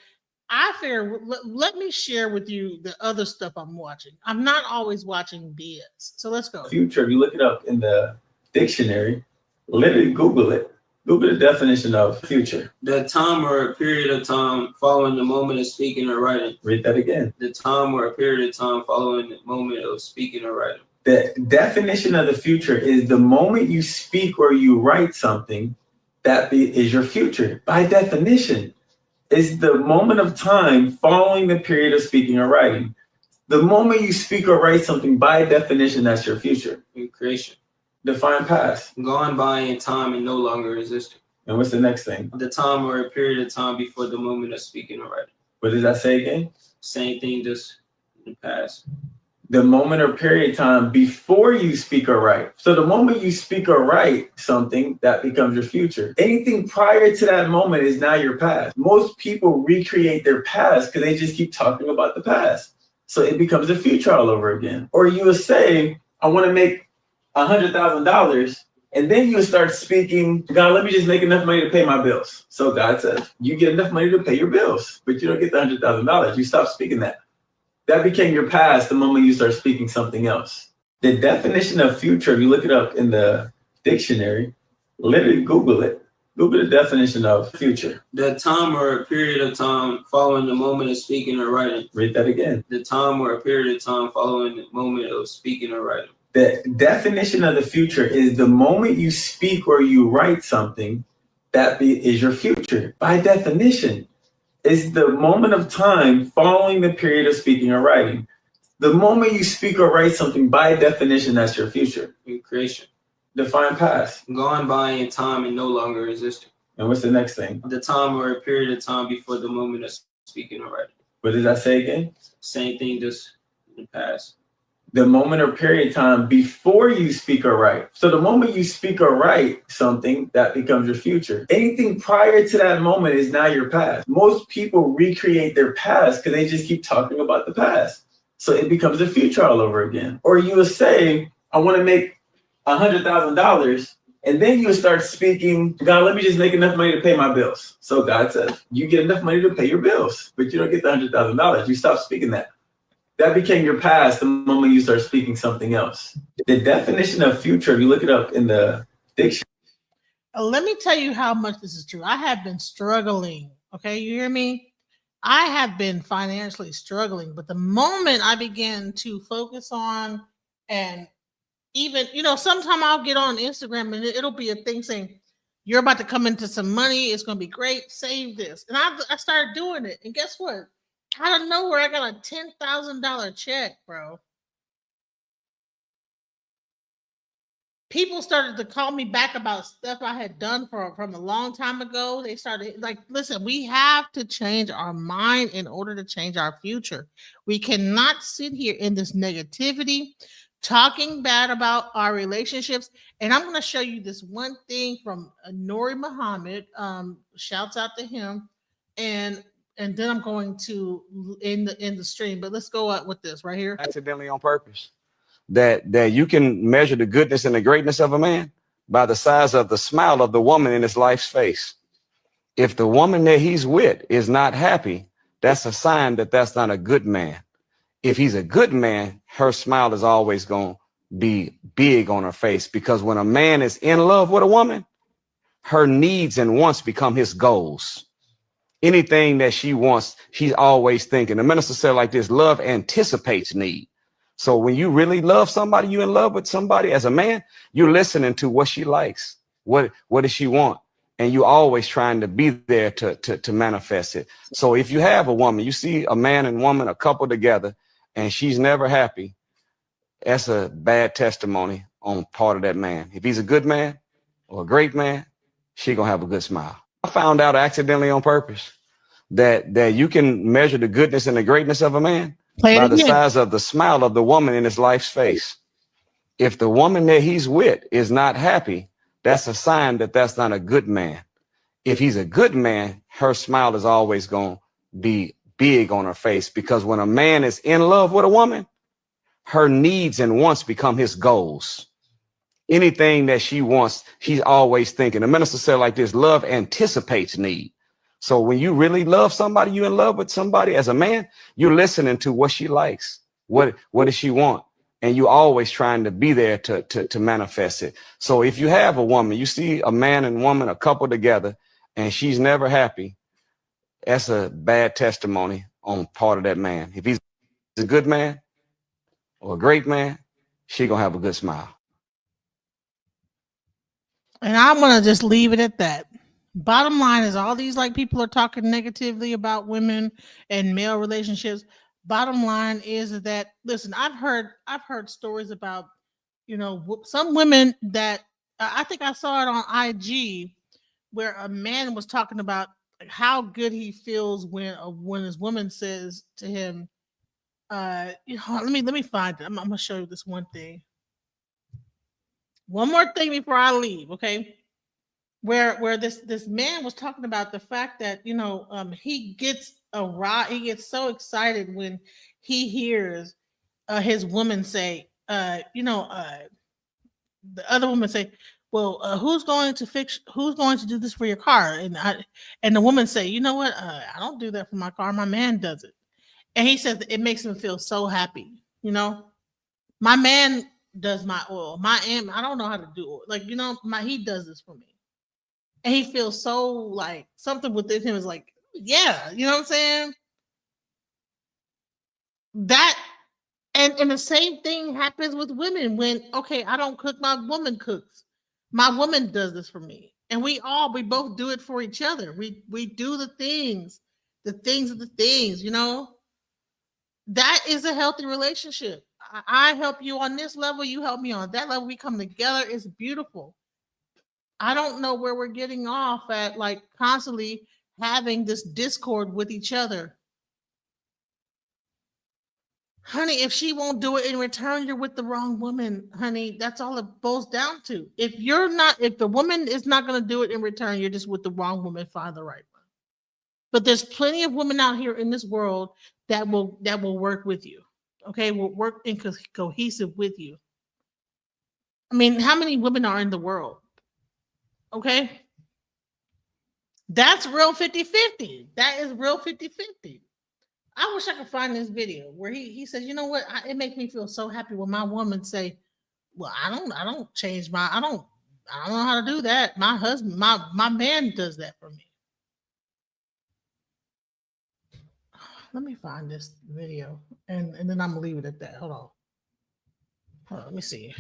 I figure, let me share with you the other stuff I'm watching. I'm not always watching BS. So let's go. Future, if you look it up in the dictionary, literally Google it. Google the definition of future. The time or a period of time following the moment of speaking or writing. Read that again. The time or a period of time following the moment of speaking or writing. The definition of the future is the moment you speak or you write something, that is your future. By definition, is the moment of time following the period of speaking or writing. The moment you speak or write something, by definition, that's your future. In creation. Define past. Gone by in time and no longer existing. And what's the next thing? The time or a period of time before the moment of speaking or writing. What does that say again? Same thing, just in the past. The moment or period of time before you speak or write. So the moment you speak or write something, that becomes your future. Anything prior to that moment is now your past. Most people recreate their past because they just keep talking about the past. So it becomes the future all over again. Or you will say, I want to make $100,000. And then you start speaking, God, let me just make enough money to pay my bills. So God says, you get enough money to pay your bills, but you don't get the $100,000. You stop speaking that. That became your past the moment you start speaking something else. The definition of future, if you look it up in the dictionary, literally Google it. Google the definition of future. The time or a period of time following the moment of speaking or writing. Read that again. The time or a period of time following the moment of speaking or writing. The definition of the future is the moment you speak or you write something, that is your future. By definition, is the moment of time following the period of speaking or writing. The moment you speak or write something, by definition, that's your future. In creation. Define past. Gone by in time and no longer existing. And what's the next thing? The time or a period of time before the moment of speaking or writing. What does that say again? Same thing, just in the past. The moment or period of time before you speak or write. So the moment you speak or write something, that becomes your future. Anything prior to that moment is now your past. Most people recreate their past because they just keep talking about the past. So it becomes the future all over again. Or you will say, I want to make $100,000. And then you start speaking, God, let me just make enough money to pay my bills. So God says, you get enough money to pay your bills, but you don't get the $100,000. You stop speaking that. That became your past the moment you start speaking something else. The definition of future, if you look it up in the dictionary. Let me tell you how much this is true. I have been struggling. Okay, you hear me? I have been financially struggling, but the moment I began to focus on, and even, sometime I'll get on Instagram and it'll be a thing saying, you're about to come into some money. It's going to be great. Save this. And I started doing it. And guess what? Out of nowhere, I got a $10,000 check, bro. People started to call me back about stuff I had done from a long time ago. They started listen, we have to change our mind in order to change our future. We cannot sit here in this negativity, talking bad about our relationships. And I'm going to show you this one thing from Nuri Muhammad. Shouts out to him. And then I'm going to end the stream. But let's go up with this right here. Accidentally on purpose. that you can measure the goodness and the greatness of a man by the size of the smile of the woman in his life's face. If the woman that he's with is not happy, that's a sign that that's not a good man. If he's a good man, her smile is always going to be big on her face, because when a man is in love with a woman, her needs and wants become his goals. Anything that she wants, she's always thinking. The minister said like this: love anticipates need. So when you really love somebody, you in love with somebody as a man, you're listening to what she likes. What does she want? And you always trying to be there to manifest it. So if you have a woman, you see a man and woman, a couple together, and she's never happy, that's a bad testimony on part of that man. If he's a good man or a great man, she gonna have a good smile. I found out accidentally on purpose that you can measure the goodness and the greatness of a man by the size of the smile of the woman in his life's face. If the woman that he's with is not happy, that's a sign that that's not a good man. If he's a good man, her smile is always going to be big on her face, because when a man is in love with a woman, her needs and wants become his goals. Anything that she wants, she's always thinking. The minister said like this: love anticipates need. So when you really love somebody, you in love with somebody as a man, you're listening to what she likes. What does she want? And you always trying to be there to manifest it. So if you have a woman, you see a man and woman, a couple together, and she's never happy, that's a bad testimony on part of that man. If he's a good man or a great man, she gonna have a good smile. And I'm gonna just leave it at that. Bottom line is, all these like people are talking negatively about women and male relationships. Bottom line is that, listen, I've heard stories about, some women that I think I saw it on IG, where a man was talking about like how good he feels when his woman says to him, let me find it. I'm gonna show you this one thing. One more thing before I leave, okay? Where this man was talking about the fact that he gets he gets so excited when he hears his woman say, the other woman say, well, who's going to do this for your car? And the woman say, you know what, I don't do that for my car, my man does it. And he says it makes him feel so happy. My man does my oil, I don't know how to do oil, like, he does this for me. And he feels so like something within him is like, yeah, you know what I'm saying? That and the same thing happens with women when, okay, I don't cook, my woman cooks. My woman does this for me. And we both do it for each other. We do the things of the things, That is a healthy relationship. I help you on this level, you help me on that level. We come together. It's beautiful. I don't know where we're getting off at, like constantly having this discord with each other. Honey, if she won't do it in return, you're with the wrong woman, honey. That's all it boils down to. If the woman is not going to do it in return, you're just with the wrong woman. Find the right one. But there's plenty of women out here in this world that will work with you. Okay, will work in cohesive with you. I mean, how many women are in the world? Okay. That's real 50-50. That is real 50-50. I wish I could find this video where he says, you know what? It makes me feel so happy when my woman say, well, I don't change I don't know how to do that. My husband, my man does that for me. Let me find this video and then I'm gonna leave it at that. Hold on, let me see.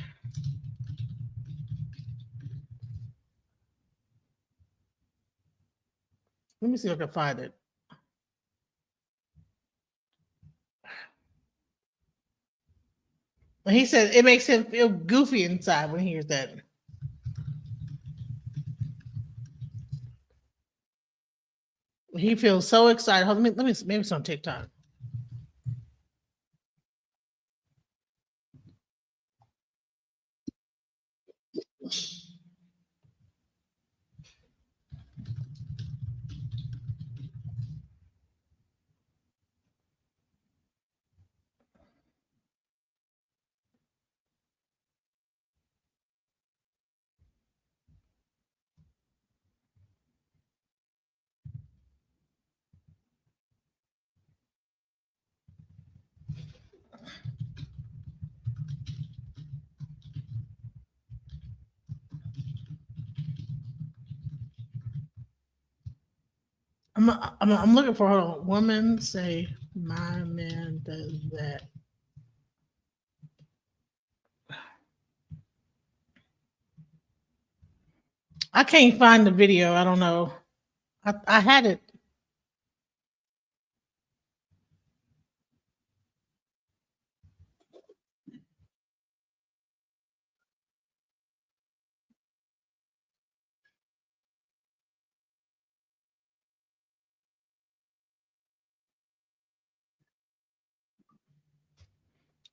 Let me see if I can find it. He said it makes him feel goofy inside when he hears that. He feels so excited. Hold on, let me maybe it's on TikTok. I'm looking for, hold on. Woman say my man does that. I can't find the video. I don't know. I had it.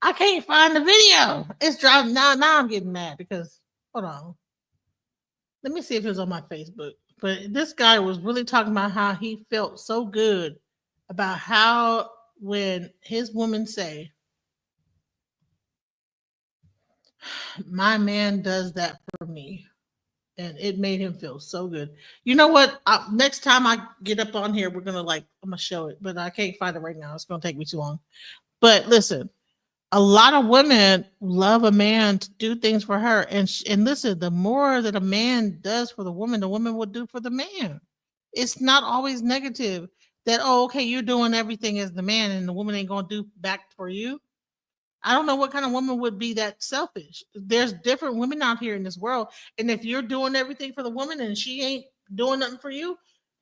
I can't find the video. It's driving now. Now I'm getting mad because hold on. Let me see if it's on my Facebook. But this guy was really talking about how he felt so good about how when his woman say, "My man does that for me," and it made him feel so good. You know what? Next time I get up on here, I'm gonna show it, but I can't find it right now. It's gonna take me too long. But listen, a lot of women love a man to do things for her, and listen, the more that a man does for the woman will do for the man. It's not always negative that, oh, okay, you're doing everything as the man, and the woman ain't gonna do back for you. I don't know what kind of woman would be that selfish. There's different women out here in this world, and if you're doing everything for the woman and she ain't doing nothing for you,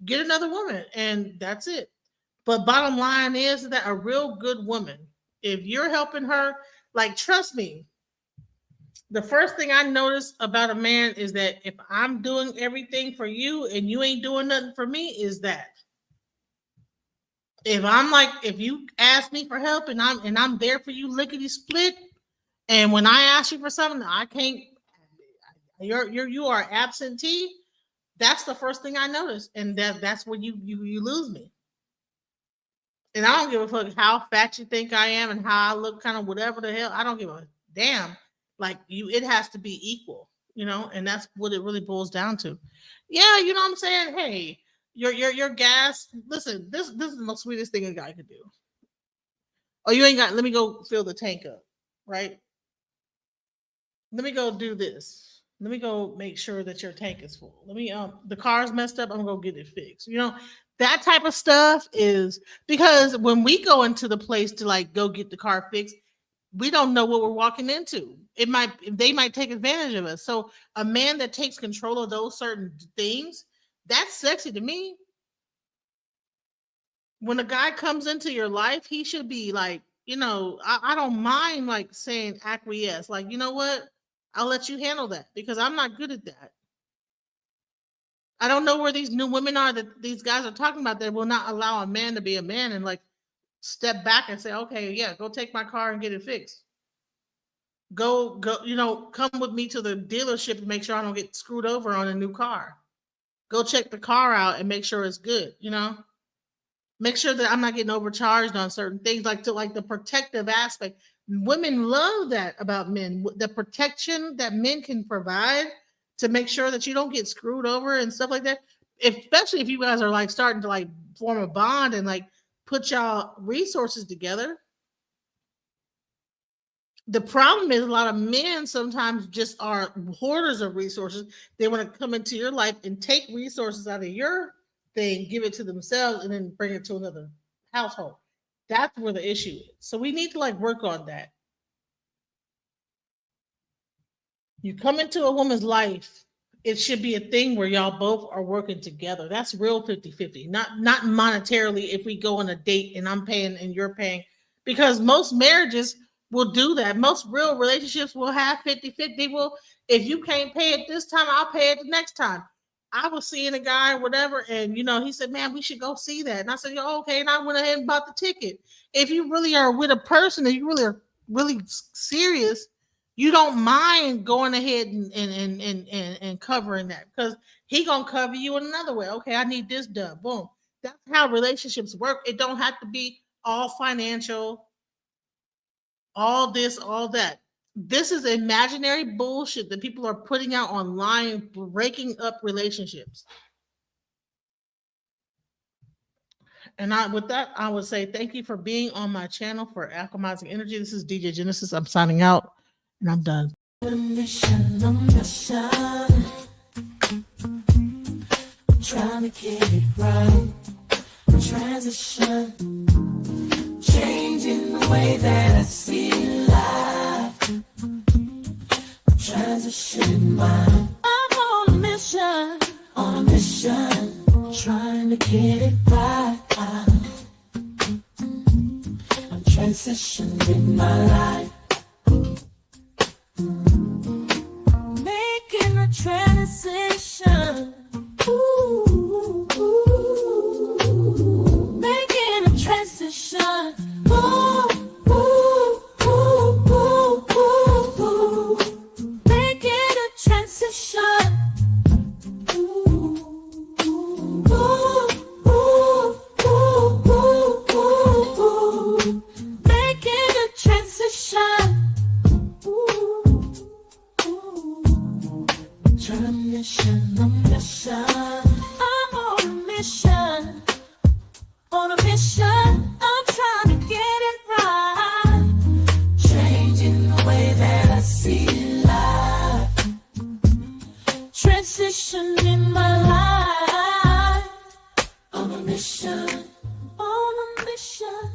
get another woman, and that's it. But bottom line is that a real good woman, if you're helping her, like, trust me, the first thing I notice about a man is that if I'm doing everything for you and you ain't doing nothing for me, is that if you ask me for help and I'm there for you lickety split, and when I ask you for something, I can't, you are absentee. That's the first thing I notice, and that's when you lose me. And I don't give a fuck how fat you think I am and how I look, kind of whatever the hell. I don't give a damn. Like it has to be equal, and that's what it really boils down to. Yeah, you know what I'm saying? Hey, your gas. Listen, this is the most sweetest thing a guy could do. Oh, you ain't got. Let me go fill the tank up, right? Let me go do this. Let me go make sure that your tank is full. Let me the car's messed up. I'm gonna go get it fixed. That type of stuff is because when we go into the place to like go get the car fixed, we don't know what we're walking into. They might take advantage of us. So a man that takes control of those certain things, that's sexy to me. When a guy comes into your life, he should be like, I don't mind like saying acquiesce. Like, you know what? I'll let you handle that because I'm not good at that. I don't know where these new women are that these guys are talking about that will not allow a man to be a man and like step back and say, okay, yeah, go take my car and get it fixed. Go, come with me to the dealership and make sure I don't get screwed over on a new car. Go check the car out and make sure it's good, Make sure that I'm not getting overcharged on certain things, like the protective aspect. Women love that about men, the protection that men can provide to make sure that you don't get screwed over and stuff like that. Especially if you guys are like starting to like form a bond and like put y'all resources together. The problem is a lot of men sometimes just are hoarders of resources. They want to come into your life and take resources out of your thing, give it to themselves, and then bring it to another household. That's where the issue is. So we need to like work on that. You come into a woman's life, it should be a thing where y'all both are working together. That's real 50-50. Not monetarily if we go on a date and I'm paying and you're paying. Because most marriages will do that. Most real relationships will have 50-50. They will, if you can't pay it this time, I'll pay it the next time. I was seeing a guy, whatever, and he said, man, we should go see that. And I said, oh, okay. And I went ahead and bought the ticket. If you really are with a person and you really are really serious, you don't mind going ahead and covering that because he gonna cover you in another way. Okay, I need this done. Boom. That's how relationships work. It don't have to be all financial, all this, all that. This is imaginary bullshit that people are putting out online, breaking up relationships. And with that, I would say thank you for being on my channel for Alchemizing Energy. This is DJ Genesis. I'm signing out, and I'm done. Trying to get it right. transition, changing the way that I see life. Transition mind. I'm on a mission, trying to get it right. I'm transitioning my life, making a transition. Ooh, making a transition. Ooh, making a transition. Making a transition. Trying a mission. I'm on a mission. On a mission, I'm trying to get it right. Changing the way that I see life. Transition in my life. On a mission. On a mission.